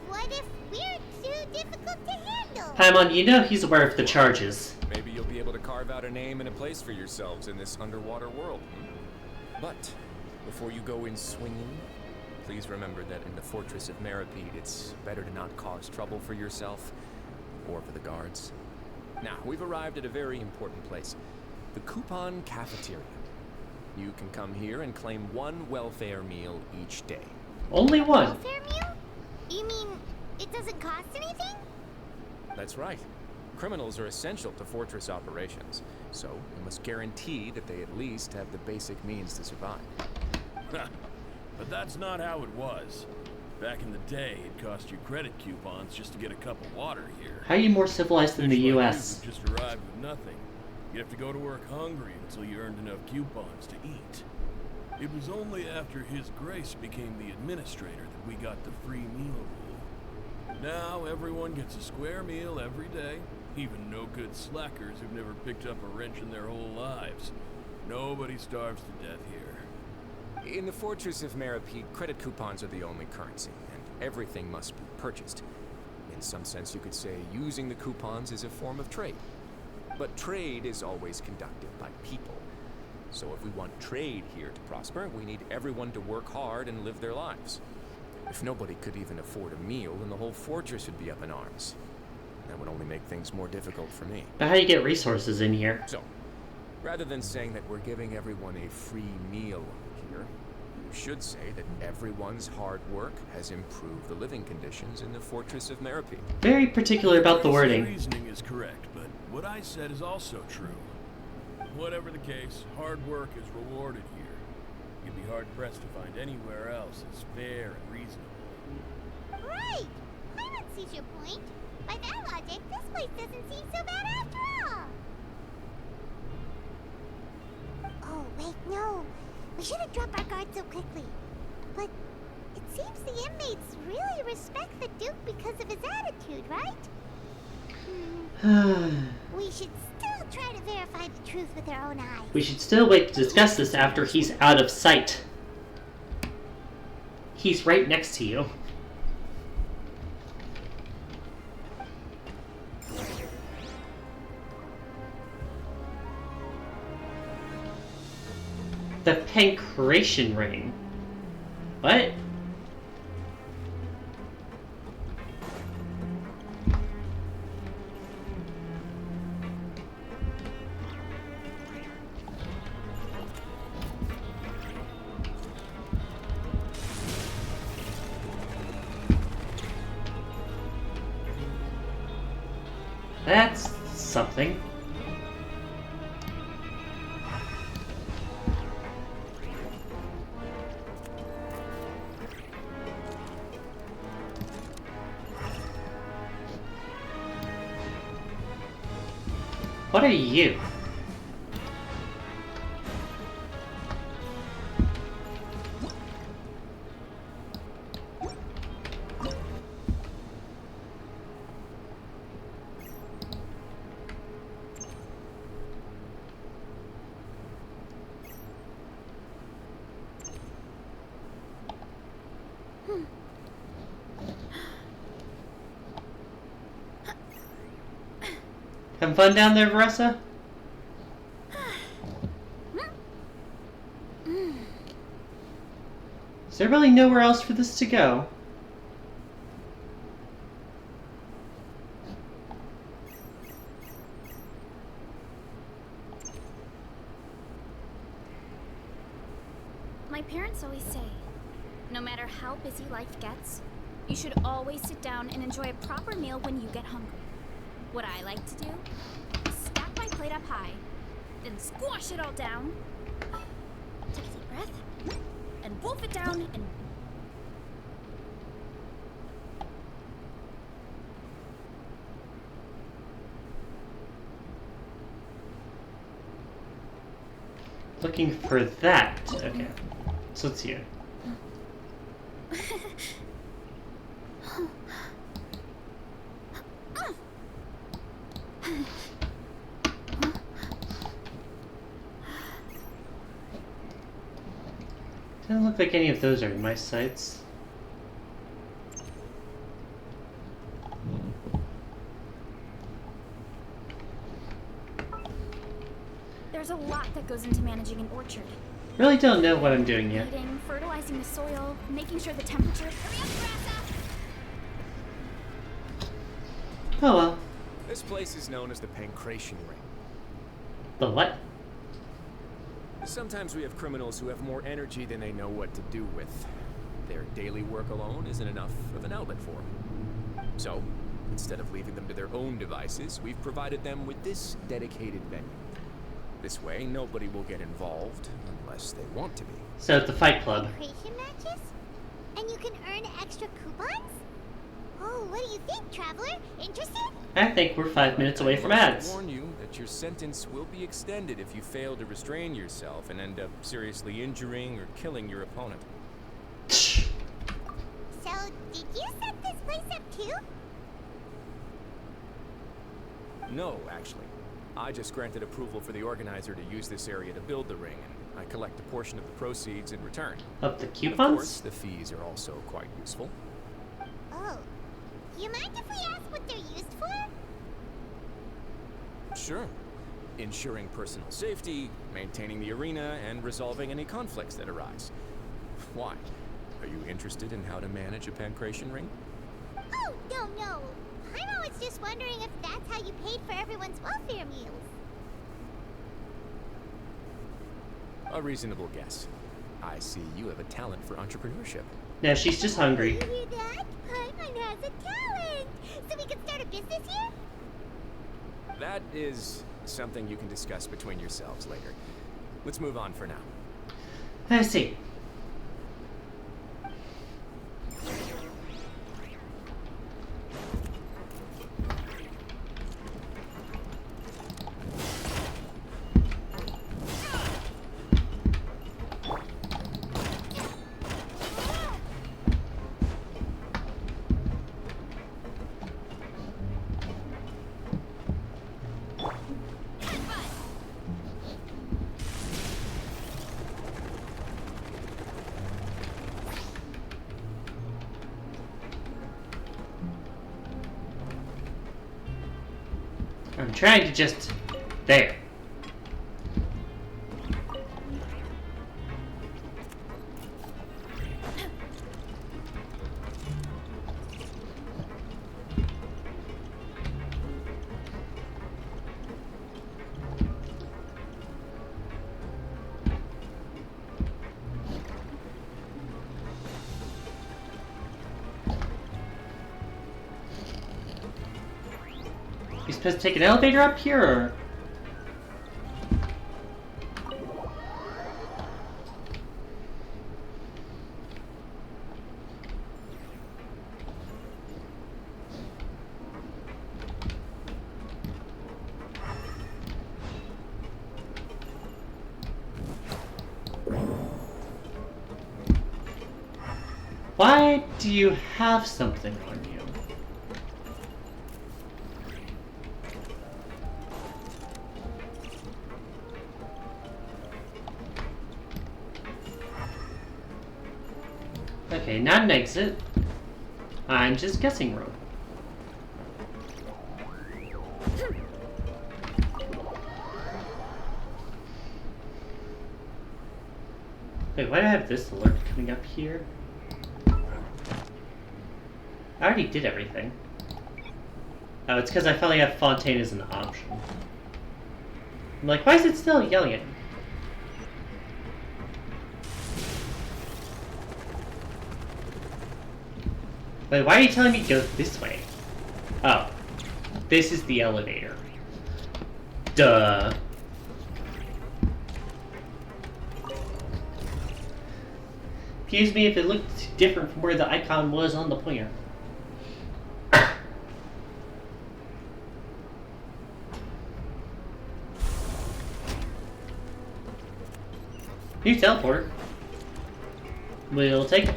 What if we're too difficult to handle? Paimon, you know he's aware of the charges. Maybe you'll be able to carve out a name and a place for yourselves in this underwater world. But before you go in swinging, please remember that in the Fortress of Meripede, it's better to not cause trouble for yourself or for the guards. Now, we've arrived at a very important place, the Coupon Cafeteria. You can come here and claim one welfare meal each day. Only one? Welfare meal? You mean it doesn't cost anything? That's right. Criminals are essential to Fortress operations, so we must guarantee that they at least have the basic means to survive. But that's not how it was. Back in the day, it cost you credit coupons just to get a cup of water here. How are you more civilized than the Fish like U.S.? you just arrived with nothing. You'd have to go to work hungry until you earned enough coupons to eat. It was only after His Grace became the administrator that we got the free meal rule. Now everyone gets a square meal every day, even no-good slackers who've never picked up a wrench in their whole lives. Nobody starves to death here. In the Fortress of Meripede, credit coupons are the only currency, and everything must be purchased. In some sense, you could say using the coupons is a form of trade. But trade is always conducted by people. So if we want trade here to prosper, we need everyone to work hard and live their lives. If nobody could even afford a meal, then the whole fortress would be up in arms. That would only make things more difficult for me. But how do you get resources in here? So, rather than saying that we're giving everyone a free meal here, you should say that everyone's hard work has improved the living conditions in the Fortress of Meripede. Very particular about the wording. Your reasoning is correct, but what I said is also true. Whatever the case, hard work is rewarded here. You'd be hard-pressed to find anywhere else as fair and reasonable. Right! Paimon sees your point. By that logic, this place doesn't seem so bad after all. Oh, wait, no. We should have dropped our guard so quickly. But it seems the inmates really respect the Duke because of his attitude, right? We should still try to verify the truth with our own eyes. We should still wait to discuss this after he's out of sight. He's right next to you. The Pancration Ring. What? That's something. What are you? Having fun down there, Varessa? Is there really nowhere else for this to go? My parents always say, no matter how busy life gets, you should always sit down and enjoy a proper meal when you get hungry. What I like to do is stack my plate up high, then squash it all down, take a deep breath, and wolf it down and... Looking for that. Okay. So it's here. Doesn't look like any of those are in my sights. There's a lot that goes into managing an orchard. Really don't know what I'm doing yet. Weeding, fertilizing the soil, making sure the temperature... Hurry up, Grassa! Oh well. This place is known as the Pancration Ring. The what? Sometimes we have criminals who have more energy than they know what to do with. Their daily work alone isn't enough of an outlet for them. So, instead of leaving them to their own devices, we've provided them with this dedicated venue. This way, nobody will get involved unless they want to be. So it's the Fight Club. Creation matches? And you can earn extra coupons? Oh, what do you think, Traveler? Interested? I think we're 5 minutes away from I ads. warn you that your sentence will be extended if you fail to restrain yourself and end up seriously injuring or killing your opponent. So, did you set this place up too? No, actually. I just granted approval for the organizer to use this area to build the ring, and I collect a portion of the proceeds in return. Of the And coupons? of course, the fees are also quite useful. Oh. Do you mind if we ask what they're used for? Sure. Ensuring personal safety, maintaining the arena, and resolving any conflicts that arise. Why? Are you interested in how to manage a pancration ring? Oh, no. I'm always just wondering if that's how you paid for everyone's welfare meals. A reasonable guess. I see you have a talent for entrepreneurship. No, she's just hungry. You hear that? Paimon has a talent! So we can start a business here? That is something you can discuss between yourselves later. Let's move on for now. I see. I'm trying to just... There. You supposed to take an elevator up here, or? Why do you have something on you? Okay, not an exit. I'm just guessing wrong. Wait, why do I have this alert coming up here? I already did everything. Oh, it's because I finally have Fontaine as an option. I'm like, why is it still yelling at me? Wait, why are you telling me to go this way? Oh. This is the elevator. Duh. Excuse me if it looked different from where the icon was on the pointer. You teleporter. We'll take it.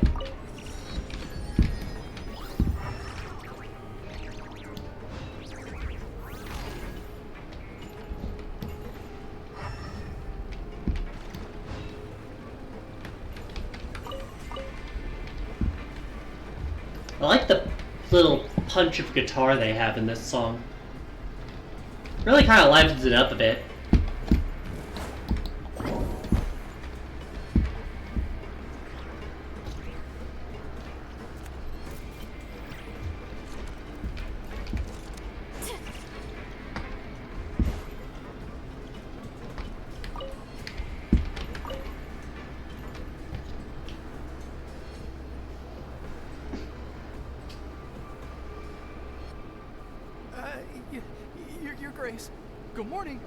I like the little punch of guitar they have in this song. Really kind of livens it up a bit. Your Grace. Good morning.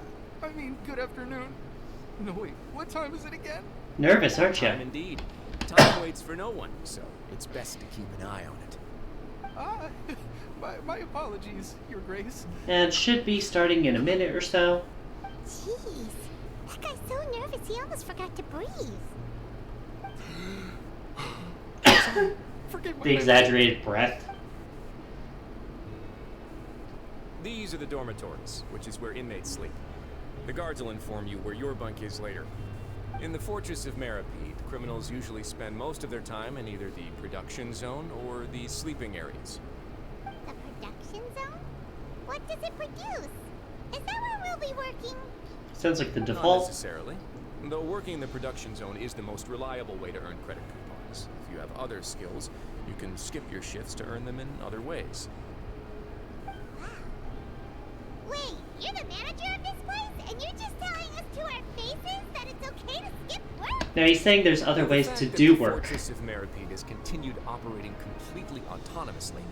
I mean, good afternoon. No, wait. What time is it again? Nervous, aren't you? Time indeed. Time waits for no one, so it's best to keep an eye on it. My apologies, Your Grace. And should be starting in a minute or so. Jeez, that guy's so nervous he almost forgot to breathe. Forgive my The exaggerated breath. These are the dormitories, which is where inmates sleep. The guards will inform you where your bunk is later. In the Fortress of Meripede, criminals usually spend most of their time in either the production zone or the sleeping areas. The production zone? What does it produce? Is that where we'll be working? Sounds like the Not default. necessarily. Though working in the production zone is the most reliable way to earn credit coupons. If you have other skills, you can skip your shifts to earn them in other ways. Wait, you're the manager of this place, and you're just telling us to our faces that it's okay to skip work? Now he's saying there's other ways to The do work. Fortress of Meripede has continued operating completely autonomously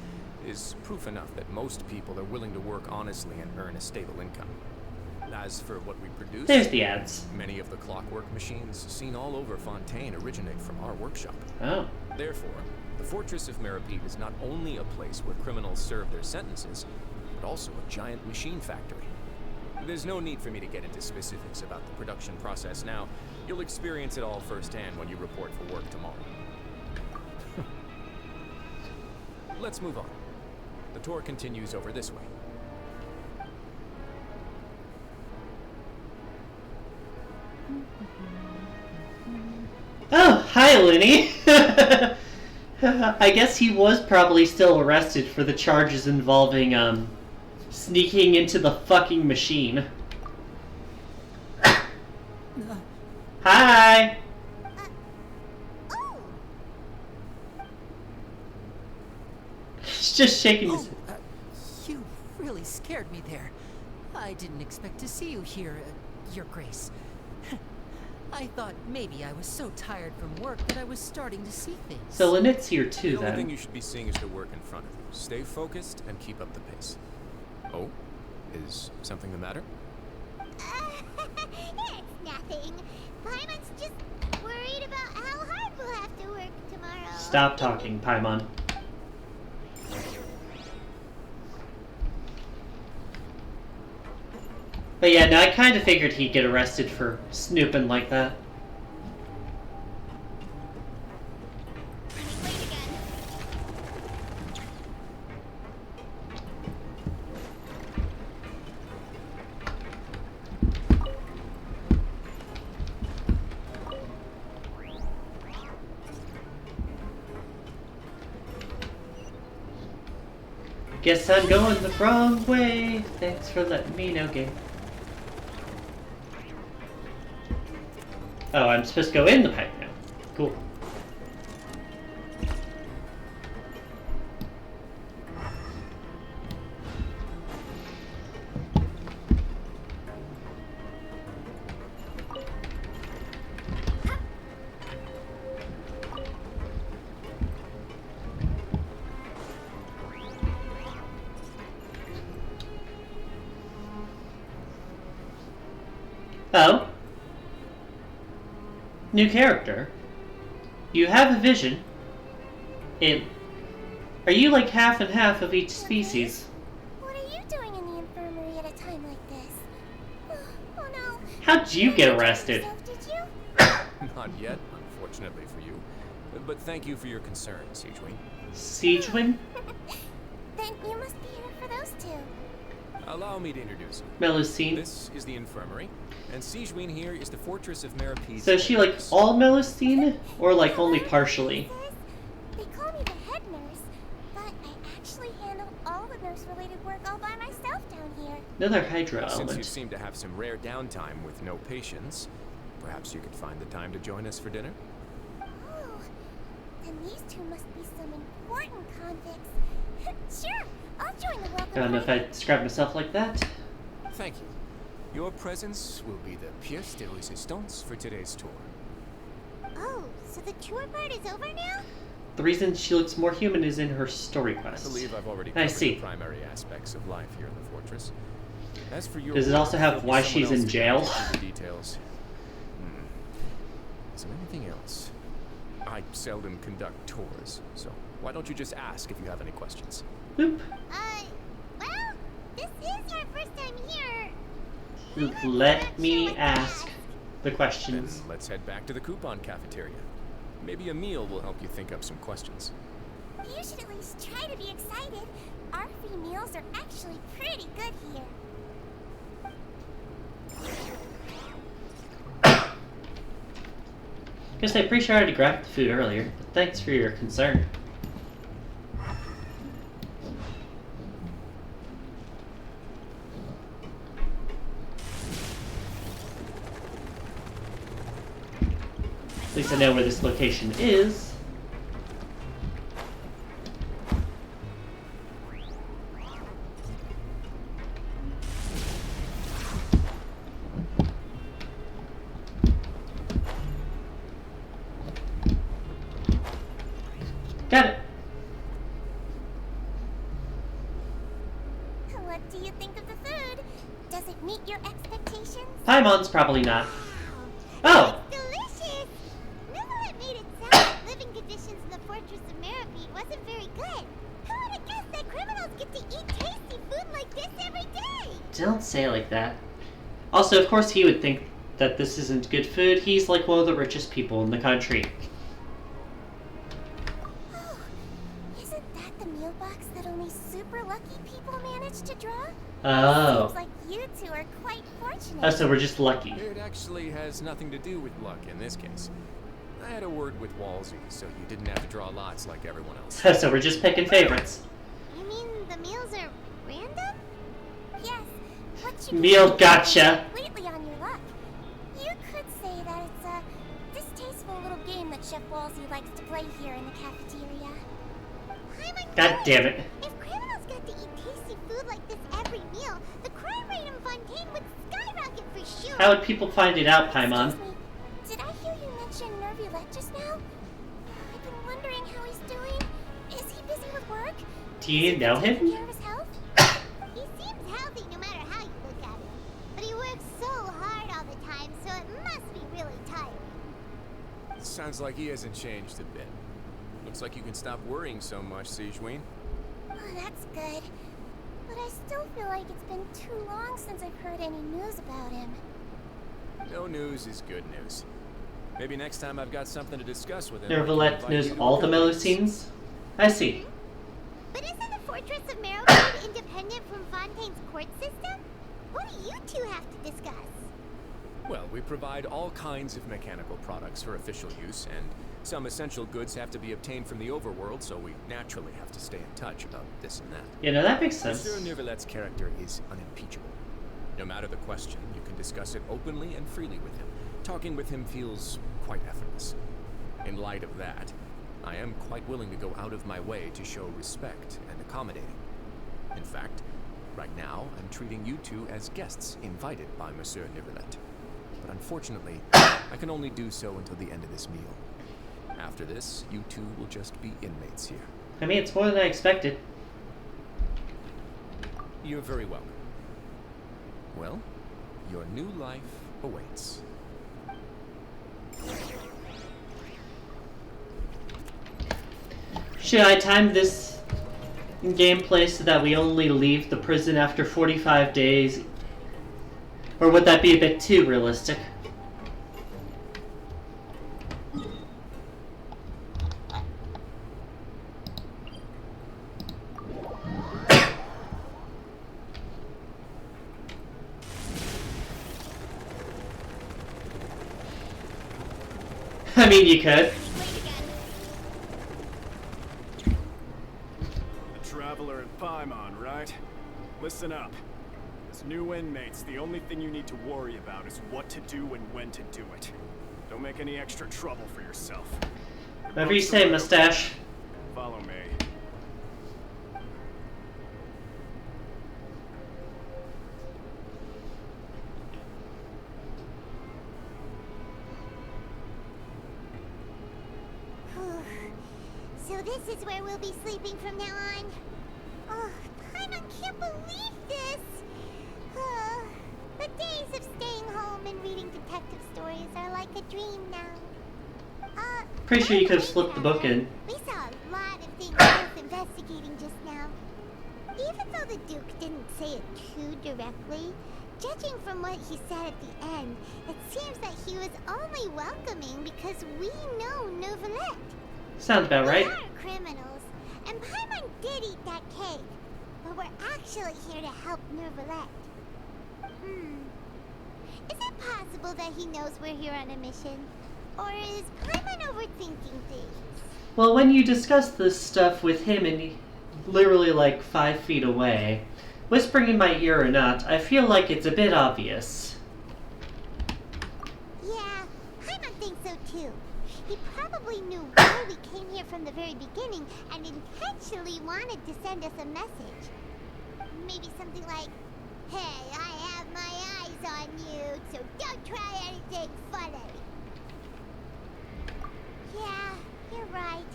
is proof enough that most people are willing to work honestly and earn a stable income. As for what we produce, There's the ads. many of the clockwork machines seen all over Fontaine originate from our workshop. Oh. Therefore, the Fortress of Meripede is not only a place where criminals serve their sentences, but also a giant machine factory. There's no need for me to get into specifics about the production process now. You'll experience it all firsthand when you report for work tomorrow. Let's move on. The tour continues over this way. Oh, hi, Lenny. I guess he was probably still arrested for the charges involving, sneaking into the fucking machine. Hi! He's just shaking his head. You really scared me there. I didn't expect to see you here, Your Grace. I thought maybe I was so tired from work that I was starting to see things. So Lynette's here too, The only thing then. you should be seeing is the work in front of you. Stay focused and keep up the pace. Oh? Is something the matter? It's nothing. Paimon's just worried about how hard we'll have to work tomorrow. Stop talking, Paimon. But yeah, no, I kind of figured he'd get arrested for snooping like that. Guess I'm going the wrong way. Thanks for letting me know, game. Oh, I'm supposed to go in the pipe now. Cool. Oh. New character. You have a vision. Are you like half and half of each species? What are you doing in the infirmary at a time like this? Oh no. How'd you get arrested? Did you? Not yet, unfortunately for you. But thank you for your concern, Siegewin. Siegewin? Then you must be here for those two. Allow me to introduce you. Melusine. This is the infirmary, and Siegewin here is the Fortress of Meripede. So is she like all Melusine? Or like only partially? They call me the head nurse, but nurse-related work all by myself down here. Another hydro Since you element. seem to have some rare downtime with no patience, perhaps you could find the time to join us for dinner? Oh, then these two must be some important convicts. Sure, I'll join the welcome I don't know if party. I'd describe myself like that. Thank you. Your presence will be the pièce de résistance for today's tour. Oh, so the tour part is over now? The reason she looks more human is in her story I quest. believe I've already I covered see. the primary aspects of life here in the fortress. As for your Does it work, also have there'll be why someone she's else in to jail? guide you through the details. Is there anything else? I seldom conduct tours, so why don't you just ask if you have any questions? Boop. Well, this is our first time here. Let me ask the Then questions. let's head back to the coupon cafeteria. Maybe a meal will help you think up some questions. You should at least try to be excited. Our free meals are actually pretty good here. Guess I'm pretty sure I already grabbed the food earlier, but thanks for your concern. At least I know where this location is. Got it. What do you think of the food? Does it meet your expectations? Paimon's probably not. Oh! Delicious! Neverlet made it sound like living conditions in the Fortress of Meripede wasn't very good. Who would have guessed that criminals get to eat tasty food like this every day? Don't say it like that. Also, of course he would think that this isn't good food. He's like one of the richest people in the country. Oh, isn't that the meal box that only super lucky people manage to draw? Oh. Seems like you two are quite fortunate. Oh, so we're just lucky. It actually has nothing to do with luck in this case. I had a word with Walsey, so you didn't have to draw lots like everyone else. So we're just picking favorites. You mean the meals are random? Yes. What you Meal do is gotcha. completely on your luck. You could say that it's a distasteful little game that Chef Walsey likes to play here in the cafeteria. God damn it. If criminals got to eat tasty food like this every meal, the crime rate in Fontaine would skyrocket for sure. How would people find it out, Paimon? Excuse me, did I hear you mention Nervulette just now? I've been wondering how he's doing. Is he busy with work? Do you know Taking him? care of his health? He seems healthy no matter how you look at him. But he works so hard all the time, so it must be really tiring. Sounds like he hasn't changed a bit. Looks like you can stop worrying so much, Siegeween. Oh, that's good. But I still feel like it's been too long since I've heard any news about him. No news is good news. Maybe next time I've got something to discuss with him. Nervalette knows all the Melusines? I see. But isn't the Fortress of Meripede independent from Fontaine's court system? What do you two have to discuss? Well, we provide all kinds of mechanical products for official use, and some essential goods have to be obtained from the overworld, so we naturally have to stay in touch about this and that. Yeah, no, that makes sense. Monsieur Nervalette's character is unimpeachable. No matter the question, you can discuss it openly and freely with him. Talking with him feels quite effortless. In light of that, I am quite willing to go out of my way to show respect and accommodating. In fact, right now, I'm treating you two as guests invited by Monsieur Nervalette. But unfortunately, I can only do so until the end of this meal. After this, you two will just be inmates here. I mean, it's more than I expected. You're very welcome. Well, your new life awaits. Should I time this gameplay so that we only leave the prison after 45 days? Or would that be a bit too realistic? I mean, you could. The Traveler and Paimon, right? Listen up. As new inmates, the only thing you need to worry about is what to do and when to do it. Don't make any extra trouble for yourself. Whatever you say, mustache. Follow me. So this is where we'll be sleeping from now on. Oh, Paimon can't believe this. The days of staying home and reading detective stories are like a dream now. Pretty sure you could have slipped the book in. We saw a lot of things worth investigating just now. Even though the Duke didn't say it too directly, judging from what he said at the end, it seems that he was only welcoming because we know Neuvillette. Sounds about right. We are criminals, and Paimon did eat that cake, but we're actually here to help Neuvillette. Is it possible that he knows we're here on a mission? Or is Paimon overthinking things? Well, when you discuss this stuff with him and literally like 5 feet away, whispering in my ear or not, I feel like it's a bit obvious. Yeah, Paimon thinks so too. He probably knew why we came here from the very beginning and intentionally wanted to send us a message. Maybe something like, "Hey, I have my eyes on you, so don't try anything funny." Yeah, you're right.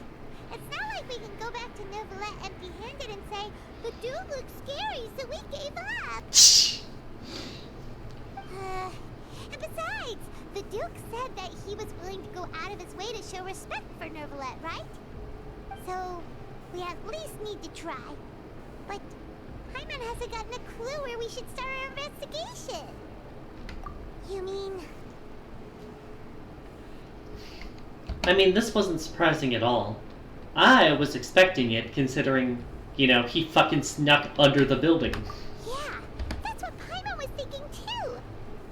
It's not like we can go back to Neuvillette empty-handed and say, "The dude looks scary, so we gave up." And besides, the Duke said that he was willing to go out of his way to show respect for Neuvillette, right? So, we at least need to try. But Paimon hasn't gotten a clue where we should start our investigation. You mean... I mean, this wasn't surprising at all. I was expecting it, considering, you know, he fucking snuck under the building. Yeah, that's what Paimon was thinking too.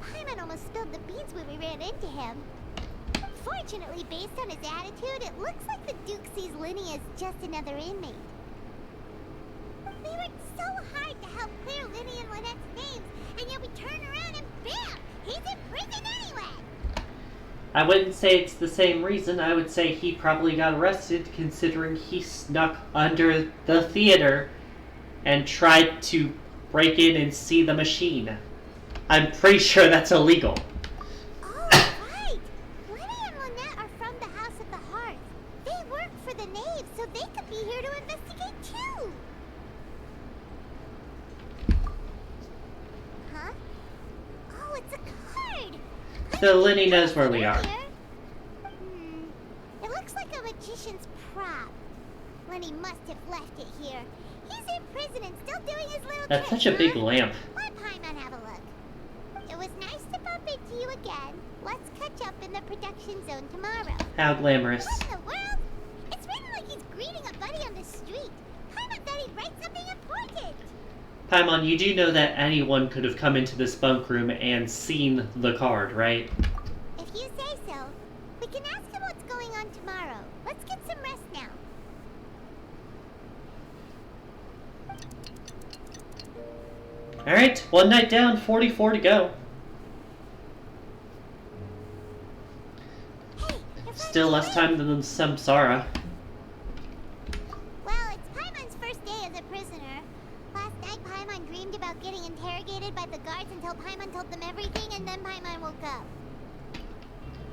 Paimon almost spilled the beans when we ran into him. Fortunately, based on his attitude, it looks like the Duke sees Linny as just another inmate. We worked so hard to help clear Linny and Lynette's names, and yet we turn around and bam! He's in prison anyway! I wouldn't say it's the same reason. I would say he probably got arrested considering he snuck under the theater and tried to break in and see the machine. I'm pretty sure that's illegal. Oh, right! Linny and Lynette are from the House of the Hearth. They work for the Knave, so they could be here to investigate too! Huh? Oh, it's a card! So Linny knows where we are. It looks like a magician's prop. Lenny must have left it here. He's in prison and still doing his little That's tricks, such a big lamp. Let Paimon have a look. It was nice to bump into you again. Let's catch up in the production zone tomorrow. How glamorous. What in the world? It's written like he's greeting a buddy on the street. Paimon thought he'd write something important. Paimon, you do know that anyone could have come into this bunk room and seen the card, right? If you say so. We can ask him what's going on tomorrow. Let's get some rest now. Alright, one night down, 44 to go. Still less time than the Samsara. Well, it's Paimon's first day as a prisoner. Last night, Paimon dreamed about getting interrogated by the guards until Paimon told them everything, and then Paimon woke up.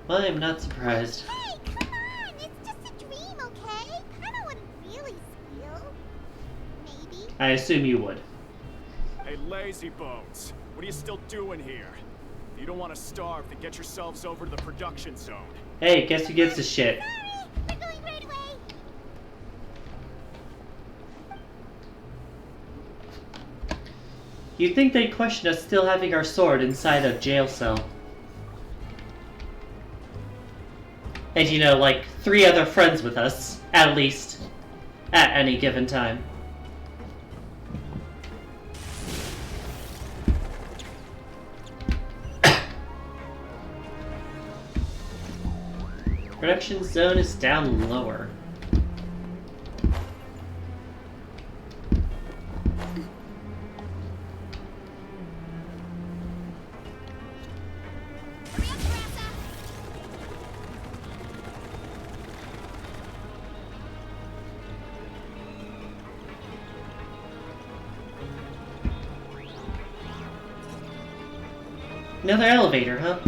Well, I'm not surprised. Hey, come on! It's just a dream, okay? Paimon wouldn't really squeal. Maybe. I assume you would. Hey, lazy bones. What are you still doing here? If you don't want to starve, then get yourselves over to the production zone. Hey, guess who gives a shit? Sorry, we're going right away. You'd think they'd question us still having our sword inside a jail cell. And you know, like 3 other friends with us, at least, at any given time. Production zone is down lower. Another elevator, huh?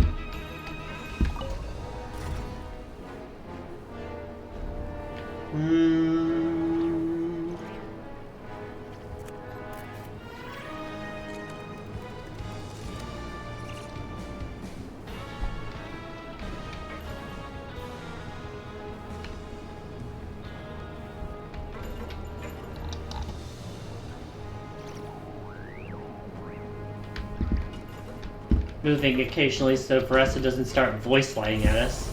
Moving occasionally so Varessa doesn't start voice lining at us.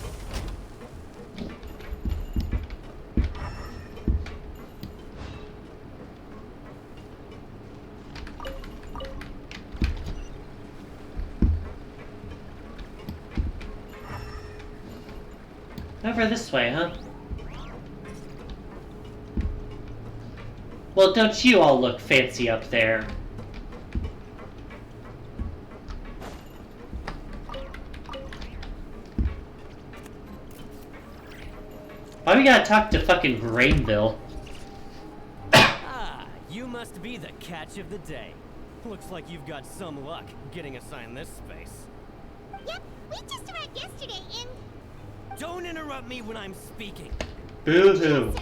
Over this way, huh? Well, don't you all look fancy up there? Why we gotta talk to fucking Grainville? Ah, you must be the catch of the day. Looks like you've got some luck getting assigned this space. Yep, we just arrived yesterday and... Don't interrupt me when I'm speaking. Boo-hoo.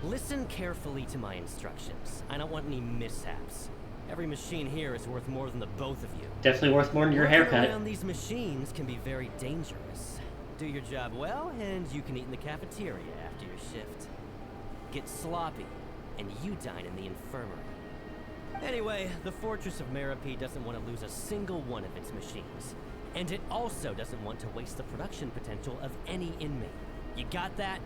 Listen carefully to my instructions. I don't want any mishaps. Every machine here is worth more than the both of you. Definitely worth more than your Working haircut. around these machines can be very dangerous. Do your job well, and you can eat in the cafeteria after your shift. Get sloppy, and you dine in the infirmary. Anyway, the Fortress of Merope doesn't want to lose a single one of its machines. And it also doesn't want to waste the production potential of any inmate. You got that?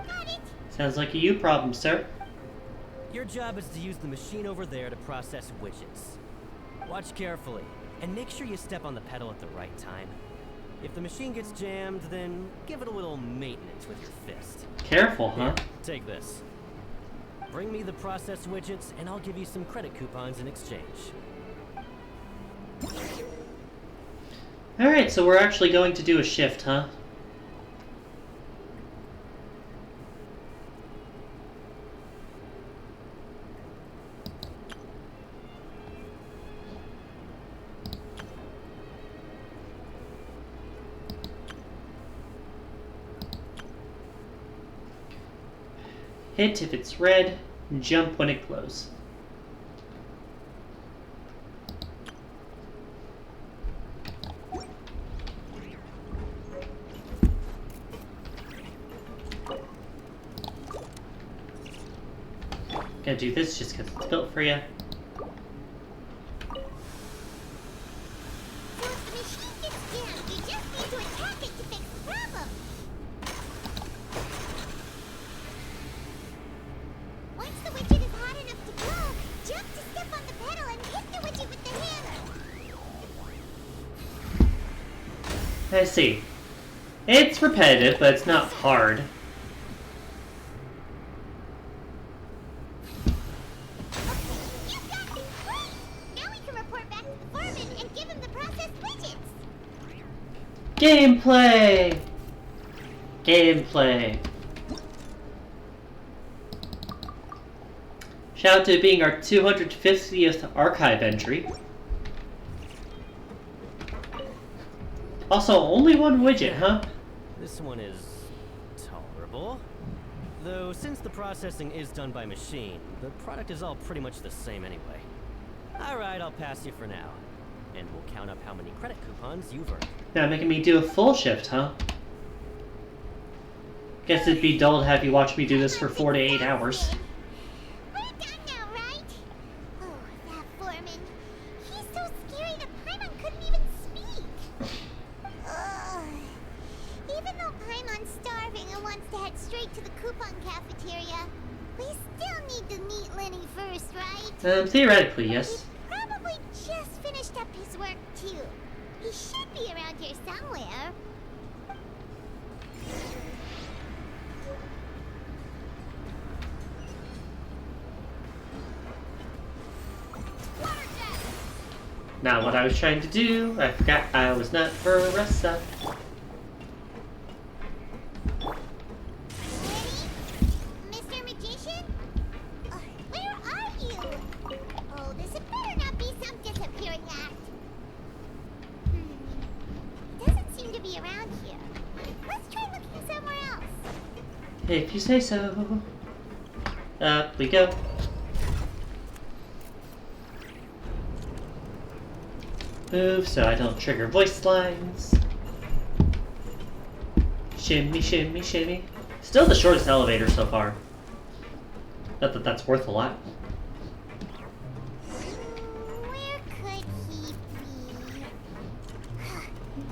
Got it. Sounds like a you problem, sir. Your job is to use the machine over there to process widgets. Watch carefully, and make sure you step on the pedal at the right time. If the machine gets jammed, then give it a little maintenance with your fist. Careful, huh? Here, take this. Bring me the processed widgets, and I'll give you some credit coupons in exchange. Alright, so we're actually going to do a shift, huh? Hit if it's red, jump when it glows. Gonna do this just because it's built for you. So if the machine gets jammed, you just need to attack it to fix the problem. Once the widget is hot enough to glow, jump to step on the pedal and hit the widget with the hammer. I see. It's repetitive, but it's not hard. Gameplay! Gameplay. Shout out to it being our 250th archive entry. Also, only one widget, huh? This one is tolerable. Though, since the processing is done by machine, the product is all pretty much the same anyway. Alright, I'll pass you for now. And we'll count up how many credit coupons you've earned. Now making me do a full shift, huh? Guess it'd be dull to have you watch me do this for 4 to 8 hours. We're done now, right? Oh, that foreman. He's so scary that Paimon couldn't even speak. Ugh. Even though Paimon's starving and wants to head straight to the coupon cafeteria, we still need to meet Lenny first, right? Theoretically, yes. Probably just finished up his work, too. He should be around here somewhere. Not what I was trying to do. I forgot I was not Varessa. Mr. Magician? Where are you? Oh, this had better not be some disappearing act. If you say so. Up we go. Move so I don't trigger voice lines. Shimmy, shimmy, shimmy. Still the shortest elevator so far. Not that that's worth a lot. Where could he be?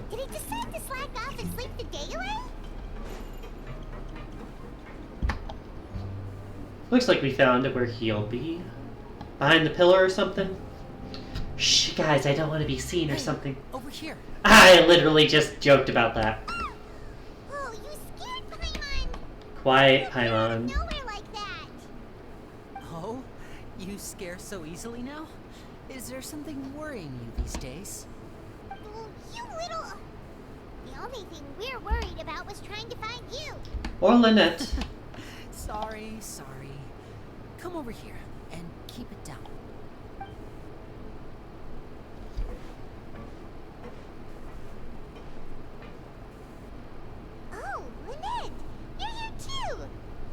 Did he decide to slack off and sleep the day away? Looks like we found where he'll be. Behind the pillar or something? Shh, guys, I don't want to be seen or something. Over here. I literally just joked about that. Oh, you scared Paimon. Quiet, Paimon. Nowhere like that. Oh? You scare so easily now? Is there something worrying you these days? You little... The only thing we're worried about was trying to find you. Or Lynette. Sorry. Come over here and keep it down. Oh, Lynette, you're here too.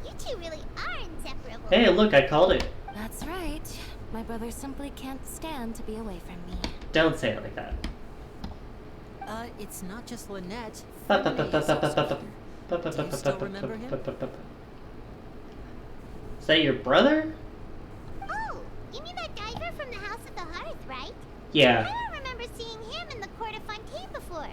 You two really are inseparable. Hey, look, I called it. That's right. My brother simply can't stand to be away from me. Don't say it like that. It's not just Lynette. Do you still remember him? Is that your brother? Oh, you mean that diver from the House of the Hearth, right? Yeah. I don't remember seeing him in the Court of Fontaine before.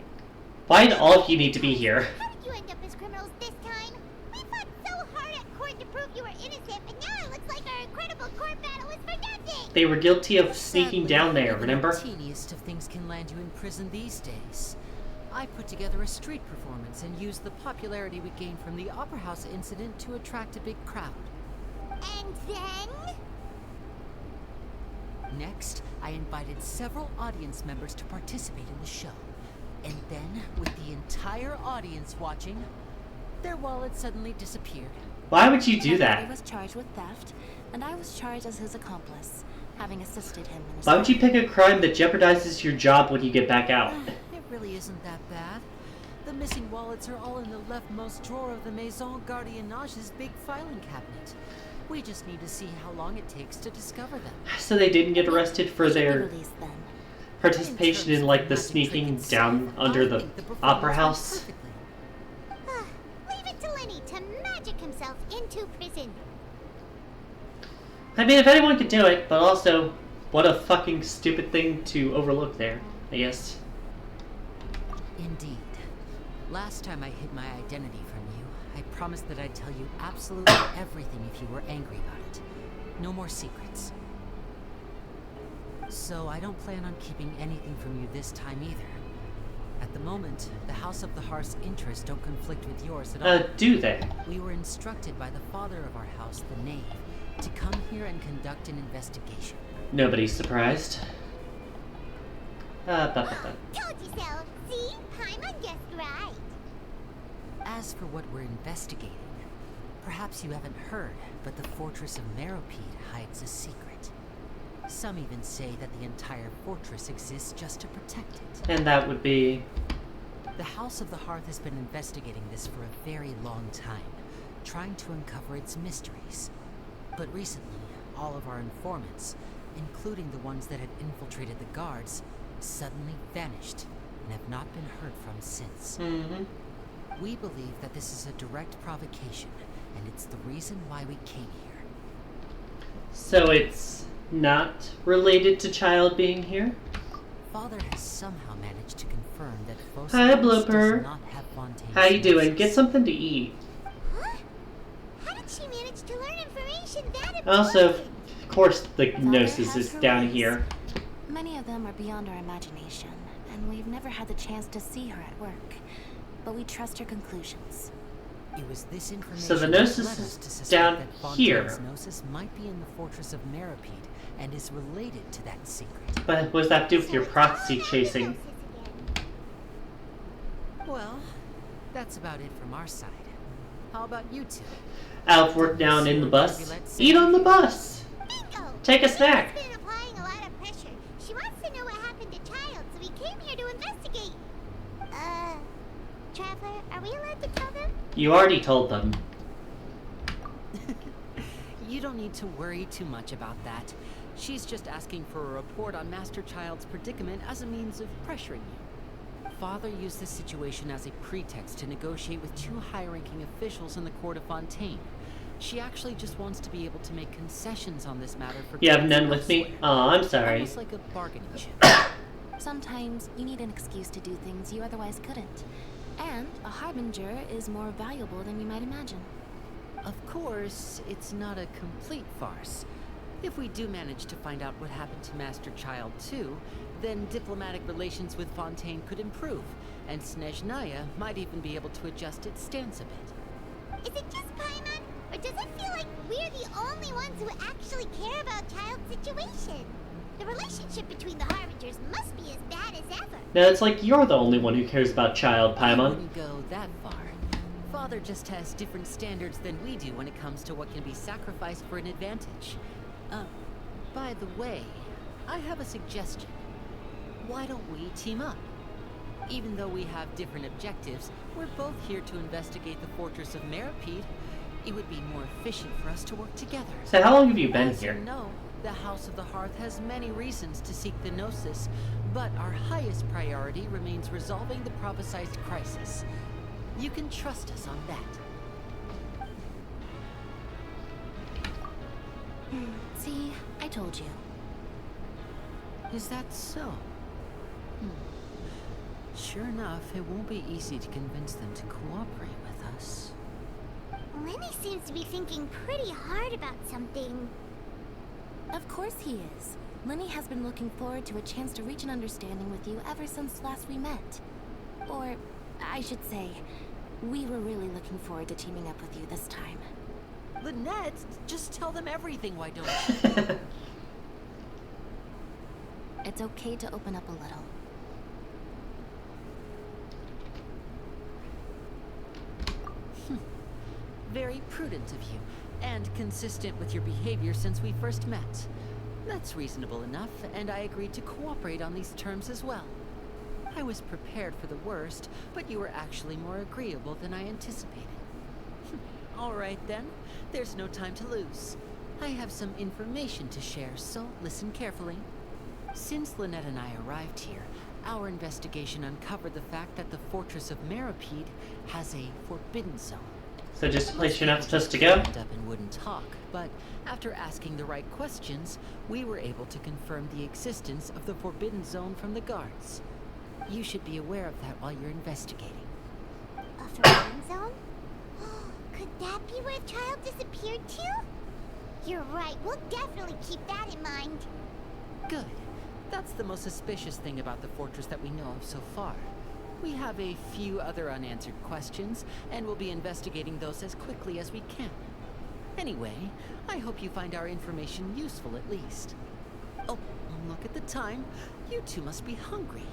Why do all of you need to be here? How did you end up as criminals this time? We fought so hard at court to prove you were innocent, but now it looks like our incredible court battle was for nothing. They were guilty of sneaking down there, remember? The teeniest of things can land you in prison these days. I put together a street performance and used the popularity we gained from the Opera House incident to attract a big crowd. And then? Next, I invited several audience members to participate in the show. And then, with the entire audience watching, their wallet suddenly disappeared. Why would you do He that? was charged with theft, and I was charged as his accomplice, having assisted him in his Why would you pick a crime that jeopardizes your job when you get back out? It really isn't that bad. The missing wallets are all in the leftmost drawer of the Maison Gardiennage's big filing cabinet. We just need to see how long it takes to discover them. So they didn't get arrested for their participation in, like, the sneaking down under the Opera House? Leave it to Lenny to magic himself into prison. I mean, if anyone could do it, but also, what a fucking stupid thing to overlook there, I guess. Indeed. Last time I hid my identity from you, I promised that I'd tell you absolutely everything if you were angry about it. No more secrets. So I don't plan on keeping anything from you this time either. At the moment, the House of the Hearth's interests don't conflict with yours at all. Do they? We were instructed by the father of our house, the Knave, to come here and conduct an investigation. Nobody's surprised. Told you so. See? Paimon guessed right. As for what we're investigating, perhaps you haven't heard, but the fortress of Meropide hides a secret. Some even say that the entire fortress exists just to protect it. And that would be... The House of the Hearth has been investigating this for a very long time, trying to uncover its mysteries. But recently, all of our informants, including the ones that had infiltrated the guards, suddenly vanished and have not been heard from since. We believe that this is a direct provocation, and it's the reason why we came here. So it's not related to Child being here? Father has somehow managed to confirm that Hi, Fossils Blooper. does not have Fontaine's How you doing? gnosis. Get something to eat. Huh? How did she manage to learn information that important? Also, of course, the Gnosis is down here. Many of them are beyond our imagination, and we've never had the chance to see her at work. But we trust her conclusions. It was this information So the that Gnosis led us is to suspect down that Fontaine's here. Gnosis might be in the fortress of Meropide and is related to that secret. But what does that do with your prophecy chasing? Well, that's about it from our side. How about you two? Out of work down in the bus? Eat on the bus! Take a snack! She's been applying a lot of pressure. She wants to know what happened to Child, so we came here to investigate. Traveler, are we allowed to tell them? You already told them. You don't need to worry too much about that. She's just asking for a report on Master Child's predicament as a means of pressuring you. Father used this situation as a pretext to negotiate with two high-ranking officials in the court of Fontaine. She actually just wants to be able to make concessions on this matter for— You have none with me? Oh, I'm sorry. Almost like a bargaining chip. Sometimes you need an excuse to do things you otherwise couldn't. And a harbinger is more valuable than you might imagine. Of course, it's not a complete farce. If we do manage to find out what happened to Master Child too, then diplomatic relations with Fontaine could improve, and Snezhnaya might even be able to adjust its stance a bit. Is it just Paimon, or does it feel like we're the only ones who actually care about Child's situation? The relationship between the Harbingers must be as bad as ever. No, it's like you're the only one who cares about Child, I Paimon. wouldn't go that far. Father just has different standards than we do when it comes to what can be sacrificed for an advantage. By the way, I have a suggestion. Why don't we team up? Even though we have different objectives, we're both here to investigate the fortress of Meripede. It would be more efficient for us to work together. So how long have you been As here? you know, the House of the Hearth has many reasons to seek the Gnosis, but our highest priority remains resolving the prophesized crisis. You can trust us on that. See, I told you. Is that so? Sure enough, it won't be easy to convince them to cooperate with us. Lenny seems to be thinking pretty hard about something. Of course he is. Lenny has been looking forward to a chance to reach an understanding with you ever since last we met. Or, I should say, we were really looking forward to teaming up with you this time. Lynette, just tell them everything, why don't you? It's okay to open up a little. Very prudent of you, and consistent with your behavior since we first met. That's reasonable enough, and I agreed to cooperate on these terms as well. I was prepared for the worst, but you were actually more agreeable than I anticipated. All right then, there's no time to lose. I have some information to share, so listen carefully. Since Lynette and I arrived here, our investigation uncovered the fact that the Fortress of Meripede has a forbidden zone. So just a place you're not supposed to go? Up and wouldn't talk, but after asking the right questions, we were able to confirm the existence of the forbidden zone from the guards. You should be aware of that while you're investigating. A forbidden zone? Could that be where Child disappeared to? You're right, we'll definitely keep that in mind. Good. That's the most suspicious thing about the fortress that we know of so far. We have a few other unanswered questions, and we'll be investigating those as quickly as we can. Anyway, I hope you find our information useful at least. Oh, look at the time. You two must be hungry.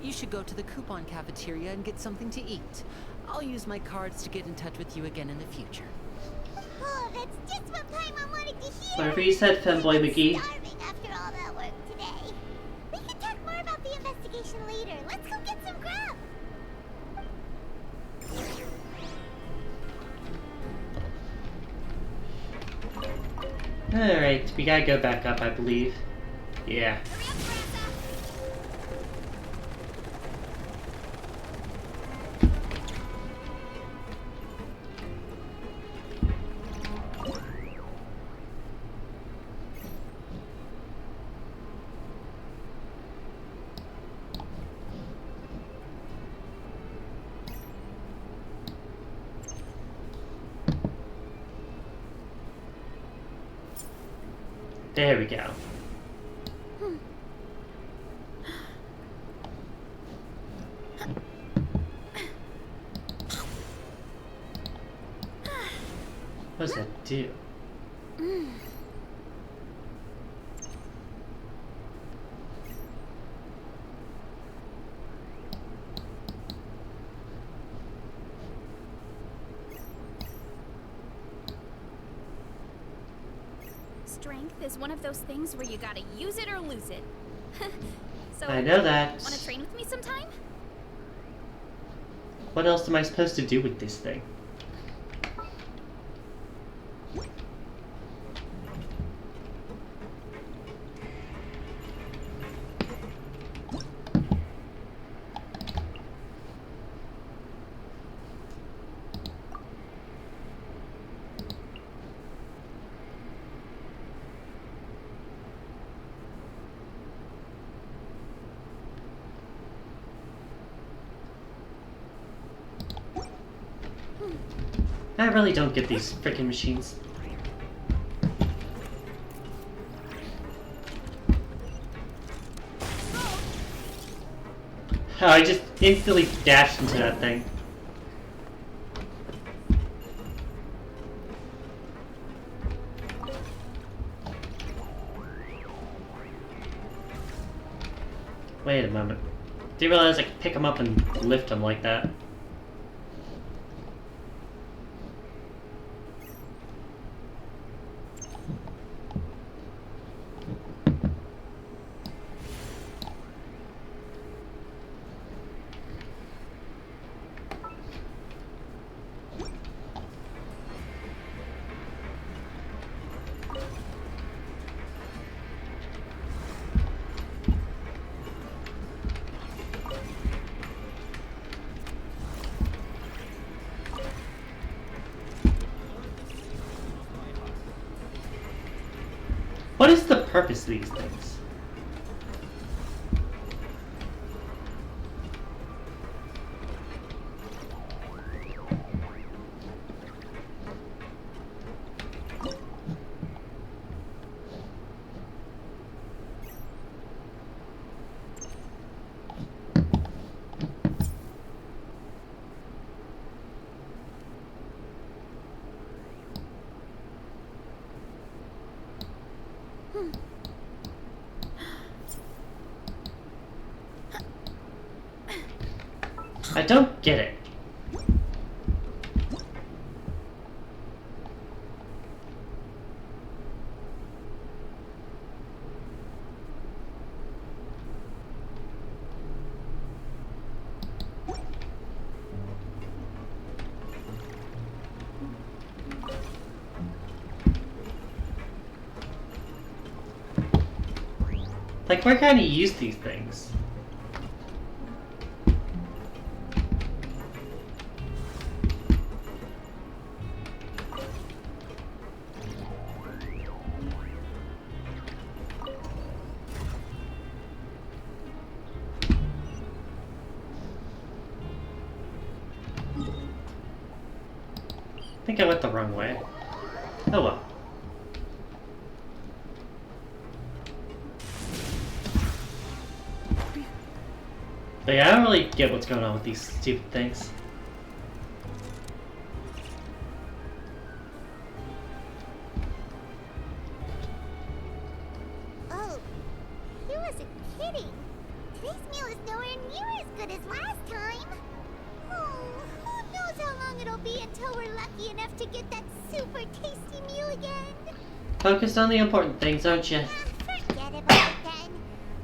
You should go to the coupon cafeteria and get something to eat. I'll use my cards to get in touch with you again in the future. Oh, that's just what Paimon wanted to hear! Whatever you said, Femboy McGee. Starving after all that work today. We can talk more about the investigation later. Let's go get some grub! Alright, we gotta go back up, I believe. Yeah. There we go. What does that do? Strength is one of those things where you gotta use it or lose it. So, I know that. wanna train with me sometime? What else am I supposed to do with this thing? I really don't get these freaking machines. Oh, I just instantly dashed into that thing. Wait a moment. Didn't realize I could pick him up and lift him like that. What is the purpose of these things? I don't get it. Like, where can you use these things? I think I went the wrong way. Oh well. But yeah, I don't really get what's going on with these stupid things. Oh, he wasn't kidding. Today's meal is nowhere near as good as last time. Oh, who knows how long it'll be until we're lucky enough to get that super tasty meal again. Focus on the important things, aren't you? Forget about it then.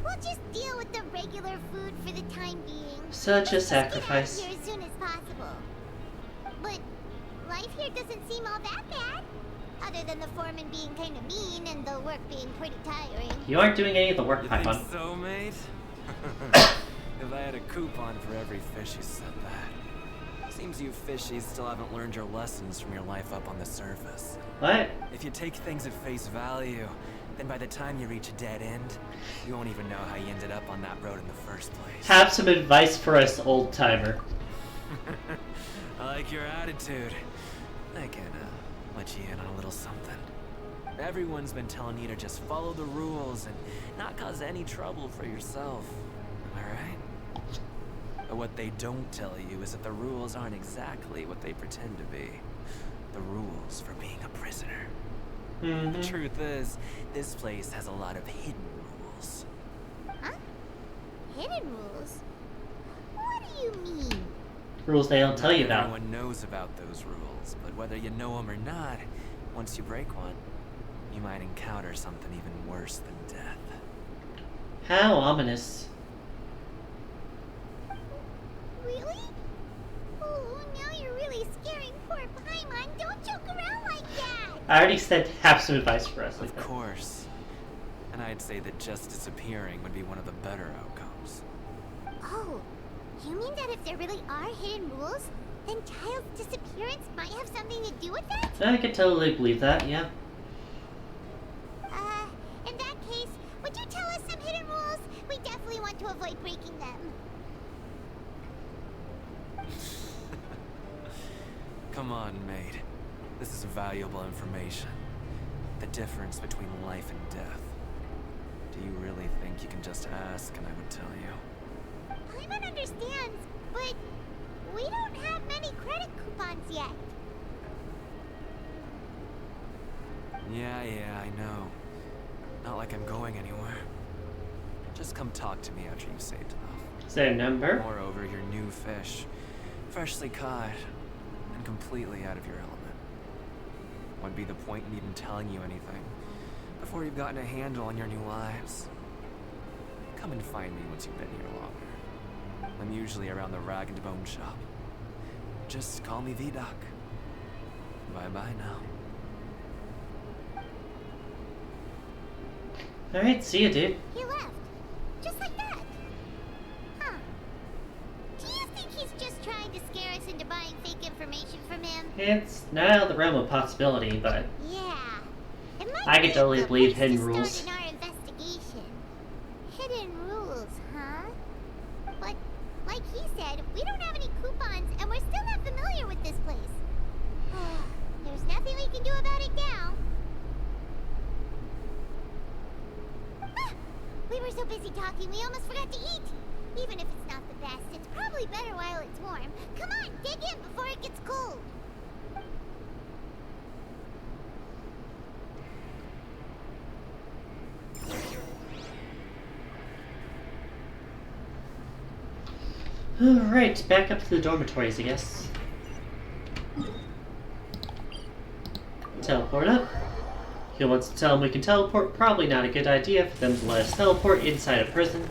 We'll just deal with the regular food for the time being. Such a sacrifice. Get out of here as soon as possible. But life here doesn't seem all that bad. Other than the foreman being kind of mean and the work being pretty tiring. You aren't doing any of the work, Python. Think so, mate? If I had a coupon for every fish who said that. Seems you fishies still haven't learned your lessons from your life up on the surface. What? If you take things at face value, then by the time you reach a dead end, you won't even know how you ended up on that road in the first place. Have some advice for us, old timer. I like your attitude. I can let you in on a little something. Everyone's been telling you to just follow the rules and not cause any trouble for yourself. Am I right? But what they don't tell you is that the rules aren't exactly what they pretend to be. The rules for being a prisoner. The truth is, this place has a lot of hidden rules. Huh? Hidden rules? What do you mean? Rules they don't tell you about. Everyone knows about those rules, but whether you know them or not, once you break one, you might encounter something even worse than death. How ominous. Really? Oh, now you're really scaring poor Paimon. Don't joke around like that. I already said have some advice for us. Of course. And I'd say that just disappearing would be one of the better outcomes. Oh, you mean that if there really are hidden rules, then Child's disappearance might have something to do with that? I could totally believe that, yeah. In that case, would you tell us some hidden rules? We definitely want to avoid breaking them. Come on, mate. This is valuable information. The difference between life and death. Do you really think you can just ask and I would tell you? Paimon understands, but we don't have many credit coupons yet. Yeah, I know. Not like I'm going anywhere. Just come talk to me after you've saved enough. Is there a number? Moreover, you're new fish. Freshly caught. And completely out of your element. What'd be the point in even telling you anything before you've gotten a handle on your new lives? Come and find me once you've been here longer. I'm usually around the Rag and Bone shop. Just call me V-Duck. Bye-bye now. Alright, see you, dude. He left. Just like that. Huh. Do you think he's just trying to scare us into buying fake information from him? It's not out of the realm of possibility, but Yeah. It might I be could totally a good believe place to hidden rules. start in our investigation. Hidden rules, huh? But, like he said, we don't have any coupons, and we're still not familiar with this place. There's nothing we can do about it now. We were so busy talking, we almost forgot to eat. Even if it's not the best, it's probably better while it's warm. Come on, dig in before it gets cold. Alright, back up to the dormitories, I guess. Teleport up. He wants to tell him we can teleport. Probably not a good idea for them to let us teleport inside a prison.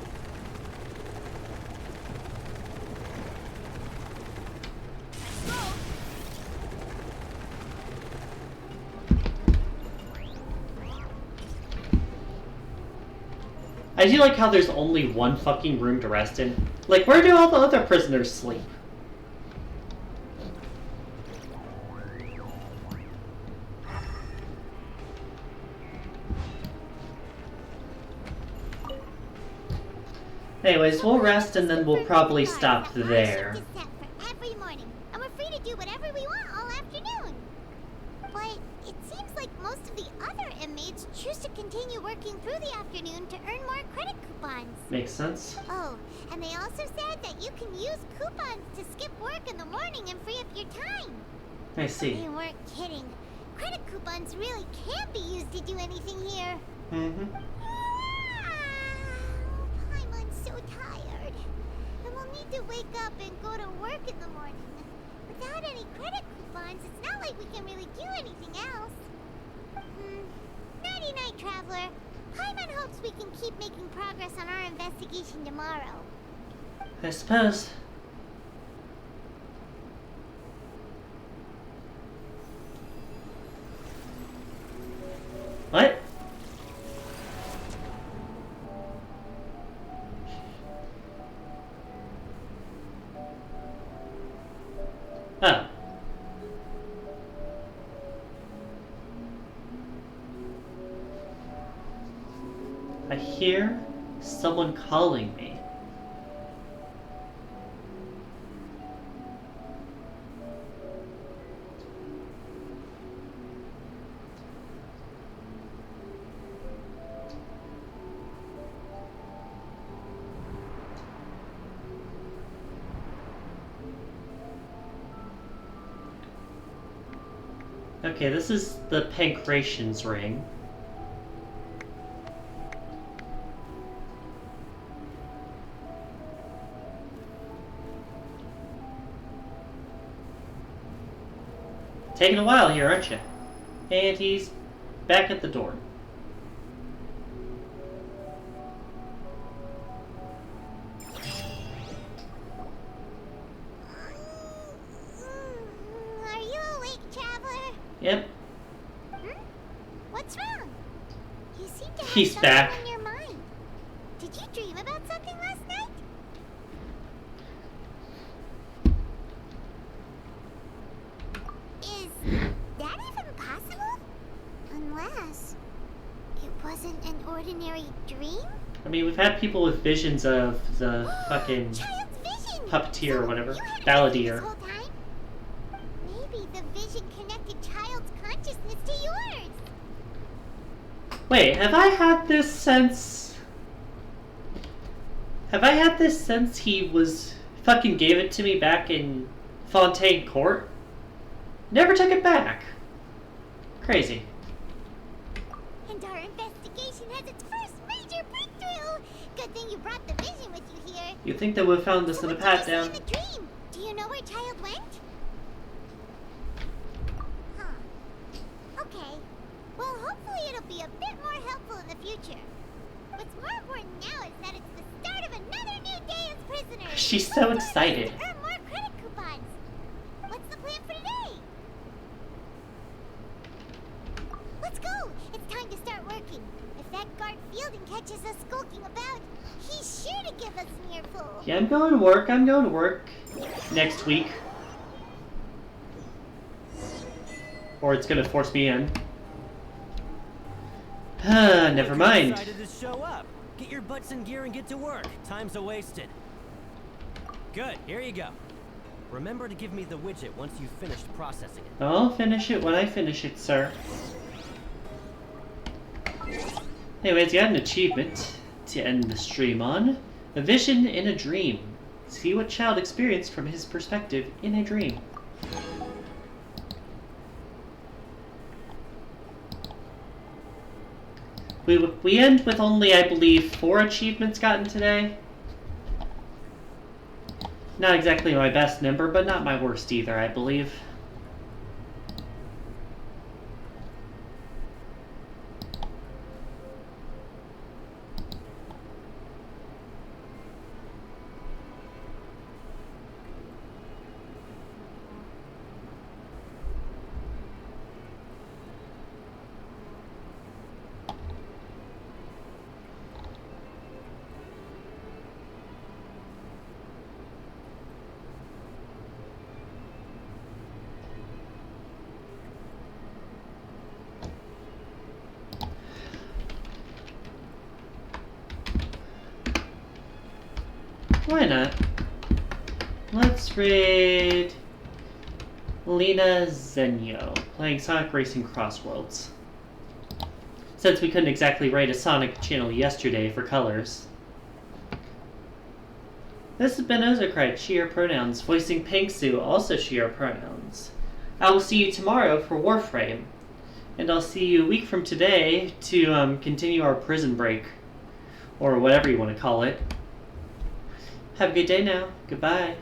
I do like how there's only one fucking room to rest in. Like, where do all the other prisoners sleep? Anyways, we'll rest and then we'll probably stop there. Every morning, and we're free to do whatever we want all afternoon. But it seems like most of the other inmates choose to continue working through the afternoon to earn more credit coupons. Makes sense. Oh, and they also said that you can use coupons to skip work in the morning and free up your time. I see. They weren't kidding. Credit coupons really can be used to do anything here. Mm-hmm. Paimon's so tired. And we'll need to wake up and go to work in the morning. Without any credit coupons, it's not like we can really do anything else. Nighty-night, Traveler. Paimon hopes we can keep making progress on our investigation tomorrow. I suppose. What? Oh. I hear someone calling me. Okay, this is the Pancration's ring. Taking a while here, aren't you? And he's back at the door. Are you awake, Traveler? Yep. What's wrong? You seem to have He's something back. on your mind. Did you dream about something last night? Is that even possible? Unless it wasn't an ordinary dream? I mean, we've had people with visions of the fucking puppeteer or whatever. Balladeer. Maybe the Wait, have I had this since... Have I had this since he was... fucking gave it to me back in Fontaine Court? Never took it back. Crazy. And our investigation has its first major breakthrough. Good thing you brought the vision with you here. You'd think they would have found this in a pat down. In the dream? Do you know where Child went? Huh. Okay. Well, hopefully it'll be a bit more helpful in the future. What's more important now is that it's the start of another new day as prisoners. She's so excited. To earn more credit coupons. What's the plan for today? Let's go! It's time to start working. If that guard Fielding catches us skulking about, he's sure to give us an earful. Yeah, I'm going to work. I'm going to work next week. Or it's going to force me in. Never mind. Decided to show up. Get your butts in gear and get to work. Time's a-wasted. Good, here you go. Remember to give me the widget once you've finished processing it. I'll finish it when I finish it, sir. Anyways, you got an achievement to end the stream on. A vision in a dream. See what child experienced from his perspective in a dream. We end with only, I believe, 4 achievements gotten today. Not exactly my best number, but not my worst either, I believe. Why not? Let's raid Lena Zenyo, playing Sonic Racing Crossworlds. Since we couldn't exactly raid a Sonic channel yesterday for colors. This has been Ozokite, she, her pronouns, voicing Pangsu, also she, her pronouns. I will see you tomorrow for Warframe, and I'll see you a week from today to continue our prison break, or whatever you want to call it. Have a good day now. Goodbye.